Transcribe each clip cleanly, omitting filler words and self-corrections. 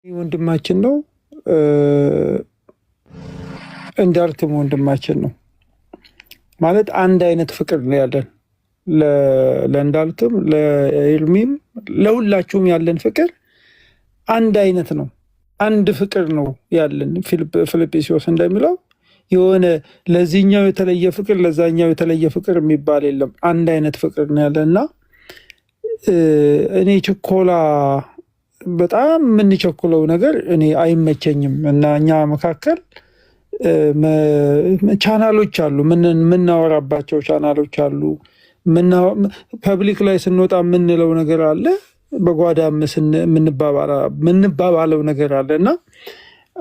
ወንድማችን ነው። እንዳልክም ወንድማችን ነው ማለት አንድ አይነት ፍቅር ነው ያለን። ለእንዳልክም ለኤርሚም ለሁላችሁም ያለን ፍቅር አንድ አይነት ነው። አንድ ፍቅር ነው ያለን። ፊልጵስዩስ እንደሚለው የሆነ ለዚህኛው የተለየ ፍቅር ለዛኛው የተለየ ፍቅር የሚባል የለም። አንድ አይነት ፍቅር ነው ያለን እና እኔ ችኮላ በጣም የምንቸኩለው ነገር እኔ አይመቸኝም እና እኛ መካከል ቻናሎች አሉ፣ የምናወራባቸው ቻናሎች አሉ። ፐብሊክ ላይ ስንወጣ የምንለው ነገር አለ፣ በጓዳ የምንባባለው ነገር አለ እና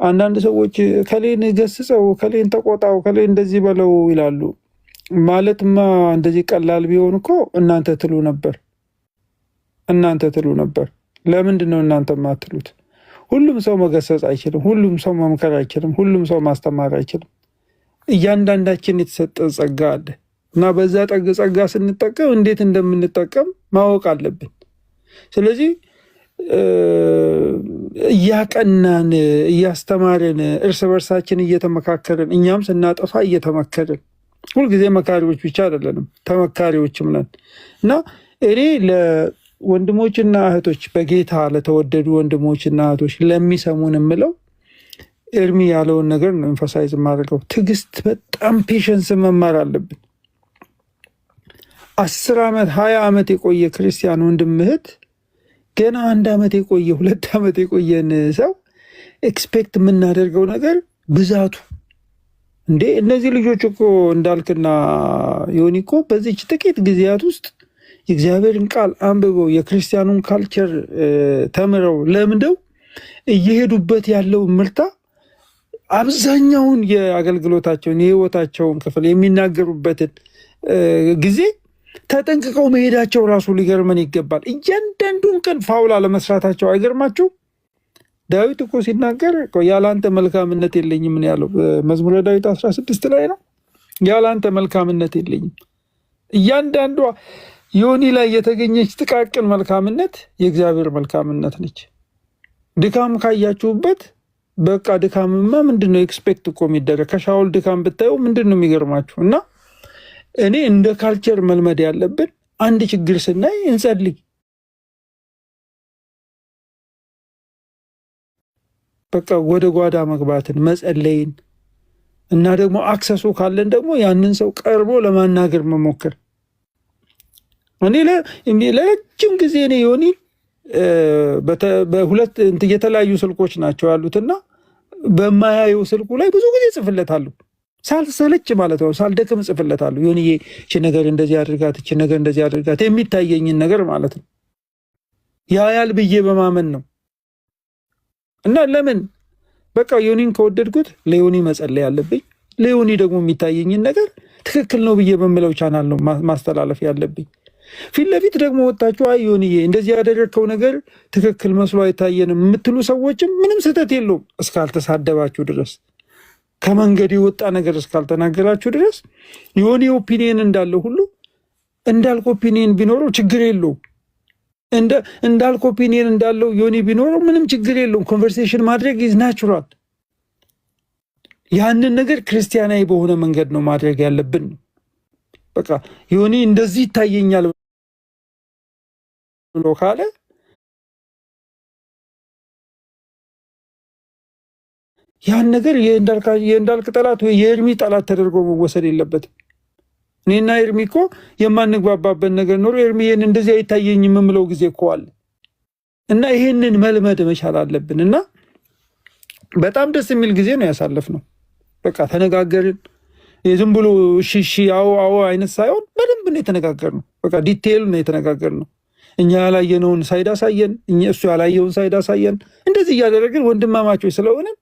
አንዳንድ ሰዎች ከሌን ገስጸው ከሌን ተቆጣው ከሌን እንደዚህ በለው ይላሉ። ማለትማ እንደዚህ ቀላል ቢሆን እኮ እናንተ ትሉ ነበር። ለምንድን ነው እናንተ ማትሉት? ሁሉም ሰው መገሰጽ አይችልም። ሁሉም ሰው መምከር አይችልም። ሁሉም ሰው ማስተማር አይችልም። እያንዳንዳችን የተሰጠን ጸጋ አለ እና በዛ ጸጋ ስንጠቀም እንዴት እንደምንጠቀም ማወቅ አለብን። ስለዚህ እያቀናን እያስተማርን እርስ በርሳችን እየተመካከርን እኛም ስናጠፋ እየተመከርን፣ ሁልጊዜ መካሪዎች ብቻ አይደለንም ተመካሪዎችም ነን እና እኔ ወንድሞችና እህቶች በጌታ ለተወደዱ ወንድሞችና እህቶች ለሚሰሙን የምለው ኤርሚ ያለውን ነገር ነው ኤምፋሳይዝ የማደርገው። ትዕግስት፣ በጣም ፔሸንስ መማር አለብን። 10 ዓመት 20 ዓመት የቆየ ክርስቲያን ወንድም እህት ገና 1 ዓመት የቆየ 2 ዓመት የቆየን ሰው ኤክስፔክት የምናደርገው ነገር ብዛቱ እንዴ! እነዚህ ልጆች እኮ እንዳልክና ዮኒ እኮ በዚች ጥቂት ጊዜያት ውስጥ የእግዚአብሔርን ቃል አንብበው የክርስቲያኑን ካልቸር ተምረው ለምደው እየሄዱበት ያለው ምርታ አብዛኛውን የአገልግሎታቸውን የህይወታቸውን ክፍል የሚናገሩበትን ጊዜ ተጠንቅቀው መሄዳቸው ራሱ ሊገርመን ይገባል። እያንዳንዱን ቀን ፋውል አለመስራታቸው አይገርማችሁ? ዳዊት እኮ ሲናገር ያላንተ መልካምነት የለኝም ነው ያለው። መዝሙረ ዳዊት 16 ላይ ነው ያላንተ መልካምነት የለኝም። እያንዳንዷ ዮኒ ላይ የተገኘች ጥቃቅን መልካምነት የእግዚአብሔር መልካምነት ነች። ድካም ካያችሁበት በቃ ድካምማ ምንድነው ኤክስፔክት እኮ የሚደረግ? ከሻውል ድካም ብታየው ምንድነው የሚገርማችሁ? እና እኔ እንደ ካልቸር መልመድ ያለብን አንድ ችግር ስናይ እንጸልይ። በቃ ወደ ጓዳ መግባትን መጸለይን እና ደግሞ አክሰሱ ካለን ደግሞ ያንን ሰው ቀርቦ ለማናገር መሞከር። እኔ ለረጅም ጊዜ እኔ ዮኒ በሁለት የተለያዩ ስልኮች ናቸው ያሉትና በማያየው ስልኩ ላይ ብዙ ጊዜ ጽፍለታለሁ፣ ሳልሰለች ማለት ነው፣ ሳልደክም ጽፍለታለሁ። ዮኒዬ እቺ ነገር እንደዚህ አድርጋት፣ እቺ ነገር እንደዚህ አድርጋት፣ የሚታየኝን ነገር ማለት ነው። ያያል ብዬ በማመን ነው። እና ለምን በቃ ዮኒን ከወደድኩት ለዮኒ መጸለይ አለብኝ። ለዮኒ ደግሞ የሚታየኝን ነገር ትክክል ነው ብዬ በምለው ቻናል ነው ማስተላለፍ ያለብኝ። ፊት ለፊት ደግሞ ወጣችሁ አይ ዮኒዬ እንደዚህ ያደረግከው ነገር ትክክል መስሎ አይታየንም የምትሉ ሰዎችም ምንም ስህተት የለውም እስካልተሳደባችሁ ድረስ፣ ከመንገድ የወጣ ነገር እስካልተናገራችሁ ድረስ። ዮኒ ኦፒኒየን እንዳለው ሁሉ እንዳልክ ኦፒኒየን ቢኖረው ችግር የለውም። እንዳልክ ኦፒኒየን እንዳለው ዮኒ ቢኖረው ምንም ችግር የለውም። ኮንቨርሴሽን ማድረግ ኢዝ ናቹራል። ያንን ነገር ክርስቲያናዊ በሆነ መንገድ ነው ማድረግ ያለብን። በቃ ዮኒ እንደዚህ ይታየኛል ብሎ ካለ ያን ነገር የእንዳልክ ጠላት ወይ የኤርሚ ጠላት ተደርጎ መወሰድ የለበትም። እኔና ኤርሚ እኮ የማንግባባበት ነገር ኖሮ ኤርሚ ይሄን እንደዚህ አይታየኝም የምለው ጊዜ እኮ አለ እና ይሄንን መልመድ መቻል አለብን። እና በጣም ደስ የሚል ጊዜ ነው ያሳለፍነው። በቃ ተነጋገርን። የዝም ብሎ እሺ አዎ አይነት ሳይሆን በደንብ ነው የተነጋገርነው። በቃ ዲቴይል ነው የተነጋገርነው። እኛ ያላየነውን ሳይድ አሳየን፣ እሱ ያላየውን ሳይድ አሳየን። እንደዚህ እያደረግን ወንድማማቾች ስለሆነን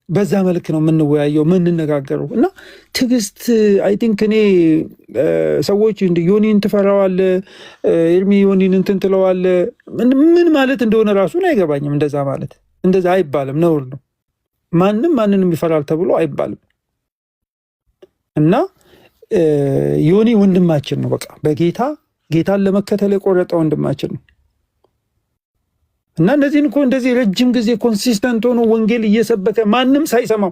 በዛ መልክ ነው የምንወያየው የምንነጋገረው። እና ትዕግስት አይ ቲንክ እኔ ሰዎች ዮኒን ትፈራዋለ፣ ኤርሚ ዮኒን እንትን ትለዋለ ምን ማለት እንደሆነ ራሱን አይገባኝም። እንደዛ ማለት እንደዛ አይባልም፣ ነውር ነው። ማንንም ይፈራል ተብሎ አይባልም። እና ዮኒ ወንድማችን ነው። በቃ በጌታን ለመከተል የቆረጠ ወንድማችን ነው። እና እነዚህን እኮ እንደዚህ ረጅም ጊዜ ኮንሲስተንት ሆኖ ወንጌል እየሰበከ ማንም ሳይሰማው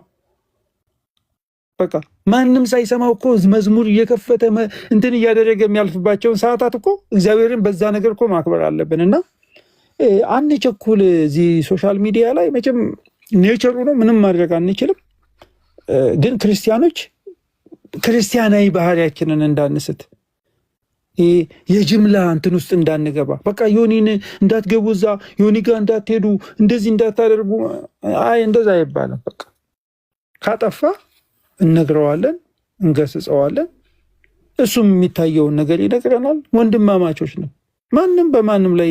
በቃ ማንም ሳይሰማው እኮ መዝሙር እየከፈተ እንትን እያደረገ የሚያልፍባቸውን ሰዓታት እኮ እግዚአብሔርን በዛ ነገር እኮ ማክበር አለብን። እና አንቸኩል። እዚህ ሶሻል ሚዲያ ላይ መቼም ኔቸሩ ነው፣ ምንም ማድረግ አንችልም። ግን ክርስቲያኖች ክርስቲያናዊ ባህሪያችንን እንዳንስት፣ የጅምላ እንትን ውስጥ እንዳንገባ፣ በቃ ዮኒን እንዳትገቡ፣ እዛ ዮኒ ጋር እንዳትሄዱ፣ እንደዚህ እንዳታደርጉ። አይ እንደዛ አይባልም። በቃ ካጠፋ እነግረዋለን፣ እንገስጸዋለን። እሱም የሚታየውን ነገር ይነግረናል። ወንድማማቾች ነው። ማንም በማንም ላይ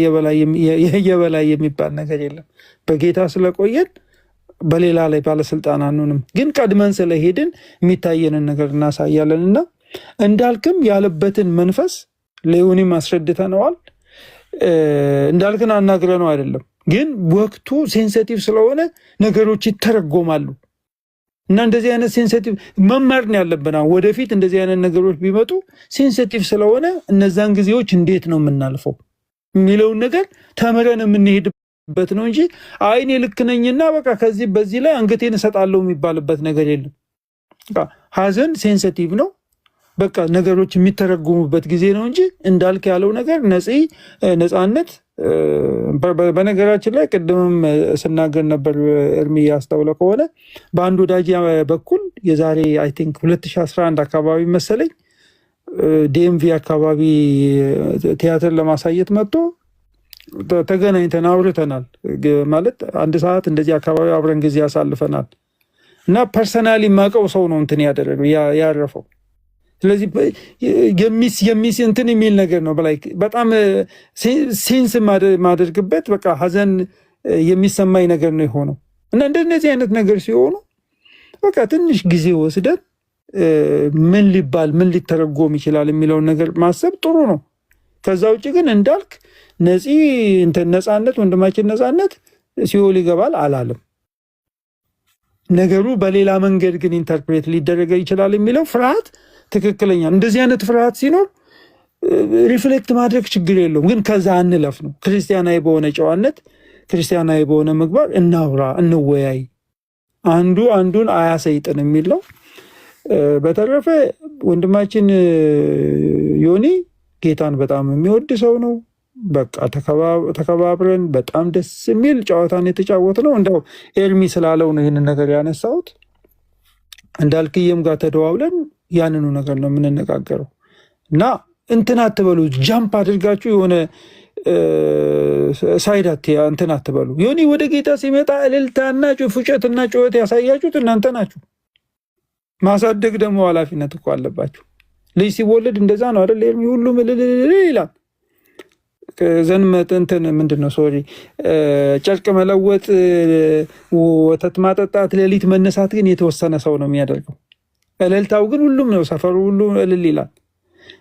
የበላይ የሚባል ነገር የለም። በጌታ ስለቆየን በሌላ ላይ ባለስልጣን አንሆንም። ግን ቀድመን ስለሄድን የሚታየንን ነገር እናሳያለን። እና እንዳልክም ያለበትን መንፈስ ለዮኒም አስረድተነዋል። እንዳልክን አናግረ ነው አይደለም፣ ግን ወቅቱ ሴንሲቲቭ ስለሆነ ነገሮች ይተረጎማሉ። እና እንደዚህ አይነት ሴንሲቲቭ መማር ነው ያለብን። ወደፊት እንደዚህ አይነት ነገሮች ቢመጡ ሴንሲቲቭ ስለሆነ እነዛን ጊዜዎች እንዴት ነው የምናልፈው የሚለውን ነገር ተምረን የምንሄድበት ነው እንጂ አይኔ ልክ ነኝና በቃ ከዚህ በዚህ ላይ አንገቴን እሰጣለሁ የሚባልበት ነገር የለም። ሀዘን ሴንሲቲቭ ነው። በቃ ነገሮች የሚተረጉሙበት ጊዜ ነው እንጂ እንዳልክ ያለው ነገር ነፃነት። በነገራችን ላይ ቅድምም ስናገር ነበር፣ እርሚ ያስተውለ ከሆነ በአንድ ወዳጅ በኩል የዛሬ አይ ቲንክ 2011 አካባቢ መሰለኝ ዲኤምቪ አካባቢ ቲያትር ለማሳየት መጥቶ ተገናኝተን አውርተናል። ማለት 1 ሰዓት እንደዚህ አካባቢ አብረን ጊዜ ያሳልፈናል። እና ፐርሰናሊ የማውቀው ሰው ነው እንትን ያደረገው ያረፈው። ስለዚህ የሚስ እንትን የሚል ነገር ነው። በጣም ሴንስ ማደርግበት በቃ ሀዘን የሚሰማኝ ነገር ነው የሆነው። እና እንደነዚህ አይነት ነገር ሲሆኑ በቃ ትንሽ ጊዜ ወስደን ምን ሊባል ምን ሊተረጎም ይችላል የሚለውን ነገር ማሰብ ጥሩ ነው። ከዛ ውጭ ግን እንዳልክ ነፃነት ወንድማችን ነፃነት ሲኦል ይገባል አላለም። ነገሩ በሌላ መንገድ ግን ኢንተርፕሬት ሊደረገ ይችላል የሚለው ፍርሃት ትክክለኛ። እንደዚህ አይነት ፍርሃት ሲኖር ሪፍሌክት ማድረግ ችግር የለውም፣ ግን ከዛ አንለፍ ነው። ክርስቲያናዊ በሆነ ጨዋነት፣ ክርስቲያናዊ በሆነ ምግባር እናውራ፣ እንወያይ፣ አንዱ አንዱን አያሰይጥን የሚል ነው። በተረፈ ወንድማችን ዮኒ ጌታን በጣም የሚወድ ሰው ነው። በቃ ተከባብረን በጣም ደስ የሚል ጨዋታን የተጫወት ነው። እንደው ኤርሚ ስላለው ነው ይህንን ነገር ያነሳሁት። እንዳልክዬም ጋር ተደዋውለን ያንኑ ነገር ነው የምንነጋገረው። እና እንትን አትበሉ፣ ጃምፕ አድርጋችሁ የሆነ ሳይዳት እንትን አትበሉ። ዮኒ ወደ ጌታ ሲመጣ እልልታና ፉጨትና ጩኸት ያሳያችሁት እናንተ ናችሁ። ማሳደግ ደግሞ ኃላፊነት እኮ አለባችሁ። ልጅ ሲወለድ እንደዛ ነው አይደል? ኤርሚ ሁሉም እልል ይላል። ዘንመት እንትን ምንድን ነው ሶሪ ጨርቅ መለወጥ፣ ወተት ማጠጣት፣ ሌሊት መነሳት ግን የተወሰነ ሰው ነው የሚያደርገው። እልልታው ግን ሁሉም ነው፣ ሰፈሩ ሁሉ እልል ይላል።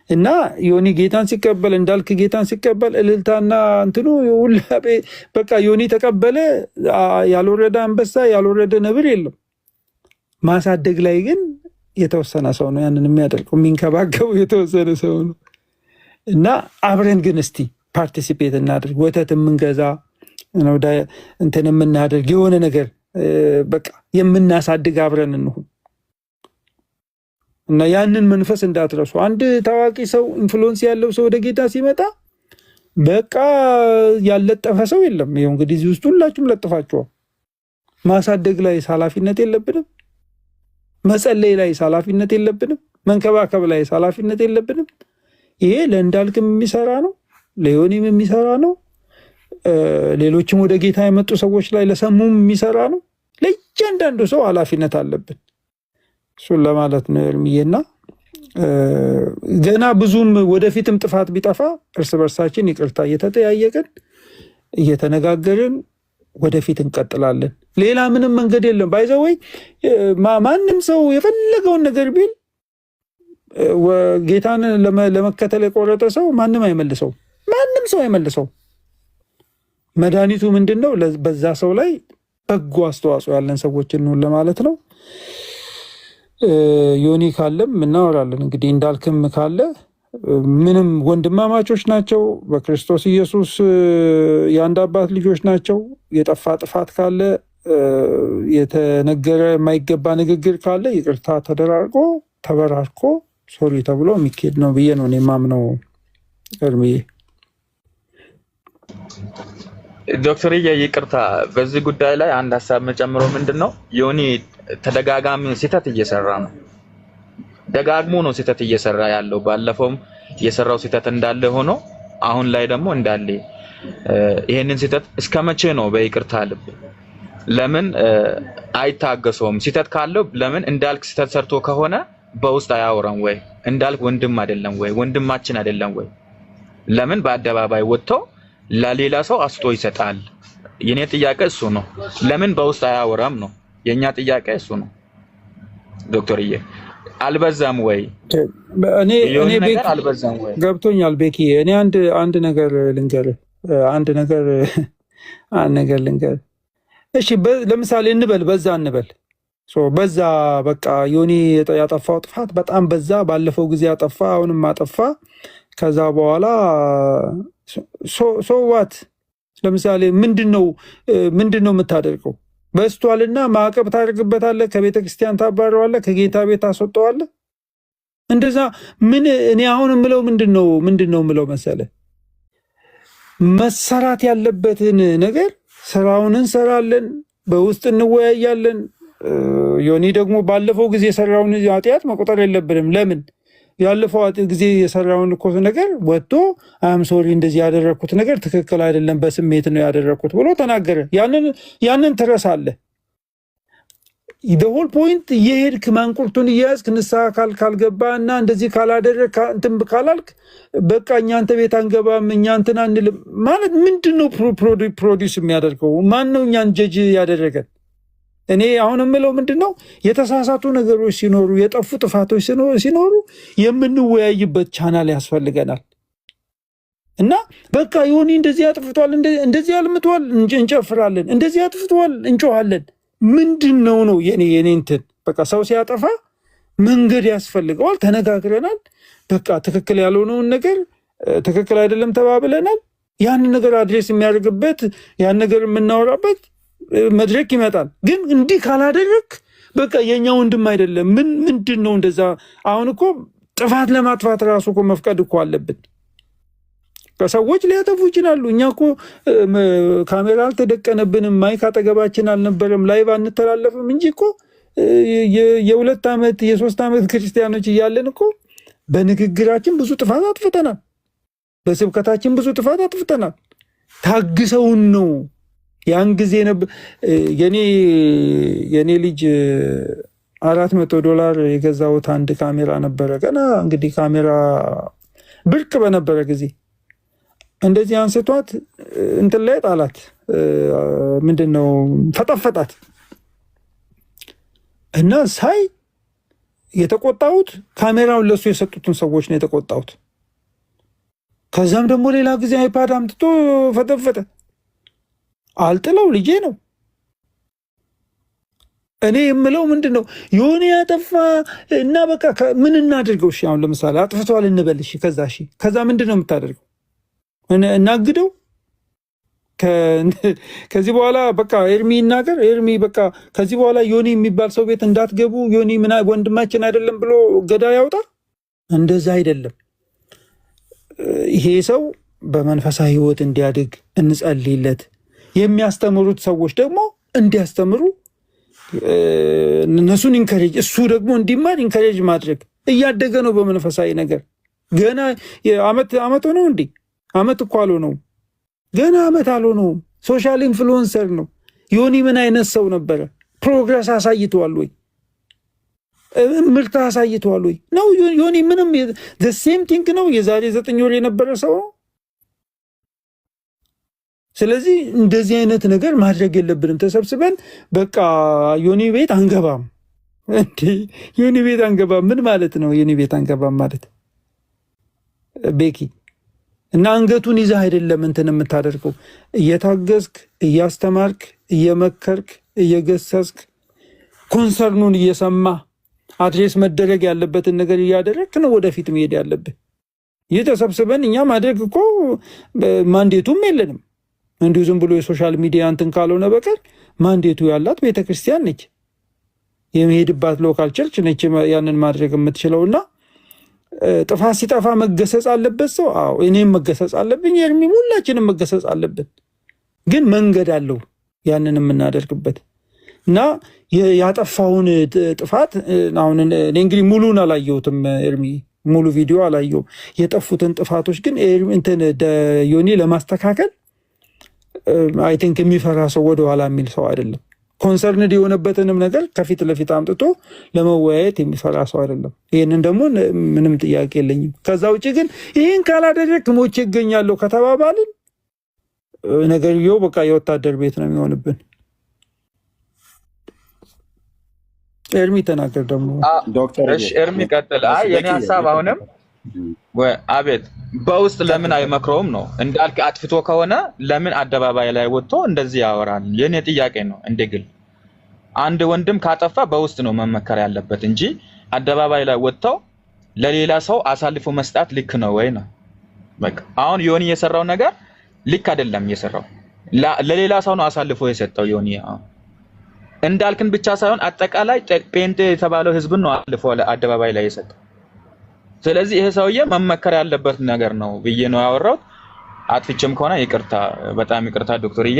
እና ዮኒ ጌታን ሲቀበል፣ እንዳልክ ጌታን ሲቀበል እልልታና እንትኑ ሁላ በቃ ዮኒ ተቀበለ። ያልወረደ አንበሳ ያልወረደ ነብር የለም። ማሳደግ ላይ ግን የተወሰነ ሰው ነው ያንን የሚያደርገው፣ የሚንከባከቡ የተወሰነ ሰው ነው። እና አብረን ግን እስቲ ፓርቲሲፔት እናድርግ። ወተት የምንገዛ እንትን የምናደርግ የሆነ ነገር በቃ የምናሳድግ አብረን እንሁን። እና ያንን መንፈስ እንዳትረሱ። አንድ ታዋቂ ሰው ኢንፍሉዌንስ ያለው ሰው ወደ ጌታ ሲመጣ በቃ ያለጠፈ ሰው የለም። ይኸው እንግዲህ እዚህ ውስጥ ሁላችሁም ለጥፋችኋል። ማሳደግ ላይ ኃላፊነት የለብንም? መጸለይ ላይ ኃላፊነት የለብንም? መንከባከብ ላይ ኃላፊነት የለብንም? ይሄ ለእንዳልክም የሚሰራ ነው፣ ለዮኒም የሚሰራ ነው፣ ሌሎችም ወደ ጌታ የመጡ ሰዎች ላይ ለሰሙም የሚሰራ ነው። ለእያንዳንዱ ሰው ኃላፊነት አለብን። እሱን ለማለት ነው ኤርሚዬና ገና ብዙም ወደፊትም ጥፋት ቢጠፋ እርስ በርሳችን ይቅርታ እየተጠያየቅን እየተነጋገርን ወደፊት እንቀጥላለን። ሌላ ምንም መንገድ የለም። ባይዘወይ ማንም ሰው የፈለገውን ነገር ቢል ጌታን ለመከተል የቆረጠ ሰው ማንም አይመልሰው፣ ማንም ሰው አይመልሰው። መድኃኒቱ ምንድን ነው? በዛ ሰው ላይ በጎ አስተዋጽኦ ያለን ሰዎች እንሁን ለማለት ነው። ዮኒ ካለም እናወራለን እንግዲህ፣ እንዳልክም ካለ ምንም ወንድማማቾች ናቸው። በክርስቶስ ኢየሱስ የአንድ አባት ልጆች ናቸው። የጠፋ ጥፋት ካለ የተነገረ የማይገባ ንግግር ካለ ይቅርታ ተደራርጎ ተበራርኮ ሶሪ ተብሎ የሚኬድ ነው ብዬ ነው የማምነው። እርምዬ ዶክተርዬ ይቅርታ፣ በዚህ ጉዳይ ላይ አንድ ሀሳብ መጨምሮ ምንድነው ዮኒ ተደጋጋሚ ስህተት እየሰራ ነው። ደጋግሞ ነው ስህተት እየሰራ ያለው። ባለፈውም የሰራው ስህተት እንዳለ ሆኖ አሁን ላይ ደግሞ እንዳለ ይሄንን ስህተት እስከመቼ ነው በይቅርታ ልብ ለምን አይታገሰውም? ስህተት ካለው ለምን እንዳልክ ስህተት ሰርቶ ከሆነ በውስጥ አያወራም ወይ? እንዳልክ ወንድም አይደለም ወይ? ወንድማችን አይደለም ወይ? ለምን በአደባባይ ወጥቶ ለሌላ ሰው አስቶ ይሰጣል? የኔ ጥያቄ እሱ ነው። ለምን በውስጥ አያወራም ነው የኛ ጥያቄ እሱ ነው። ዶክተርዬ አልበዛም ወይ? እኔ ቤት አልበዛም ወይ? ገብቶኛል ቤኪ። እኔ አንድ ነገር ልንገር። እሺ ለምሳሌ በዛ በቃ ዮኒ ያጠፋው ጥፋት በጣም በዛ። ባለፈው ጊዜ አጠፋ፣ አሁንም አጠፋ። ከዛ በኋላ ሶዋት ለምሳሌ ምንድነው የምታደርገው? በስቷልና ማዕቀብ ታደርግበታለህ፣ ከቤተ ክርስቲያን ታባረዋለህ፣ ከጌታ ቤት ታስወጣዋለህ። እንደዛ ምን እኔ አሁን የምለው ምንድነው የምለው መሰለ፣ መሰራት ያለበትን ነገር ስራውን እንሰራለን፣ በውስጥ እንወያያለን። ዮኒ ደግሞ ባለፈው ጊዜ የሰራውን ኃጢአት መቆጠር የለብንም። ለምን ያለፈው ጊዜ የሰራውን እኮ ነገር ወጥቶ አም ሶሪ እንደዚህ ያደረኩት ነገር ትክክል አይደለም፣ በስሜት ነው ያደረኩት ብሎ ተናገረ። ያንን ትረሳለህ። the whole point የሄድክ ማንቁርቱን እያያዝክ ንስሐ ካልገባ እና እንደዚህ ካላደረክ እንትን ካላልክ በቃ እኛ አንተ ቤት አንገባም እኛ እንትን አንልም ማለት ምንድነው? ፕሮዲውስ የሚያደርገው ማን ነው? እኛን ጀጅ ያደረገን? እኔ አሁን የምለው ምንድነው የተሳሳቱ ነገሮች ሲኖሩ የጠፉ ጥፋቶች ሲኖሩ የምንወያይበት ቻናል ያስፈልገናል። እና በቃ ዮኒ እንደዚህ አጥፍቷል፣ እንደዚህ አልምቷል፣ እንጨፍራለን፣ እንደዚህ አጥፍቷል፣ እንጮሃለን። ምንድነው የኔ እንትን በቃ ሰው ሲያጠፋ መንገድ ያስፈልገዋል። ተነጋግረናል። በቃ ትክክል ያልሆነውን ነገር ትክክል አይደለም ተባብለናል። ያን ነገር አድሬስ የሚያደርግበት ያን ነገር የምናወራበት መድረክ ይመጣል። ግን እንዲህ ካላደረክ በቃ የኛ ወንድም አይደለም። ምንድነው እንደዛ? አሁን እኮ ጥፋት ለማጥፋት ራሱ እኮ መፍቀድ እኮ አለብን። ሰዎች ሊያጠፉ ይችላሉ። እኛ እኮ ካሜራ አልተደቀነብንም፣ ማይክ አጠገባችን አልነበረም፣ ላይቭ አንተላለፍም እንጂ እኮ የ2 ዓመት የ3 ዓመት ክርስቲያኖች እያለን እኮ በንግግራችን ብዙ ጥፋት አጥፍተናል። በስብከታችን ብዙ ጥፋት አጥፍተናል። ታግሰውን ነው ያን ጊዜ የኔ ልጅ $400 የገዛሁት አንድ ካሜራ ነበረ። ገና እንግዲህ ካሜራ ብርቅ በነበረ ጊዜ እንደዚህ አንስቷት እንትን ላይ ጣላት። ምንድነው ፈጠፈጣት እና ሳይ የተቆጣሁት ካሜራውን ለሱ የሰጡትን ሰዎች ነው የተቆጣሁት። ከዛም ደግሞ ሌላ ጊዜ አይፓድ አምጥቶ ፈጠፈጠ። አልጥለው ልጄ ነው። እኔ የምለው ምንድነው ዮኒ ያጠፋ እና በቃ ምን እናድርገው? እሺ አሁን ለምሳሌ አጥፍቷል እንበል። እሺ ከዛ ምንድነው የምታደርገው? እናግደው? ከዚህ በኋላ በቃ ኤርሚ ይናገር። ኤርሚ በቃ ከዚህ በኋላ ዮኒ የሚባል ሰው ቤት እንዳትገቡ፣ ዮኒ ወንድማችን አይደለም ብሎ ገዳ ያውጣ? እንደዛ አይደለም። ይሄ ሰው በመንፈሳዊ ሕይወት እንዲያድግ እንጸልይለት። የሚያስተምሩት ሰዎች ደግሞ እንዲያስተምሩ እነሱን ኢንከሬጅ፣ እሱ ደግሞ እንዲማር ኢንከሬጅ ማድረግ። እያደገ ነው በመንፈሳዊ ነገር። ገና አመት ሆነው እንዴ? አመት እኮ አልሆነውም። ገና አመት አልሆነውም። ሶሻል ኢንፍሉዌንሰር ነው። ዮኒ ምን አይነት ሰው ነበረ? ፕሮግረስ አሳይተዋል ወይ? ምርት አሳይተዋል ወይ? ነው ዮኒ ምንም ሴም ቲንክ ነው። የዛሬ 9 ወር የነበረ ሰው ነው። ስለዚህ እንደዚህ አይነት ነገር ማድረግ የለብንም። ተሰብስበን በቃ ዮኒ ቤት አንገባም እንዴ? ዮኒ ቤት አንገባም ምን ማለት ነው? ዮኒ ቤት አንገባም ማለት ቤኪ እና አንገቱን ይዘህ አይደለም እንትን የምታደርገው። እየታገዝክ እያስተማርክ እየመከርክ እየገሰስክ ኮንሰርኑን እየሰማ አድሬስ መደረግ ያለበትን ነገር እያደረግክ ነው ወደፊት መሄድ ያለብህ። ይህ ተሰብስበን እኛ ማድረግ እኮ ማንዴቱም የለንም። እንዲሁ ዝም ብሎ የሶሻል ሚዲያ እንትን ካልሆነ በቀር ማንዴቱ ያላት ቤተክርስቲያን ነች፣ የሚሄድባት ሎካል ቸርች ነች ያንን ማድረግ የምትችለውና ጥፋት ሲጠፋ መገሰጽ አለበት ሰው። አዎ እኔም መገሰጽ አለብኝ፣ ኤርሚም ሁላችንም መገሰጽ አለብን። ግን መንገድ አለው ያንን የምናደርግበት እና ያጠፋውን ጥፋት አሁን እኔ እንግዲህ ሙሉን አላየሁትም ኤርሚ፣ ሙሉ ቪዲዮ አላየሁም። የጠፉትን ጥፋቶች ግን እንትን ዮኒ ለማስተካከል አይ ቲንክ የሚፈራ ሰው ወደኋላ የሚል ሰው አይደለም። ኮንሰርንድ የሆነበትንም ነገር ከፊት ለፊት አምጥቶ ለመወያየት የሚፈራ ሰው አይደለም። ይህንን ደግሞ ምንም ጥያቄ የለኝም። ከዛ ውጭ ግን ይህን ካላደረግ ሞቼ ይገኛለሁ ከተባባልን ነገርየው በቃ የወታደር ቤት ነው የሚሆንብን። ኤርሚ ተናገር ደግሞ ዶክተር። እሺ ኤርሚ ቀጥል። አይ የኔ ሐሳብ አሁንም አቤት በውስጥ ለምን አይመክረውም ነው እንዳልክ። አጥፍቶ ከሆነ ለምን አደባባይ ላይ ወጥቶ እንደዚህ ያወራል? የኔ ጥያቄ ነው። እንደግል አንድ ወንድም ካጠፋ በውስጥ ነው መመከር ያለበት እንጂ አደባባይ ላይ ወጥተው ለሌላ ሰው አሳልፎ መስጣት ልክ ነው ወይ ነው? በቃ አሁን ዮኒ የሰራው ነገር ልክ አይደለም። የሰራው ለሌላ ሰው ነው አሳልፎ የሰጠው ዮኒ። እንዳልክን ብቻ ሳይሆን አጠቃላይ ጴንጤ የተባለው ህዝብን ነው አሳልፎ አደባባይ ላይ የሰጠው። ስለዚህ ይሄ ሰውዬ መመከር ያለበት ነገር ነው ብዬ ነው ያወራሁት። አጥፍቼም ከሆነ ይቅርታ፣ በጣም ይቅርታ ዶክተርዬ።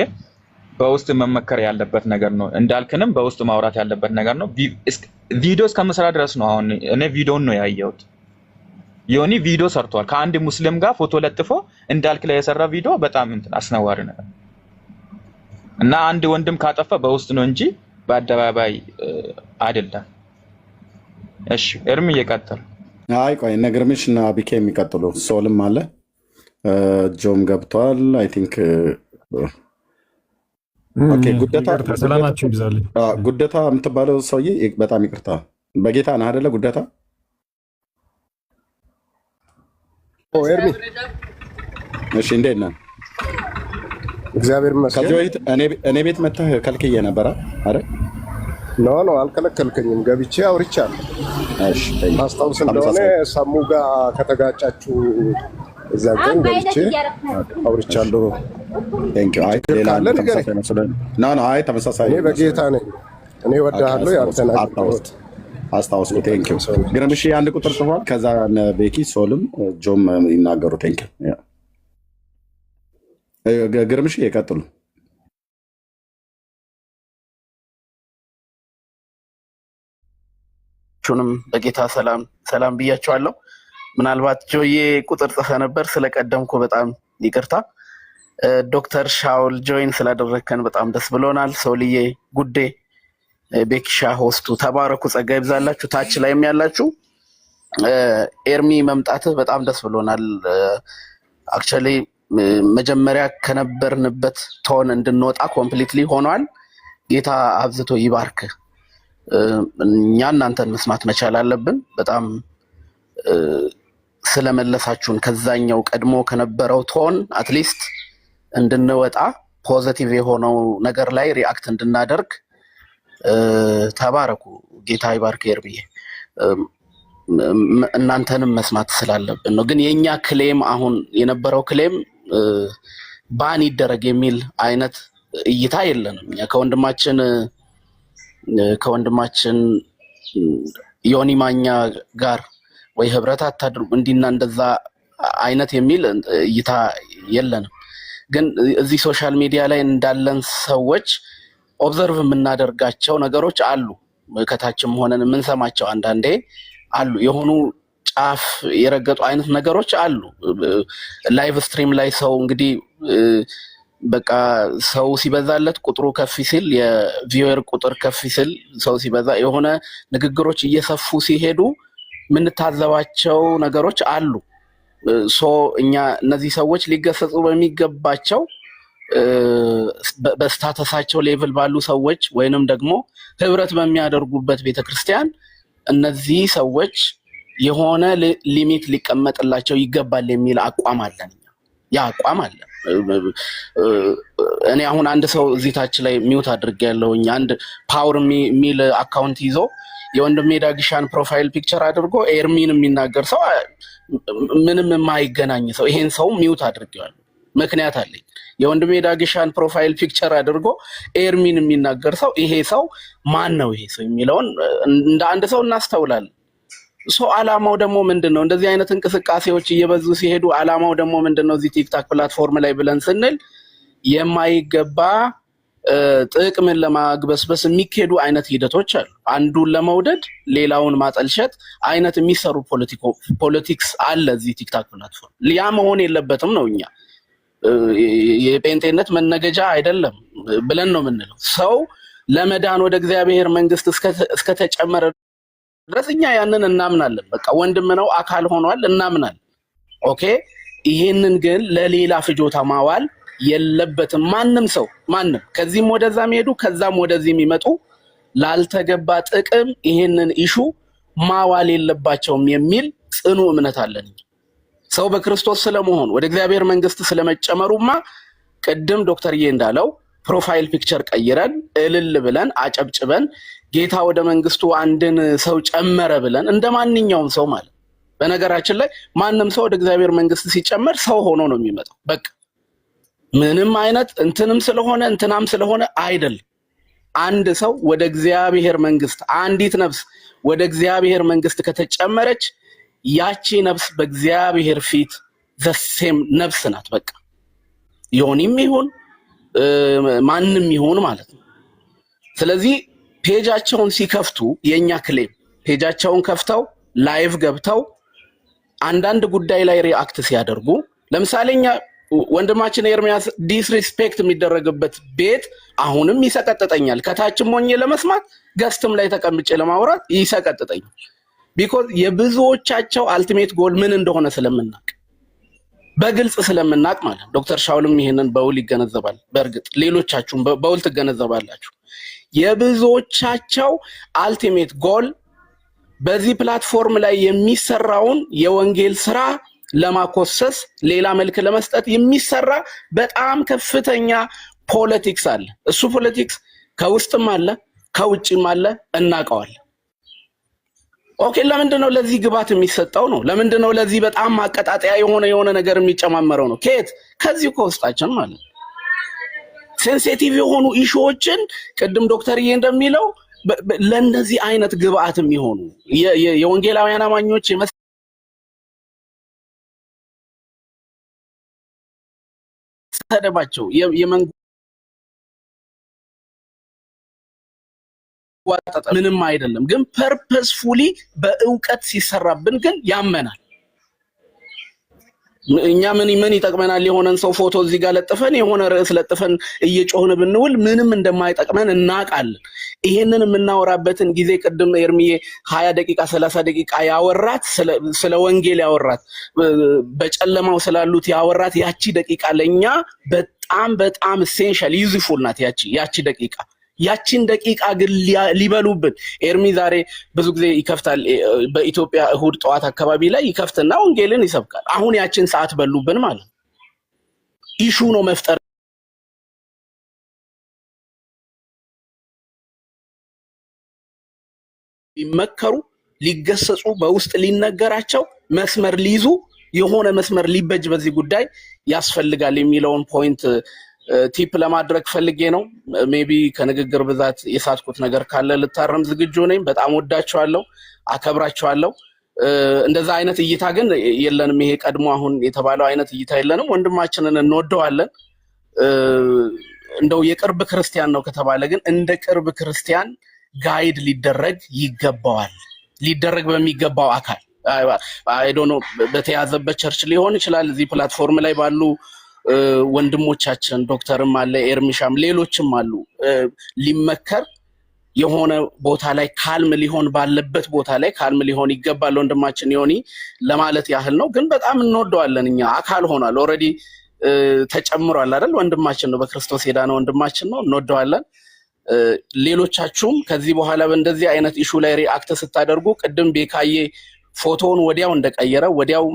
በውስጥ መመከር ያለበት ነገር ነው። እንዳልክንም በውስጥ ማውራት ያለበት ነገር ነው። ቪዲዮ እስከምሰራ ድረስ ነው። አሁን እኔ ቪዲዮን ነው ያየሁት። ዮኒ ቪዲዮ ሰርቷል ከአንድ ሙስሊም ጋር ፎቶ ለጥፎ እንዳልክ ላይ የሰራ ቪዲዮ በጣም እንትን አስነዋሪ ነገር እና አንድ ወንድም ካጠፋ በውስጥ ነው እንጂ በአደባባይ አይደለም። እሺ ኤርሚ እየቀጠለ አይ ቆይ ነግርምሽ እና ቢኬ የሚቀጥሉ ሶልም አለ ጆም ገብቷል። አይ ቲንክ ኦኬ። ጉደታ ሰላማችሁ ይብዛልኝ። ጉደታ የምትባለው ሰውዬ በጣም ይቅርታ፣ በጌታ ነህ አይደለ? ጉደታ ኤርሚ እሺ፣ እንዴት ነህ? እግዚአብሔር ይመስገን። ከዚህ በፊት እኔ ቤት መተህ ከልክዬ ነበረ አይደል? ኖ አልከለከልከኝም። ገብቼ አውርቻለሁ። እሺ ማስታወስ እንደሆነ ሰሙ ጋር ከተጋጫችሁ እዛ ግን ገብቼ አውርቻለሁ። ቴንክ ዩ። አይ ሌላ ተመሳሳይ ነው ስለ ና አይ ተመሳሳይ እኔ በጌታ ነኝ። እኔ ወዳለሁ ያልተናገርኩት አስታውስኩ። ቴንክ ዩ። ግርምሽ አንድ ቁጥር ጽፏል። ከዛ ቤኪ ሶልም ጆም ይናገሩ። ቴንክ ዩ። ግርምሽ ይቀጥሉ። ሁሉንም በጌታ ሰላም ብያቸዋለሁ። ምናልባት ጆዬ ቁጥር ጽፈ ነበር ስለቀደምኩ በጣም ይቅርታ። ዶክተር ሻውል ጆይን ስላደረከን በጣም ደስ ብሎናል። ሶልዬ ጉዴ፣ ቤኪሻ ሆስቱ ተባረኩ፣ ጸጋ ይብዛላችሁ። ታች ላይም ያላችሁ ኤርሚ መምጣትህ በጣም ደስ ብሎናል። አክቹዋሊ መጀመሪያ ከነበርንበት ቶን እንድንወጣ ኮምፕሊትሊ ሆኗል። ጌታ አብዝቶ ይባርክ። እኛ እናንተን መስማት መቻል አለብን። በጣም ስለመለሳችሁን ከዛኛው ቀድሞ ከነበረው ቶን አትሊስት እንድንወጣ ፖዚቲቭ የሆነው ነገር ላይ ሪአክት እንድናደርግ ተባረኩ። ጌታ ይባርክ ኤርሚዬ። እናንተንም መስማት ስላለብን ነው። ግን የኛ ክሌም አሁን የነበረው ክሌም ባን ይደረግ የሚል አይነት እይታ የለንም። እኛ ከወንድማችን ዮኒ ማኛ ጋር ወይ ህብረት አታድርጉ እንዲና እንደዛ አይነት የሚል እይታ የለንም። ግን እዚህ ሶሻል ሚዲያ ላይ እንዳለን ሰዎች ኦብዘርቭ የምናደርጋቸው ነገሮች አሉ። ከታችም ሆነን የምንሰማቸው አንዳንዴ አሉ። የሆኑ ጫፍ የረገጡ አይነት ነገሮች አሉ። ላይቭ ስትሪም ላይ ሰው እንግዲህ በቃ ሰው ሲበዛለት ቁጥሩ ከፍ ሲል የቪውየር ቁጥር ከፍ ሲል ሰው ሲበዛ የሆነ ንግግሮች እየሰፉ ሲሄዱ የምንታዘባቸው ነገሮች አሉ። እኛ እነዚህ ሰዎች ሊገሰጹ በሚገባቸው በስታተሳቸው ሌቭል ባሉ ሰዎች ወይንም ደግሞ ህብረት በሚያደርጉበት ቤተክርስቲያን እነዚህ ሰዎች የሆነ ሊሚት ሊቀመጥላቸው ይገባል የሚል አቋም አለን። ያ አቋም አለ። እኔ አሁን አንድ ሰው እዚህ ታች ላይ ሚውት አድርጌያለሁኝ። አንድ ፓወር የሚል አካውንት ይዞ የወንድሜ ዳግሻን ፕሮፋይል ፒክቸር አድርጎ ኤርሚን የሚናገር ሰው ምንም የማይገናኝ ሰው ይሄን ሰው ሚውት አድርጌዋለሁ። ምክንያት አለኝ። የወንድሜ ዳግሻን ፕሮፋይል ፒክቸር አድርጎ ኤርሚን የሚናገር ሰው ይሄ ሰው ማን ነው ይሄ ሰው የሚለውን እንደ አንድ ሰው እናስተውላለን። ሰው አላማው ደግሞ ምንድነው? እንደዚህ አይነት እንቅስቃሴዎች እየበዙ ሲሄዱ አላማው ደግሞ ምንድነው? እዚህ ቲክታክ ፕላትፎርም ላይ ብለን ስንል የማይገባ ጥቅምን ለማግበስበስ የሚካሄዱ አይነት ሂደቶች አሉ። አንዱን ለመውደድ ሌላውን ማጠልሸት አይነት የሚሰሩ ፖለቲክስ አለ እዚህ ቲክታክ ፕላትፎርም። ያ መሆን የለበትም ነው። እኛ የጴንጤነት መነገጃ አይደለም ብለን ነው የምንለው። ሰው ለመዳን ወደ እግዚአብሔር መንግስት እስከተጨመረ ድረስ እኛ ያንን እናምናለን። በቃ ወንድም ነው፣ አካል ሆኗል፣ እናምናለን። ኦኬ። ይሄንን ግን ለሌላ ፍጆታ ማዋል የለበትም። ማንም ሰው ማንም ከዚህም ወደዛም ሄዱ ከዛም ወደዚህ የሚመጡ ላልተገባ ጥቅም ይሄንን ኢሹ ማዋል የለባቸውም የሚል ጽኑ እምነት አለን። ሰው በክርስቶስ ስለመሆን ወደ እግዚአብሔር መንግስት ስለመጨመሩማ ቅድም ዶክተርዬ እንዳለው ፕሮፋይል ፒክቸር ቀይረን እልል ብለን አጨብጭበን ጌታ ወደ መንግስቱ አንድን ሰው ጨመረ ብለን እንደማንኛውም ሰው ማለት። በነገራችን ላይ ማንም ሰው ወደ እግዚአብሔር መንግስት ሲጨመር ሰው ሆኖ ነው የሚመጣው። በቃ ምንም አይነት እንትንም ስለሆነ እንትናም ስለሆነ አይደለም። አንድ ሰው ወደ እግዚአብሔር መንግስት አንዲት ነፍስ ወደ እግዚአብሔር መንግስት ከተጨመረች ያቺ ነፍስ በእግዚአብሔር ፊት ዘሴም ነፍስ ናት። በቃ ዮኒም ይሁን ማንም ይሁን ማለት ነው። ስለዚህ ፔጃቸውን ሲከፍቱ የኛ ክሌም ፔጃቸውን ከፍተው ላይቭ ገብተው አንዳንድ ጉዳይ ላይ ሪአክት ሲያደርጉ ለምሳሌኛ ወንድማችን ኤርሚያስ ዲስሪስፔክት የሚደረግበት ቤት አሁንም ይሰቀጥጠኛል። ከታችም ሆኜ ለመስማት ገስትም ላይ ተቀምጬ ለማውራት ይሰቀጥጠኛል። ቢኮዝ የብዙዎቻቸው አልቲሜት ጎል ምን እንደሆነ ስለምናቅ በግልጽ ስለምናቅ ማለት ዶክተር ሻውልም ይሄንን በውል ይገነዘባል። በእርግጥ ሌሎቻችሁም በውል ትገነዘባላችሁ። የብዙዎቻቸው አልቲሜት ጎል በዚህ ፕላትፎርም ላይ የሚሰራውን የወንጌል ስራ ለማኮሰስ ሌላ መልክ ለመስጠት የሚሰራ በጣም ከፍተኛ ፖለቲክስ አለ። እሱ ፖለቲክስ ከውስጥም አለ ከውጭም አለ፣ እናውቀዋለን። ኦኬ። ለምንድነው ለዚህ ግባት የሚሰጠው ነው? ለምንድነው ለዚህ በጣም ማቀጣጠያ የሆነ ነገር የሚጨማመረው ነው? ከየት? ከዚህ ከውስጣችን ማለት ነው። ሴንሲቲቭ የሆኑ ኢሹዎችን ቅድም ዶክተርዬ እንደሚለው ለነዚህ አይነት ግብአት የሚሆኑ የወንጌላውያን አማኞች የመሰደባቸው የመንጓጠጥ ምንም አይደለም፣ ግን ፐርፐስፉሊ በእውቀት ሲሰራብን ግን ያመናል። እኛ ምን ይጠቅመናል? የሆነን ሰው ፎቶ እዚህ ጋር ለጥፈን የሆነ ርዕስ ለጥፈን እየጮህን ብንውል ምንም እንደማይጠቅመን እናውቃለን። ይሄንን የምናወራበትን ጊዜ ቅድም ኤርሚዬ 20 ደቂቃ 30 ደቂቃ ያወራት ስለ ወንጌል ያወራት በጨለማው ስላሉት ያወራት ያቺ ደቂቃ ለኛ በጣም ኤሴንሻል ዩዝፉል ናት። ያቺ ደቂቃ ያቺን ደቂቃ ግን ሊበሉብን ኤርሚ ዛሬ ብዙ ጊዜ ይከፍታል። በኢትዮጵያ እሁድ ጠዋት አካባቢ ላይ ይከፍትና ወንጌልን ይሰብካል። አሁን ያቺን ሰዓት በሉብን ማለት ኢሹ ነው መፍጠር ሊመከሩ ሊገሰጹ በውስጥ ሊነገራቸው መስመር ሊይዙ የሆነ መስመር ሊበጅ በዚህ ጉዳይ ያስፈልጋል የሚለውን ፖይንት ቲፕ ለማድረግ ፈልጌ ነው። ሜቢ ከንግግር ብዛት የሳትኩት ነገር ካለ ልታረም ዝግጁ ነኝ። በጣም ወዳቸዋለሁ፣ አከብራቸዋለሁ። እንደዛ አይነት እይታ ግን የለንም። ይሄ ቀድሞ አሁን የተባለው አይነት እይታ የለንም። ወንድማችንን እንወደዋለን። እንደው የቅርብ ክርስቲያን ነው ከተባለ ግን እንደ ቅርብ ክርስቲያን ጋይድ ሊደረግ ይገባዋል። ሊደረግ በሚገባው አካል አይ ዶንት ኖ በተያዘበት ቸርች ሊሆን ይችላል። እዚህ ፕላትፎርም ላይ ባሉ ወንድሞቻችን ዶክተርም አለ ኤርሚሻም ሌሎችም አሉ። ሊመከር የሆነ ቦታ ላይ ካልም ሊሆን ባለበት ቦታ ላይ ካልም ሊሆን ይገባል። ወንድማችን ዮኒ ለማለት ያህል ነው። ግን በጣም እንወደዋለን። እኛ አካል ሆኗል። ኦሬዲ ተጨምሯል አይደል? ወንድማችን ነው፣ በክርስቶስ የዳነ ወንድማችን ነው። እንወደዋለን። ሌሎቻችሁም ከዚህ በኋላ በእንደዚህ አይነት ኢሹ ላይ ሪአክት ስታደርጉ ቅድም ቤካዬ ፎቶውን ወዲያው እንደቀየረ ወዲያው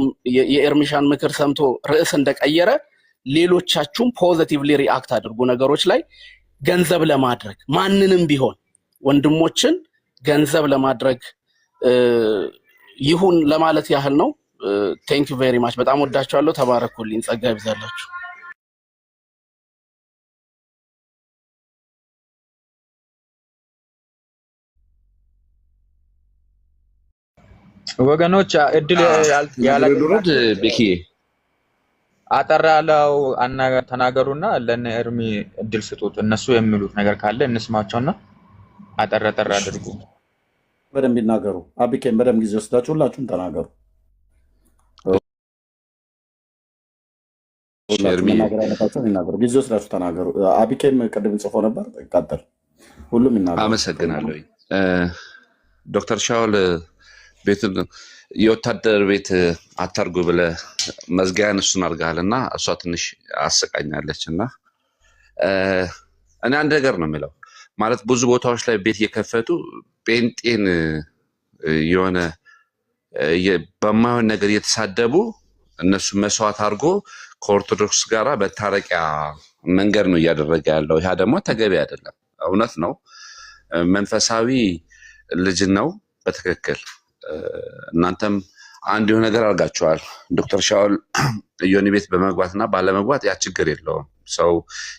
የኤርሚሻን ምክር ሰምቶ ርዕስ እንደቀየረ ሌሎቻችሁም ፖዚቲቭሊ ሪአክት አድርጉ። ነገሮች ላይ ገንዘብ ለማድረግ ማንንም ቢሆን ወንድሞችን ገንዘብ ለማድረግ ይሁን ለማለት ያህል ነው። ቴንክ ዩ ቬሪ ማች። በጣም ወዳችኋለሁ። ተባረኩልኝ። ጸጋ ይብዛላችሁ። ወገኖች እድል ያላገኙት ቤኪ አጠር ያለው ተናገሩና ለነ ኤርሚ እድል ስጡት። እነሱ የሚሉት ነገር ካለ እንስማቸውና አጠር አድርጉ። በደንብ ይናገሩ። አቢኬም በደንብ ጊዜ ወስዳችሁ ሁላችሁም ተናገሩ። ጊዜ ወስዳችሁ ተናገሩ። አቢኬም ቅድም ጽፎ ነበር። ቀጥል። ሁሉም ይናገሩ። አመሰግናለሁ። ዶክተር ሻውል ቤቱን የወታደር ቤት አታርጉ ብለህ መዝጊያን እሱን አድርገሃልና እሷ ትንሽ አስቃኛለች። እና እኔ አንድ ነገር ነው የሚለው ማለት ብዙ ቦታዎች ላይ ቤት እየከፈቱ ጴንጤን የሆነ በማይሆን ነገር እየተሳደቡ እነሱ መስዋዕት አድርጎ ከኦርቶዶክስ ጋር በታረቂያ መንገድ ነው እያደረገ ያለው። ያ ደግሞ ተገቢ አይደለም። እውነት ነው፣ መንፈሳዊ ልጅ ነው በትክክል። እናንተም አንድ የሆነ ነገር አድርጋችኋል። ዶክተር ሻውል ዮኒ ቤት በመግባትና ባለመግባት ያ ችግር የለውም። ሰው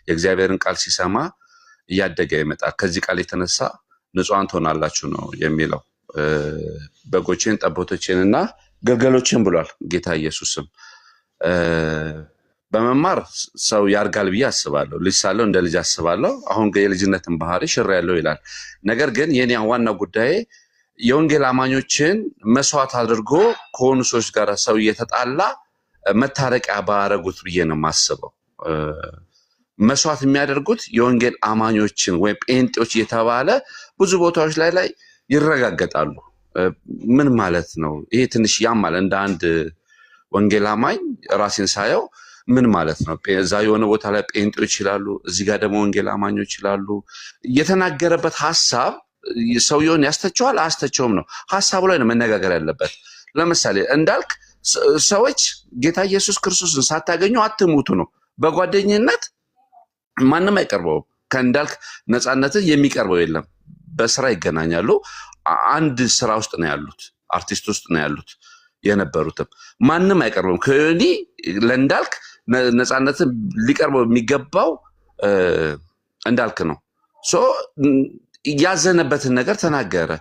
የእግዚአብሔርን ቃል ሲሰማ እያደገ ይመጣል። ከዚህ ቃል የተነሳ ንጹሐን ትሆናላችሁ ነው የሚለው። በጎቼን ጠቦቶቼን እና ግልገሎችን ብሏል ጌታ ኢየሱስም። በመማር ሰው ያርጋል ብዬ አስባለሁ። ልጅ ሳለሁ እንደ ልጅ አስባለሁ። አሁን የልጅነትን ባህሪ ሽሬያለሁ ይላል። ነገር ግን የኔ ዋናው ጉዳይ የወንጌል አማኞችን መስዋዕት አድርጎ ከሆኑ ሰዎች ጋር ሰው እየተጣላ መታረቂያ ባረጉት ብዬ ነው የማስበው። መስዋዕት የሚያደርጉት የወንጌል አማኞችን ወይም ጴንጤዎች እየተባለ ብዙ ቦታዎች ላይ ይረጋገጣሉ። ምን ማለት ነው ይሄ? ትንሽ ያማል። እንደ አንድ ወንጌል አማኝ ራሴን ሳየው ምን ማለት ነው? እዛ የሆነ ቦታ ላይ ጴንጤዎች ይችላሉ፣ እዚህ ጋር ደግሞ ወንጌል አማኞች ይችላሉ። የተናገረበት ሀሳብ ሰውየውን ያስተቸዋል አያስተቸውም ነው። ሀሳቡ ላይ ነው መነጋገር ያለበት። ለምሳሌ እንዳልክ ሰዎች ጌታ ኢየሱስ ክርስቶስን ሳታገኙ አትሙቱ ነው። በጓደኝነት ማንም አይቀርበውም። ከእንዳልክ ነፃነትን የሚቀርበው የለም። በስራ ይገናኛሉ። አንድ ስራ ውስጥ ነው ያሉት፣ አርቲስት ውስጥ ነው ያሉት የነበሩትም። ማንም አይቀርበውም። ከዮኒ ለእንዳልክ ነፃነትን ሊቀርበው የሚገባው እንዳልክ ነው። ያዘነበትን ነገር ተናገረ።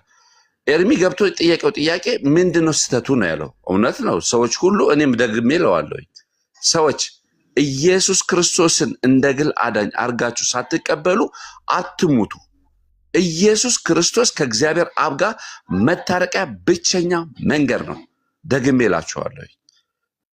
ኤርሚ ገብቶ የጠየቀው ጥያቄ ምንድነው ስህተቱ ነው ያለው። እውነት ነው። ሰዎች ሁሉ እኔም ደግሜ እለዋለሁ፣ ሰዎች ኢየሱስ ክርስቶስን እንደ ግል አዳኝ አርጋችሁ ሳትቀበሉ አትሙቱ። ኢየሱስ ክርስቶስ ከእግዚአብሔር አብ ጋር መታረቂያ ብቸኛ መንገድ ነው። ደግሜ እላችኋለሁ፣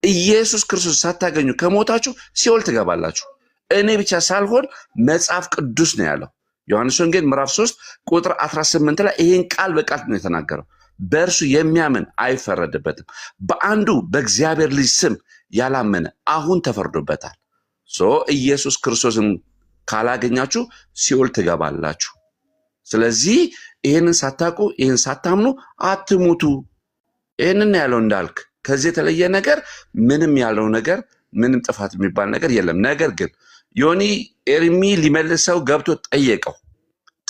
ኢየሱስ ክርስቶስ ሳታገኙ ከሞታችሁ ሲኦል ትገባላችሁ። እኔ ብቻ ሳልሆን መጽሐፍ ቅዱስ ነው ያለው። ዮሐንስ ወንጌል ምዕራፍ 3 ቁጥር 18 ላይ ይህን ቃል በቃል ነው የተናገረው። በእርሱ የሚያምን አይፈረድበትም፣ በአንዱ በእግዚአብሔር ልጅ ስም ያላመነ አሁን ተፈርዶበታል። ኢየሱስ ክርስቶስን ካላገኛችሁ ሲኦል ትገባላችሁ። ስለዚህ ይህንን ሳታውቁ ይህን ሳታምኑ አትሙቱ። ይህንን ያለው እንዳልክ ከዚህ የተለየ ነገር ምንም ያለው ነገር ምንም ጥፋት የሚባል ነገር የለም። ነገር ግን ዮኒ ኤርሚ ሊመልሰው ገብቶ ጠየቀው።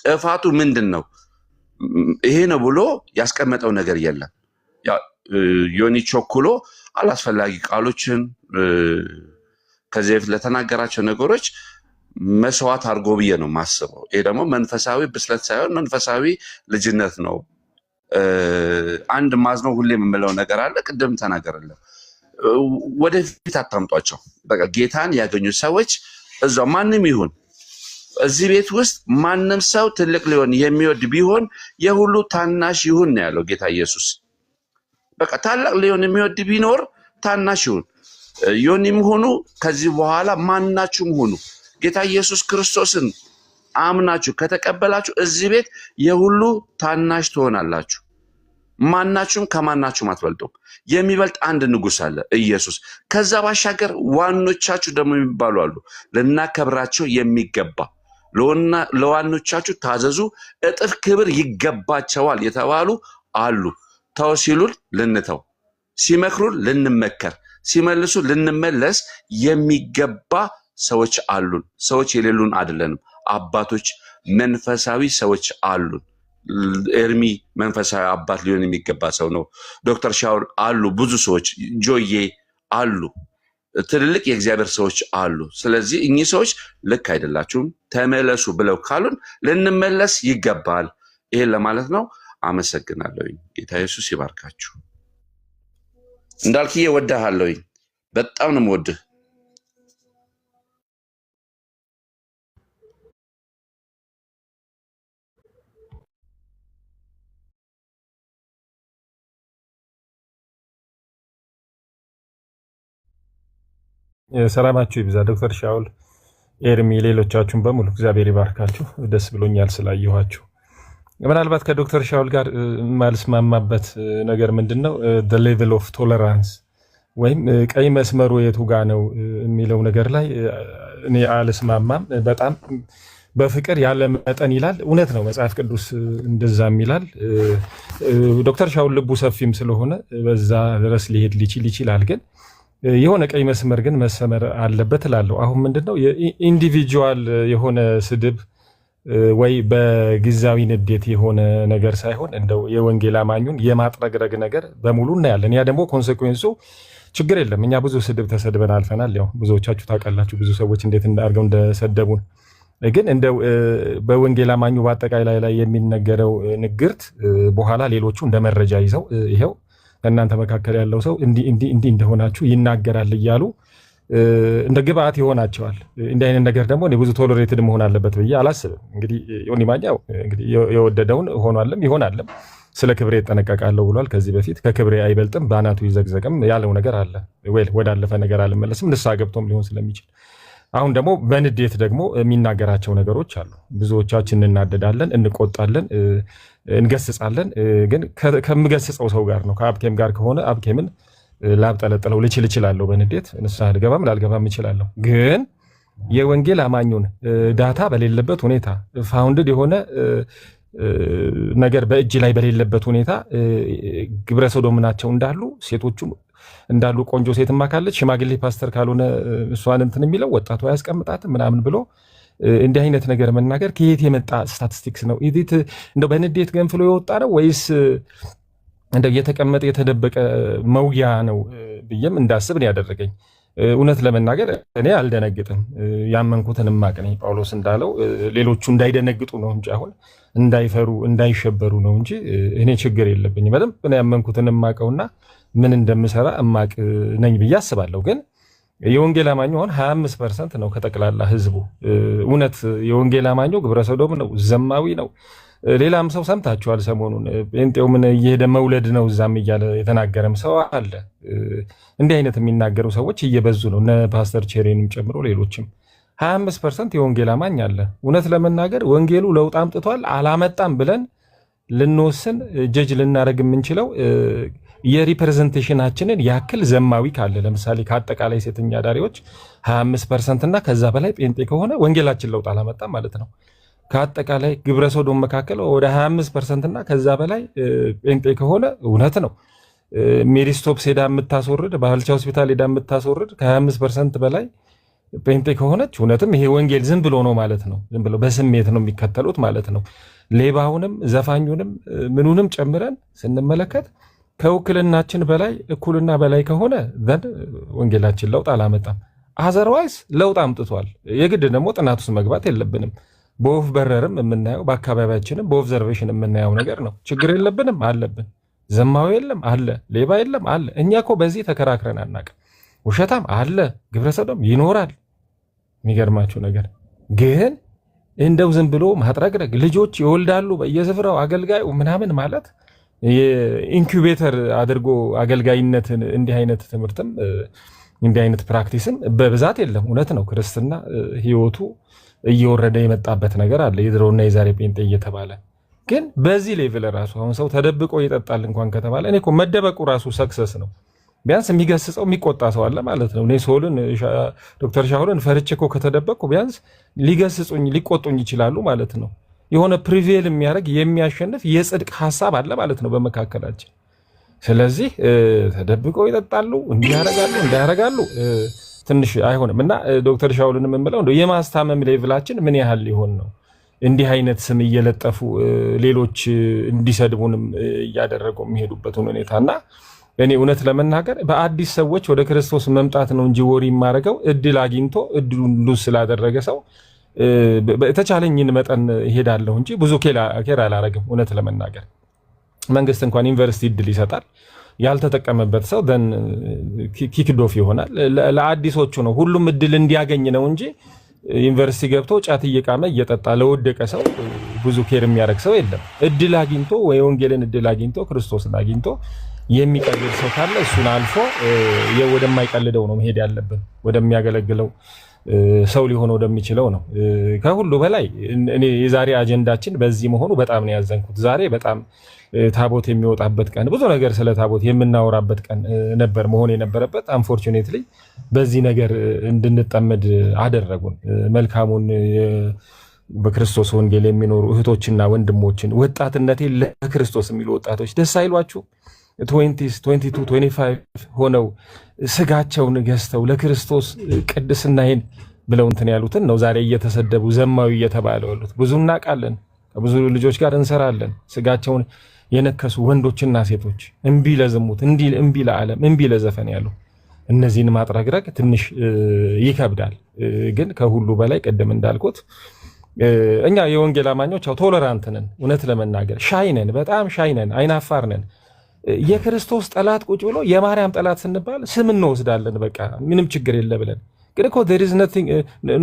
ጥፋቱ ምንድን ነው? ይሄ ነው ብሎ ያስቀመጠው ነገር የለም። ዮኒ ቾኩሎ አላስፈላጊ ቃሎችን ከዚህ በፊት ለተናገራቸው ነገሮች መስዋዕት አድርጎ ብዬ ነው የማስበው። ይሄ ደግሞ መንፈሳዊ ብስለት ሳይሆን መንፈሳዊ ልጅነት ነው። አንድ ማዝነው ሁሌ የምለው ነገር አለ። ቅድም ተናገርለ ወደፊት አታምጧቸው። በቃ ጌታን ያገኙ ሰዎች እዛው ማንም ይሁን እዚህ ቤት ውስጥ ማንም ሰው ትልቅ ሊሆን የሚወድ ቢሆን የሁሉ ታናሽ ይሁን ነው ያለው ጌታ ኢየሱስ። በቃ ታላቅ ሊሆን የሚወድ ቢኖር ታናሽ ይሁን። ዮኒም ሆኑ ከዚህ በኋላ ማናችሁም ሆኑ ጌታ ኢየሱስ ክርስቶስን አምናችሁ ከተቀበላችሁ እዚህ ቤት የሁሉ ታናሽ ትሆናላችሁ። ማናችሁም ከማናችሁም አትበልጡም። የሚበልጥ አንድ ንጉሥ አለ፣ ኢየሱስ። ከዛ ባሻገር ዋኖቻችሁ ደግሞ የሚባሉ አሉ። ልናከብራቸው የሚገባ ለዋኖቻችሁ ታዘዙ፣ እጥፍ ክብር ይገባቸዋል የተባሉ አሉ። ተው ሲሉን ልንተው፣ ሲመክሩን ልንመከር፣ ሲመልሱ ልንመለስ የሚገባ ሰዎች አሉን። ሰዎች የሌሉን አይደለንም። አባቶች መንፈሳዊ ሰዎች አሉን። ኤርሚ መንፈሳዊ አባት ሊሆን የሚገባ ሰው ነው። ዶክተር ሻውል አሉ፣ ብዙ ሰዎች ጆዬ አሉ፣ ትልልቅ የእግዚአብሔር ሰዎች አሉ። ስለዚህ እኚህ ሰዎች ልክ አይደላችሁም ተመለሱ ብለው ካሉን ልንመለስ ይገባል። ይሄን ለማለት ነው። አመሰግናለሁኝ። ጌታ ኢየሱስ ይባርካችሁ። እንዳልክዬ ወድሃለሁኝ፣ በጣም ነው የምወድህ። ሰላማችሁ ይብዛ። ዶክተር ሻውል፣ ኤርሚ፣ ሌሎቻችሁም በሙሉ እግዚአብሔር ይባርካችሁ። ደስ ብሎኛል ስላየኋችሁ። ምናልባት ከዶክተር ሻውል ጋር የማልስማማበት ነገር ምንድን ነው? ሌቭል ኦፍ ቶለራንስ ወይም ቀይ መስመሩ የቱ ጋ ነው የሚለው ነገር ላይ እኔ አልስማማም። በጣም በፍቅር ያለ መጠን ይላል። እውነት ነው፣ መጽሐፍ ቅዱስ እንደዛም ይላል። ዶክተር ሻውል ልቡ ሰፊም ስለሆነ በዛ ድረስ ሊሄድ ይችላል። ግን የሆነ ቀይ መስመር ግን መሰመር አለበት እላለሁ። አሁን ምንድነው የኢንዲቪጁዋል የሆነ ስድብ ወይ በጊዜያዊ ንዴት የሆነ ነገር ሳይሆን እንደው የወንጌል አማኙን የማጥረግረግ ነገር በሙሉ እናያለን። ያ ደግሞ ኮንሴኩዌንሱ ችግር የለም። እኛ ብዙ ስድብ ተሰድበን አልፈናል። ያው ብዙዎቻችሁ ታውቃላችሁ ብዙ ሰዎች እንዴት እንዳርገው እንደሰደቡን። ግን እንደው በወንጌል አማኙ በአጠቃላይ ላይ የሚነገረው ንግርት በኋላ ሌሎቹ እንደ መረጃ ይዘው ይሄው ከእናንተ መካከል ያለው ሰው እንዲህ እንደሆናችሁ ይናገራል እያሉ እንደ ግብአት ይሆናቸዋል። እንዲህ አይነት ነገር ደግሞ ብዙ ቶሎሬትድ መሆን አለበት ብዬ አላስብም። እንግዲህ ዮኒ ማኛው እንግዲህ የወደደውን ሆኗልም ይሆናልም። ስለ ክብሬ እጠነቀቃለሁ ብሏል ከዚህ በፊት። ከክብሬ አይበልጥም በአናቱ ይዘግዘቅም ያለው ነገር አለ። ወዳለፈ ነገር አልመለስም፣ ንስሐ ገብቶም ሊሆን ስለሚችል። አሁን ደግሞ በንዴት ደግሞ የሚናገራቸው ነገሮች አሉ። ብዙዎቻችን እናደዳለን፣ እንቆጣለን፣ እንገስጻለን። ግን ከምገስጸው ሰው ጋር ነው። ከአብኬም ጋር ከሆነ አብኬምን ላብጠለጥለው ልችላለሁ። በንዴት ንስሐ ልገባም ላልገባም እችላለሁ። ግን የወንጌል አማኙን ዳታ በሌለበት ሁኔታ ፋውንድድ የሆነ ነገር በእጅ ላይ በሌለበት ሁኔታ ግብረ ሰዶምናቸው እንዳሉ ሴቶቹ እንዳሉ ቆንጆ ሴትማ ካለች ሽማግሌ ፓስተር ካልሆነ እሷን እንትን የሚለው ወጣቱ አያስቀምጣትም ምናምን ብሎ እንዲህ አይነት ነገር መናገር ከየት የመጣ ስታቲስቲክስ ነው? እንደው በንዴት ገንፍሎ የወጣ ነው ወይስ እንደው የተቀመጠ የተደበቀ መውጊያ ነው ብዬም እንዳስብ ነው ያደረገኝ። እውነት ለመናገር እኔ አልደነግጥም፣ ያመንኩትን ማቅ ነኝ። ጳውሎስ እንዳለው ሌሎቹ እንዳይደነግጡ ነው እንጂ አሁን እንዳይፈሩ እንዳይሸበሩ ነው እንጂ እኔ ችግር የለብኝም። በደንብ እኔ ያመንኩትን ማቀውና ምን እንደምሰራ እማቅ ነኝ ብዬ አስባለሁ። ግን የወንጌል አማኙ አሁን 25% ነው ከጠቅላላ ህዝቡ። እውነት የወንጌል አማኙ ግብረ ሰዶም ነው፣ ዘማዊ ነው። ሌላም ሰው ሰምታችኋል ሰሞኑን ጴንጤው ምን እየሄደ መውለድ ነው እዛም እያለ የተናገረም ሰው አለ። እንዲህ አይነት የሚናገሩ ሰዎች እየበዙ ነው፣ እነ ፓስተር ቼሬንም ጨምሮ ሌሎችም። 25% የወንጌል አማኝ አለ። እውነት ለመናገር ወንጌሉ ለውጥ አምጥቷል አላመጣም ብለን ልንወስን ጀጅ ልናደርግ የምንችለው የሪፕሬዘንቴሽናችንን ያክል ዘማዊ ካለ፣ ለምሳሌ ከአጠቃላይ ሴተኛ አዳሪዎች 25% እና ከዛ በላይ ጴንጤ ከሆነ ወንጌላችን ለውጥ አላመጣም ማለት ነው። ከአጠቃላይ ግብረ ሰዶም መካከል ወደ 25% እና ከዛ በላይ ጴንጤ ከሆነ እውነት ነው ሜሪስቶፕስ ሄዳ የምታስወርድ፣ ባህልቻ ሆስፒታል ሄዳ የምታስወርድ ከ25% በላይ ጴንጤ ከሆነች እውነትም ይሄ ወንጌል ዝም ብሎ ነው ማለት ነው። ዝም ብሎ በስሜት ነው የሚከተሉት ማለት ነው። ሌባውንም ዘፋኙንም ምኑንም ጨምረን ስንመለከት ከውክልናችን በላይ እኩልና በላይ ከሆነ ዘንድ ወንጌላችን ለውጥ አላመጣም። አዘርዋይስ ለውጥ አምጥቷል። የግድ ደግሞ ጥናት ውስጥ መግባት የለብንም። በወፍ በረርም የምናየው በአካባቢያችንም በኦብዘርቬሽን የምናየው ነገር ነው። ችግር የለብንም አለብን። ዘማዊ የለም አለ፣ ሌባ የለም አለ። እኛ እኮ በዚህ ተከራክረን አናውቅም። ውሸታም አለ፣ ግብረ ሰዶም ይኖራል። የሚገርማችሁ ነገር ግን እንደው ዝም ብሎ ማጥረግረግ፣ ልጆች ይወልዳሉ በየስፍራው አገልጋዩ ምናምን ማለት የኢንኩቤተር አድርጎ አገልጋይነትን እንዲህ አይነት ትምህርትም እንዲህ አይነት ፕራክቲስም በብዛት የለም። እውነት ነው ክርስትና ህይወቱ እየወረደ የመጣበት ነገር አለ፣ የድሮና የዛሬ ጴንጤ እየተባለ። ግን በዚህ ሌቭል ራሱ አሁን ሰው ተደብቆ ይጠጣል እንኳን ከተባለ እኔ እኮ መደበቁ ራሱ ሰክሰስ ነው። ቢያንስ የሚገስጸው የሚቆጣ ሰው አለ ማለት ነው። እኔ ሶልን ዶክተር ሻውልን ፈርቼ እኮ ከተደበቅኩ ቢያንስ ሊገስጹኝ ሊቆጡኝ ይችላሉ ማለት ነው። የሆነ ፕሪቬል የሚያደርግ የሚያሸንፍ የጽድቅ ሀሳብ አለ ማለት ነው በመካከላችን። ስለዚህ ተደብቀው ይጠጣሉ እንዲያረጋሉ ትንሽ አይሆንም። እና ዶክተር ሻውልን የምንለው እንደው የማስታመም ሌቭላችን ምን ያህል ሊሆን ነው? እንዲህ አይነት ስም እየለጠፉ ሌሎች እንዲሰድቡንም እያደረጉ የሚሄዱበት ሁኔታና እኔ እውነት ለመናገር በአዲስ ሰዎች ወደ ክርስቶስ መምጣት ነው እንጂ ወሪ የማደርገው እድል አግኝቶ እድሉን ሉዝ ስላደረገ ሰው በተቻለኝን መጠን እሄዳለሁ እንጂ ብዙ ኬር አላረግም። እውነት ለመናገር መንግስት እንኳን ዩኒቨርሲቲ እድል ይሰጣል፣ ያልተጠቀመበት ሰው ደን ኪክዶፍ ይሆናል። ለአዲሶቹ ነው ሁሉም እድል እንዲያገኝ ነው እንጂ ዩኒቨርሲቲ ገብቶ ጫት እየቃመ እየጠጣ ለወደቀ ሰው ብዙ ኬር የሚያደርግ ሰው የለም። እድል አግኝቶ ወይ ወንጌልን እድል አግኝቶ ክርስቶስን አግኝቶ የሚቀልድ ሰው ካለ እሱን አልፎ ወደማይቀልደው ነው መሄድ ያለብን፣ ወደሚያገለግለው ሰው ሊሆን ወደሚችለው ነው። ከሁሉ በላይ እኔ የዛሬ አጀንዳችን በዚህ መሆኑ በጣም ነው ያዘንኩት። ዛሬ በጣም ታቦት የሚወጣበት ቀን፣ ብዙ ነገር ስለ ታቦት የምናወራበት ቀን ነበር መሆን የነበረበት። አንፎርቹኔትሊ በዚህ ነገር እንድንጠመድ አደረጉን። መልካሙን በክርስቶስ ወንጌል የሚኖሩ እህቶችና ወንድሞችን ወጣትነቴ ለክርስቶስ የሚሉ ወጣቶች ደስ አይሏችሁ? 22 25 ሆነው ስጋቸውን ገዝተው ለክርስቶስ ቅድስናዬን ብለው እንትን ያሉትን ነው ዛሬ እየተሰደቡ ዘማዊ እየተባሉ ያሉት። ብዙ እናውቃለን፣ ከብዙ ልጆች ጋር እንሰራለን። ስጋቸውን የነከሱ ወንዶችና ሴቶች እምቢ ለዝሙት፣ እምቢ ለዓለም፣ እምቢ ለዘፈን ያሉ እነዚህን ማጥረግረግ ትንሽ ይከብዳል። ግን ከሁሉ በላይ ቅድም እንዳልኩት እኛ የወንጌል አማኞች ቶለራንት ነን። እውነት ለመናገር ሻይ ነን፣ በጣም ሻይ ነን፣ አይናፋር ነን። የክርስቶስ ጠላት ቁጭ ብሎ የማርያም ጠላት ስንባል ስም እንወስዳለን። በቃ ምንም ችግር የለ ብለን ግን እኮ there is nothing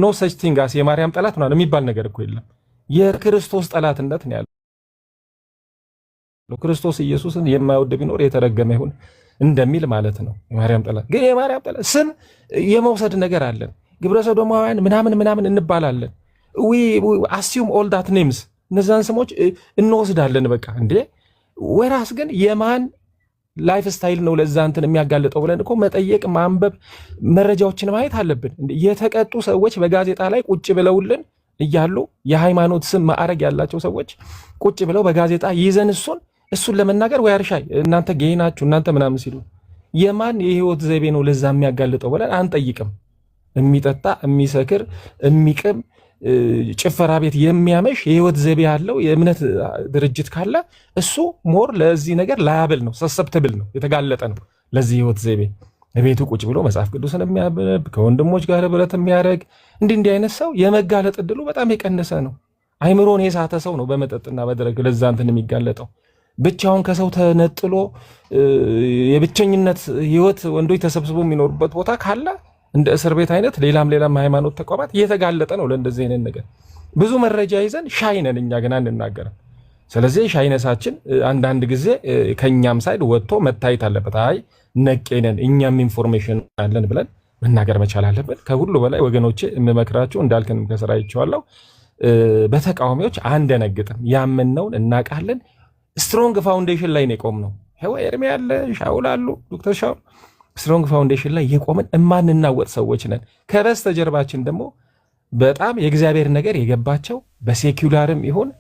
no such thing as የማርያም ጠላት ምናምን የሚባል ነገር እኮ የለም። የክርስቶስ ጠላትነት ነው ያለው። ክርስቶስ ኢየሱስን የማይወድ ቢኖር የተረገመ ይሁን እንደሚል ማለት ነው። የማርያም ጠላት ግን የማርያም ጠላት ስም የመውሰድ ነገር አለን። ግብረ ሰዶማውያን ምናምን እንባላለን። we assume all that names እነዛን ስሞች እንወስዳለን። በቃ እንዴ ወራስ ግን የማን ላይፍ ስታይል ነው ለዛ እንትን የሚያጋልጠው ብለን እኮ መጠየቅ፣ ማንበብ፣ መረጃዎችን ማየት አለብን። የተቀጡ ሰዎች በጋዜጣ ላይ ቁጭ ብለውልን እያሉ የሃይማኖት ስም ማዕረግ ያላቸው ሰዎች ቁጭ ብለው በጋዜጣ ይዘን እሱን ለመናገር ወይ አርሻይ እናንተ ጌይ ናችሁ እናንተ ምናምን ሲሉ የማን የህይወት ዘይቤ ነው ለዛ የሚያጋልጠው ብለን አንጠይቅም። የሚጠጣ የሚሰክር የሚቅም ጭፈራ ቤት የሚያመሽ የህይወት ዘይቤ ያለው የእምነት ድርጅት ካለ እሱ ሞር ለዚህ ነገር ላያብል ነው፣ ሰሰፕተብል ነው፣ የተጋለጠ ነው ለዚህ ህይወት ዘይቤ። ቤቱ ቁጭ ብሎ መጽሐፍ ቅዱስን የሚያነብ ከወንድሞች ጋር ህብረት የሚያደርግ እንዲህ አይነት ሰው የመጋለጥ እድሉ በጣም የቀነሰ ነው። አይምሮን የሳተ ሰው ነው በመጠጥና በድረግ ለዛ እንትን የሚጋለጠው። ብቻውን ከሰው ተነጥሎ የብቸኝነት ህይወት ወንዶች ተሰብስበው የሚኖሩበት ቦታ ካለ እንደ እስር ቤት አይነት ሌላም ሃይማኖት ተቋማት እየተጋለጠ ነው ለእንደዚህ አይነት ነገር። ብዙ መረጃ ይዘን ሻይነን እኛ ግን አንናገርም። ስለዚህ ሻይነሳችን አንዳንድ ጊዜ ከኛም ሳይድ ወጥቶ መታየት አለበት። አይ ነቄነን እኛም ኢንፎርሜሽን አለን ብለን መናገር መቻል አለበት። ከሁሉ በላይ ወገኖቼ የምመክራችሁ እንዳልከንም ከስራ ይቻላል፣ በተቃዋሚዎች አንደነግጥም። ያመንነውን እናውቃለን። ስትሮንግ ፋውንዴሽን ላይ ነው የቆምነው። ኤርሚያ አለ፣ ሻውል አሉ፣ ዶክተር ሻውል ስትሮንግ ፋውንዴሽን ላይ የቆምን እማንናወጥ ሰዎች ነን። ከበስተጀርባችን ደግሞ በጣም የእግዚአብሔር ነገር የገባቸው በሴኩላርም ይሁን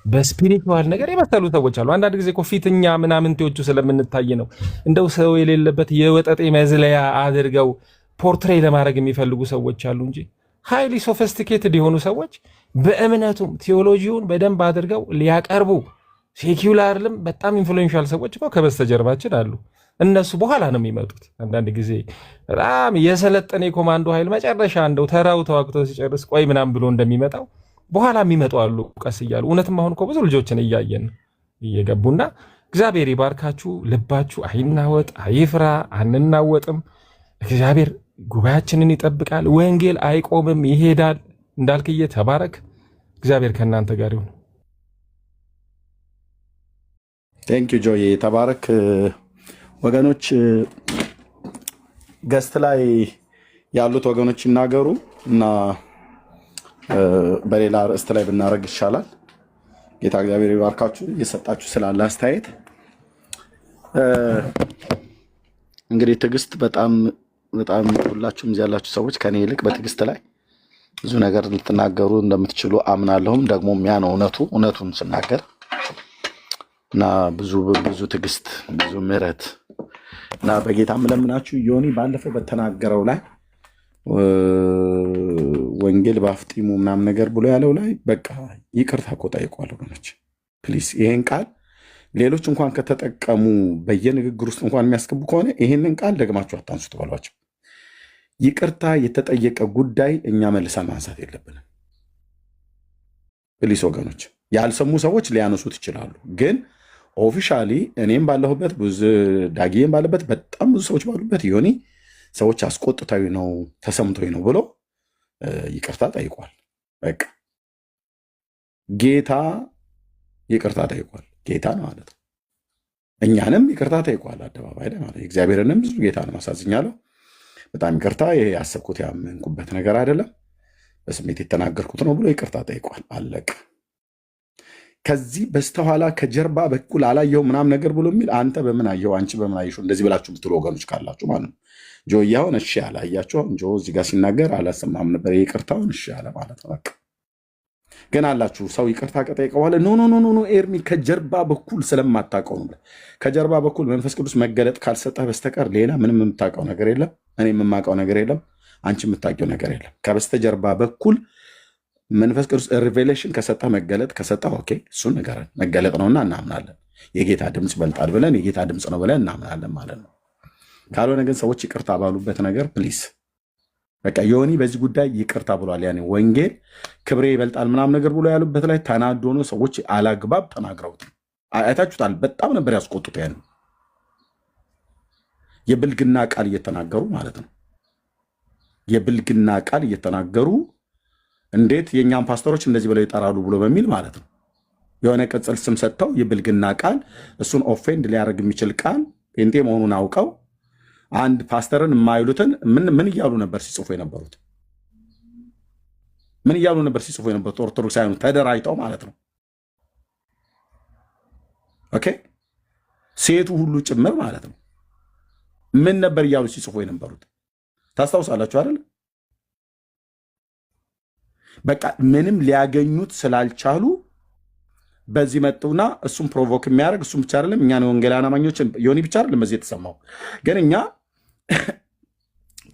በስፒሪቹዋል ነገር የመሰሉ ሰዎች አሉ። አንዳንድ ጊዜ እኮ ፊትኛ ምናምንቴዎቹ ስለምንታይ ነው እንደው ሰው የሌለበት የወጠጤ መዝለያ አድርገው ፖርትሬ ለማድረግ የሚፈልጉ ሰዎች አሉ እንጂ ሃይሊ ሶፊስቲኬትድ የሆኑ ሰዎች በእምነቱም ቴዎሎጂውን በደንብ አድርገው ሊያቀርቡ ሴኩላርልም በጣም ኢንፍሉዌንሻል ሰዎች እኮ ከበስተጀርባችን አሉ። እነሱ በኋላ ነው የሚመጡት። አንዳንድ ጊዜ በጣም የሰለጠነ የኮማንዶ ኃይል መጨረሻ እንደው ተራው ተዋግቶ ሲጨርስ ቆይ ምናምን ብሎ እንደሚመጣው በኋላ የሚመጡ አሉ ቀስ እያሉ። እውነትም አሁን እኮ ብዙ ልጆችን እያየን እየገቡና እግዚአብሔር ይባርካችሁ። ልባችሁ አይናወጥ፣ አይፍራ፣ አንናወጥም። እግዚአብሔር ጉባኤያችንን ይጠብቃል። ወንጌል አይቆምም፣ ይሄዳል። እንዳልክዬ ተባረክ። እግዚአብሔር ከእናንተ ጋር ይሁን። ቴንክ ዩ ጆዬ፣ ተባረክ። ወገኖች ገስት ላይ ያሉት ወገኖች ይናገሩ እና በሌላ ርዕስት ላይ ብናደርግ ይሻላል። ጌታ እግዚአብሔር ይባርካችሁ እየሰጣችሁ ስላለ አስተያየት። እንግዲህ ትዕግስት በጣም ሁላችሁም እዚህ ያላችሁ ሰዎች ከኔ ይልቅ በትዕግስት ላይ ብዙ ነገር ልትናገሩ እንደምትችሉ አምናለሁም። ደግሞ ያ ነው እውነቱን ስናገር እና ብዙ ትዕግስት፣ ብዙ ምሕረት እና በጌታ ምለምናችሁ ዮኒ ባለፈው በተናገረው ላይ ወንጌል በአፍጢሙ ምናምን ነገር ብሎ ያለው ላይ በቃ ይቅርታ እኮ ጠይቋል ወገኖች። ፕሊስ ይሄን ቃል ሌሎች እንኳን ከተጠቀሙ በየንግግር ውስጥ እንኳን የሚያስገቡ ከሆነ ይሄንን ቃል ደግማችሁ አታንሱት በሏቸው። ይቅርታ የተጠየቀ ጉዳይ እኛ መልሰን ማንሳት የለብንም። ፕሊስ ወገኖች፣ ያልሰሙ ሰዎች ሊያነሱት ይችላሉ። ግን ኦፊሻሊ እኔም ባለሁበት ዳጊም ባለበት በጣም ብዙ ሰዎች ባሉበት ዮኒ ሰዎች አስቆጥታዊ ነው ተሰምቶኝ ነው ብሎ ይቅርታ ጠይቋል። በቃ ጌታ ይቅርታ ጠይቋል። ጌታ ነው ማለት ነው። እኛንም ይቅርታ ጠይቋል አደባባይ ላይ ማለት እግዚአብሔርንም ብዙ ጌታን አሳዝኛለሁ፣ በጣም ይቅርታ፣ ይሄ ያሰብኩት ያመንኩበት ነገር አይደለም፣ በስሜት የተናገርኩት ነው ብሎ ይቅርታ ጠይቋል። አለቀ። ከዚህ በስተኋላ ከጀርባ በኩል አላየው ምናምን ነገር ብሎ የሚል አንተ በምን አየው አንቺ በምን አየሽው እንደዚህ ብላችሁ ብትሉ ወገኖች ካላችሁ ማለት ነው። ጆያውን እሺ አለ፣ አያችሁ ጆ እዚህ ጋር ሲናገር አላሰማም ነበር፣ ይቅርታውን እሺ አለ ማለት ነው። በቃ ግን አላችሁ ሰው ይቅርታ ከጠየቀ በኋላ ኖ ኤርሚ ከጀርባ በኩል ስለማታውቀው ነው። ከጀርባ በኩል መንፈስ ቅዱስ መገለጥ ካልሰጠህ በስተቀር ሌላ ምንም የምታውቀው ነገር የለም፣ እኔ የምማውቀው ነገር የለም፣ አንቺ የምታውቂው ነገር የለም። ከበስተጀርባ በኩል መንፈስ ቅዱስ ሪቬሌሽን ከሰጠህ መገለጥ ከሰጠህ ኦኬ፣ እሱን ንገረን፣ መገለጥ ነውና እናምናለን። የጌታ ድምፅ ይበልጣል ብለን የጌታ ድምፅ ነው ብለን እናምናለን ማለት ነው። ካልሆነ ግን ሰዎች ይቅርታ ባሉበት ነገር ፕሊስ በቃ ዮኒ በዚህ ጉዳይ ይቅርታ ብሏል። ያኔ ወንጌል ክብሬ ይበልጣል ምናምን ነገር ብሎ ያሉበት ላይ ተናዶ ነው። ሰዎች አላግባብ ተናግረውት አይታችሁታል። በጣም ነበር ያስቆጡት። ያን የብልግና ቃል እየተናገሩ ማለት ነው። የብልግና ቃል እየተናገሩ እንዴት የእኛም ፓስተሮች እንደዚህ ብለው ይጠራሉ ብሎ በሚል ማለት ነው። የሆነ ቅጽል ስም ሰጥተው የብልግና ቃል እሱን ኦፌንድ ሊያደርግ የሚችል ቃል ጴንጤ መሆኑን አውቀው አንድ ፓስተርን የማይሉትን ምን እያሉ ነበር ሲጽፉ የነበሩት? ምን እያሉ ነበር ሲጽፉ የነበሩት? ኦርቶዶክሳውያኑ ተደራጅተው ማለት ነው። ኦኬ ሴቱ ሁሉ ጭምር ማለት ነው። ምን ነበር እያሉ ሲጽፉ የነበሩት? ታስታውሳላችሁ አይደል? በቃ ምንም ሊያገኙት ስላልቻሉ በዚህ መጡና እሱም ፕሮቮክ የሚያደርግ እሱም ብቻ አይደለም፣ እኛን ወንጌላውያን አማኞችን ዮኒ ብቻ አይደለም በዚህ የተሰማው፣ ግን እኛ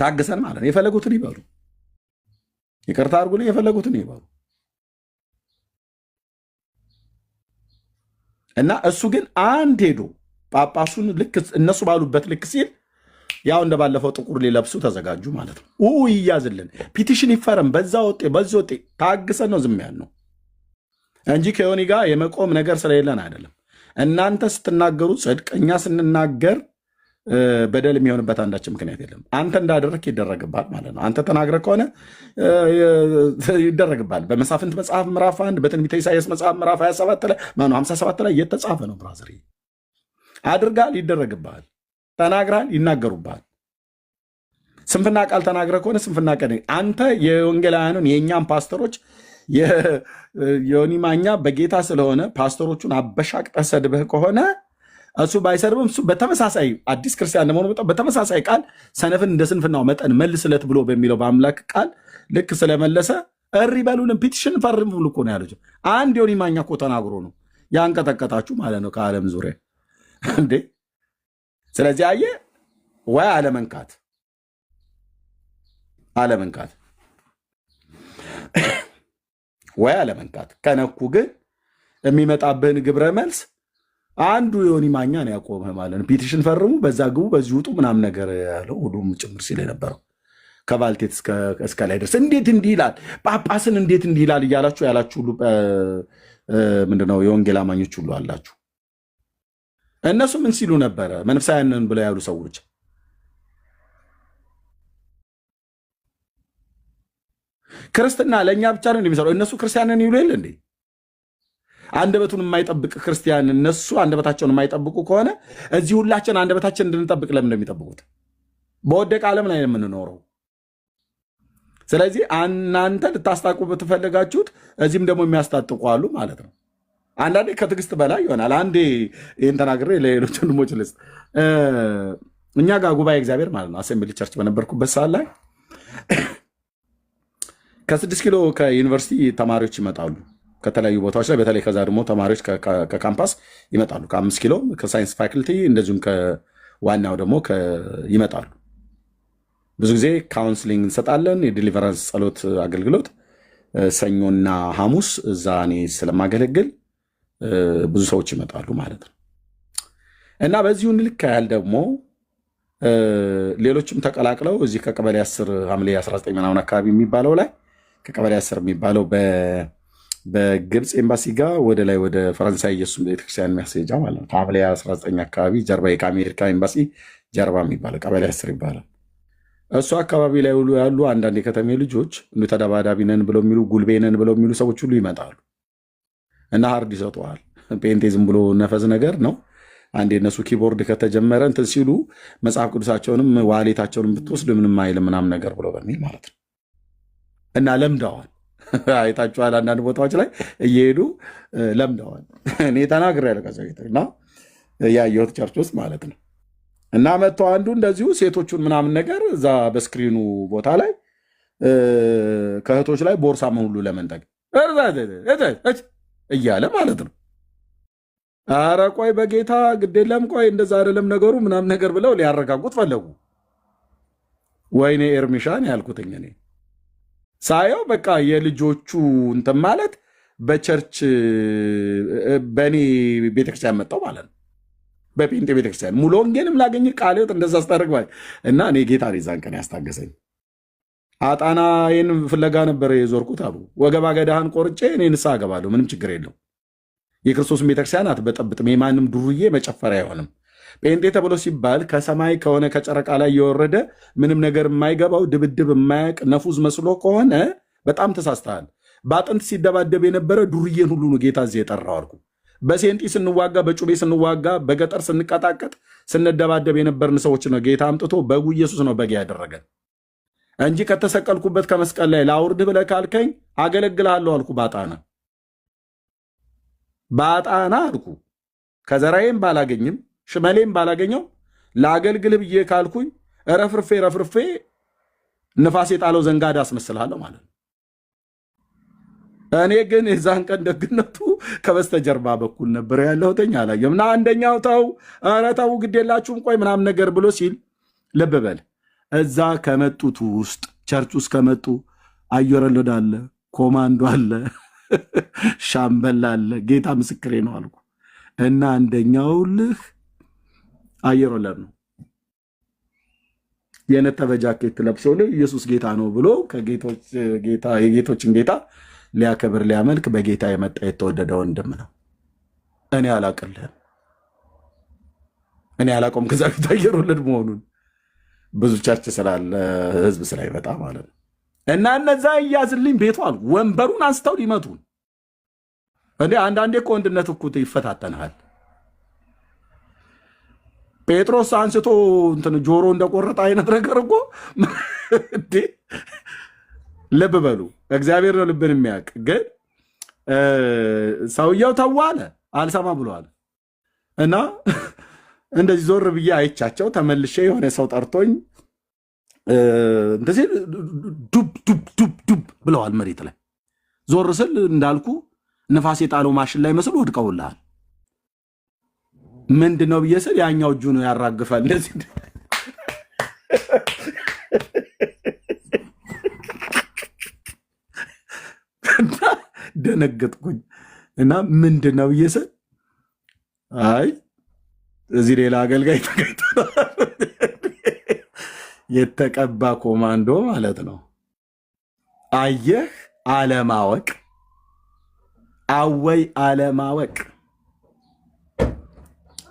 ታግሰን ማለት ነው። የፈለጉትን ይበሉ፣ ይቅርታ አድርጉልኝ፣ የፈለጉትን ይበሉ እና እሱ ግን አንድ ሄዶ ጳጳሱን ልክ እነሱ ባሉበት ልክ ሲል ያው እንደባለፈው ጥቁር ሊለብሱ ተዘጋጁ ማለት ነው። ይያዝልን፣ ፒቲሽን ይፈረም፣ በዛ ወጤ በዚህ ወጤ ታግሰን ነው ዝም ያልነው እንጂ ከዮኒ ጋር የመቆም ነገር ስለሌለን አይደለም። እናንተ ስትናገሩ ጽድቅ፣ እኛ ስንናገር በደል የሚሆንበት አንዳችን ምክንያት የለም። አንተ እንዳደረግ ይደረግባል ማለት ነው። አንተ ተናግረ ከሆነ ይደረግባል። በመሳፍንት መጽሐፍ ምዕራፍ 1 በትንቢተ ኢሳይያስ መጽሐፍ ምዕራፍ 27 ላይ 57 ላይ የተጻፈ ነው። ብራዘር አድርጋል፣ ይደረግባል። ተናግራል፣ ይናገሩባል። ስንፍና ቃል ተናግረ ከሆነ ስንፍና ቃል አንተ የወንጌላውያኑን የእኛም ፓስተሮች ዮኒ ማኛ በጌታ ስለሆነ ፓስተሮቹን አበሻቅጠህ ሰድበህ ከሆነ እሱ ባይሰድብም እሱ በተመሳሳይ አዲስ ክርስቲያን ለመሆኑ በተመሳሳይ ቃል ሰነፍን እንደ ስንፍናው መጠን መልስለት ብሎ በሚለው በአምላክ ቃል ልክ ስለመለሰ እሪ በሉንም ፒቲሽን ፈርም ብሎ እኮ ነው ያለችው። አንድ ዮኒ ማኛ እኮ ተናግሮ ነው ያንቀጠቀጣችሁ ማለት ነው ከዓለም ዙሪያ እንዴ። ስለዚህ አየህ ወይ አለመንካት ወይ አለመንካት። ከነኩ ግን የሚመጣብህን ግብረ መልስ አንዱ ዮኒ ማኛ ነው ያቆመህ ማለት ነው። ፒቲሽን ፈርሙ፣ በዛ ግቡ፣ በዚህ ውጡ ምናምን ነገር ያለው ሁሉም ጭምር ሲል የነበረው ከባልቴት እስከ ላይ ድረስ እንዴት እንዲህ ይላል ጳጳስን እንዴት እንዲህ ይላል እያላችሁ ያላችሁ ሁሉ ምንድነው የወንጌል አማኞች ሁሉ አላችሁ። እነሱ ምን ሲሉ ነበረ? መንፈሳውያንን ብለው ያሉ ሰዎች ክርስትና ለእኛ ብቻ ነው የሚሰራው። እነሱ ክርስቲያንን ይሉ የለ እንዴ? አንደበቱን የማይጠብቅ ክርስቲያን እነሱ አንደበታቸውን የማይጠብቁ ከሆነ እዚህ ሁላችን አንደበታችን እንድንጠብቅ ለምን እንደሚጠብቁት? በወደቀ ዓለም ላይ የምንኖረው። ስለዚህ እናንተ ልታስታቁ በተፈለጋችሁት እዚህም ደግሞ የሚያስታጥቁ አሉ ማለት ነው። አንዳንዴ ከትዕግስት በላይ ይሆናል። አንዴ ይህን ተናግሬ ለሌሎች ወንድሞች ልስጥ። እኛ ጋር ጉባኤ እግዚአብሔር ማለት ነው አሴምብሊ ቸርች በነበርኩበት ሰዓት ላይ ከ6 ኪሎ ከዩኒቨርሲቲ ተማሪዎች ይመጣሉ ከተለያዩ ቦታዎች ላይ፣ በተለይ ከዛ ደግሞ ተማሪዎች ከካምፓስ ይመጣሉ። ከ5 ኪሎ ከሳይንስ ፋክልቲ እንደዚሁም ከዋናው ደግሞ ይመጣሉ ብዙ ጊዜ ካውንስሊንግ እንሰጣለን። የዲሊቨራንስ ጸሎት አገልግሎት ሰኞና ሐሙስ እዛ እኔ ስለማገለግል ብዙ ሰዎች ይመጣሉ ማለት ነው። እና በዚሁ ልክ ያህል ደግሞ ሌሎችም ተቀላቅለው እዚህ ከቀበሌ 10 ሐምሌ 19 ምናምን አካባቢ የሚባለው ላይ ከቀበሌ 10 የሚባለው በግብፅ ኤምባሲ ጋር ወደ ላይ ወደ ፈረንሳይ ኢየሱስ ቤተክርስቲያን የሚያስሄጃ ማለት ነው። ከሐምሌ 19 አካባቢ ጀርባ ከአሜሪካ ኤምባሲ ጀርባ የሚባለው ቀበሌ 10 ይባላል። እሱ አካባቢ ላይ ያሉ አንዳንድ የከተሜ ልጆች ተደባዳቢ ነን ብለው የሚሉ ጉልቤ ነን ብለው የሚሉ ሰዎች ሁሉ ይመጣሉ እና ሀርድ ይሰጠዋል። ፔንቴ ዝም ብሎ ነፈዝ ነገር ነው። አንድ የነሱ ኪቦርድ ከተጀመረ እንትን ሲሉ መጽሐፍ ቅዱሳቸውንም ዋሌታቸውንም ብትወስድ ምንም አይልም ምናምን ነገር ብሎ በሚል ማለት ነው። እና ለምደዋል። አይታችኋል። አንዳንድ ቦታዎች ላይ እየሄዱ ለምደዋል። እኔ ተናግሬያለሁ ከዛ እና ያየሁት ቸርች ውስጥ ማለት ነው። እና መጥቶ አንዱ እንደዚሁ ሴቶቹን ምናምን ነገር እዛ በስክሪኑ ቦታ ላይ ከእህቶች ላይ ቦርሳ ሁሉ ለመንጠቅ እያለ ማለት ነው። ኧረ ቆይ በጌታ ግዴለም ቆይ እንደዛ አይደለም ነገሩ ምናምን ነገር ብለው ሊያረጋጉት ፈለጉ። ወይኔ ኤርሚሻን ያልኩትኝ እኔ ሳየው በቃ የልጆቹ እንትን ማለት በቸርች በእኔ ቤተክርስቲያን መጣው ማለት ነው። በጴንጤ ቤተክርስቲያን ሙሉ ወንጌልም ላገኝ ቃል ሕይወት እንደዛ አስታደርግባል እና እኔ ጌታ ዛን ቀን ያስታገሰኝ አጣናዬን ፍለጋ ነበር የዞርኩት አሉ። ወገባ ገዳህን ቆርጬ እኔ ንስሐ እገባለሁ፣ ምንም ችግር የለው። የክርስቶስን ቤተክርስቲያን አትበጠብጥም፣ የማንም ዱርዬ መጨፈሪያ አይሆንም። ጴንጤ ተብሎ ሲባል ከሰማይ ከሆነ ከጨረቃ ላይ የወረደ ምንም ነገር የማይገባው ድብድብ የማያውቅ ነፉዝ መስሎ ከሆነ በጣም ተሳስተሃል። በአጥንት ሲደባደብ የነበረ ዱርዬን ሁሉ ነው ጌታ እዚህ የጠራው አልኩ። በሴንጢ ስንዋጋ፣ በጩቤ ስንዋጋ፣ በገጠር ስንቀጣቀጥ ስንደባደብ የነበርን ሰዎች ነው ጌታ አምጥቶ በጉ ኢየሱስ ነው በግ ያደረገን እንጂ ከተሰቀልኩበት ከመስቀል ላይ ላውርድ ብለህ ካልከኝ አገለግልሃለሁ አልኩ። ባጣና አልኩ። ከዘራዬም ባላገኝም ሽመሌም ባላገኘው ለአገልግልህ ብዬ ካልኩኝ ረፍርፌ ንፋስ የጣለው ዘንጋዳ አስመስልሃለሁ ማለት ነው። እኔ ግን የዛን ቀን ደግነቱ ከበስተጀርባ በኩል ነበር ያለሁትኝ አላየም። እና አንደኛው ተው ኧረ ተው ግዴላችሁም ቆይ ምናምን ነገር ብሎ ሲል ልብ በል እዛ ከመጡት ውስጥ ቸርች ውስጥ ከመጡ አየረለድ አለ፣ ኮማንዶ አለ፣ ሻምበል አለ። ጌታ ምስክሬ ነው አልኩ። እና አንደኛው ልህ አየረለድ ነው የነጠበ ጃኬት ለብሶ ኢየሱስ ጌታ ነው ብሎ የጌቶችን ጌታ ሊያከብር ሊያመልክ በጌታ የመጣ የተወደደ ወንድም ነው። እኔ አላቅልህም፣ እኔ አላቆም ከዛ ፊት አየረለድ መሆኑን ብዙ ቸርች ስላለ ህዝብ ስላይመጣ ማለት ነው። እና እነዛ እያዝልኝ ቤቱ አሉ ወንበሩን አንስተው ሊመቱን። እንዴ አንዳንዴ እኮ ወንድነት እኮ ይፈታተንሃል። ጴጥሮስ አንስቶ እንትን ጆሮ እንደቆረጠ አይነት ነገር እኮ እንዴ ልብ በሉ። እግዚአብሔር ነው ልብን የሚያውቅ። ግን ሰውየው ተዋለ አልሰማ ብለዋል። እና እንደዚህ ዞር ብዬ አይቻቸው ተመልሼ የሆነ ሰው ጠርቶኝ እንደዚህ ዱብ ዱብ ዱብ ዱብ ብለዋል መሬት ላይ። ዞር ስል እንዳልኩ ነፋስ የጣለው ማሽን ላይ መስሎ ወድቀውልሃል። ምንድን ነው ብዬ ስል ያኛው እጁ ነው ያራግፋል እንደዚህ። ደነገጥኩኝ። እና ምንድን ነው ብዬ ስል አይ እዚህ ሌላ አገልጋይ ተገኝቷል። የተቀባ ኮማንዶ ማለት ነው። አየህ አለማወቅ፣ አወይ አለማወቅ፣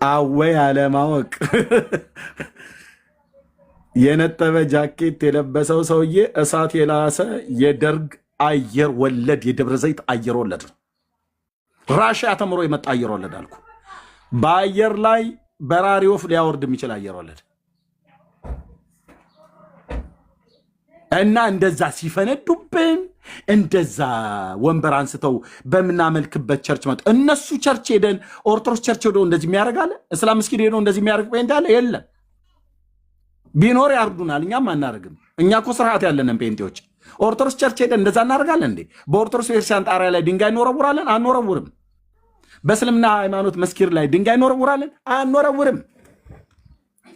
አወይ አለማወቅ። የነጠበ ጃኬት የለበሰው ሰውዬ እሳት የላሰ የደርግ አየር ወለድ የደብረ ዘይት አየር ወለድ ነው። ራሽያ ተምሮ የመጣ አየር ወለድ አልኩ። በአየር ላይ በራሪ ወፍ ሊያወርድ የሚችል አየር ወለድ እና እንደዛ ሲፈነዱብን እንደዛ ወንበር አንስተው በምናመልክበት ቸርች መጡ። እነሱ ቸርች ሄደን ኦርቶዶክስ ቸርች ሄዶ እንደዚህ የሚያደርጋለ እስላም ምስኪን ሄዶ እንደዚህ የሚያደርግ ጴንጤ አለ? የለም። ቢኖር ያርዱናል፣ እኛም አናደርግም። እኛ እኮ ስርዓት ያለንን ጴንጤዎች። ኦርቶዶክስ ቸርች ሄደን እንደዛ እናደርጋለን እንዴ? በኦርቶዶክስ ቤተክርስቲያን ጣሪያ ላይ ድንጋይ እንወረውራለን? አንወረውርም። በእስልምና ሃይማኖት መስኪር ላይ ድንጋይ እንወረውራለን? አንወረውርም።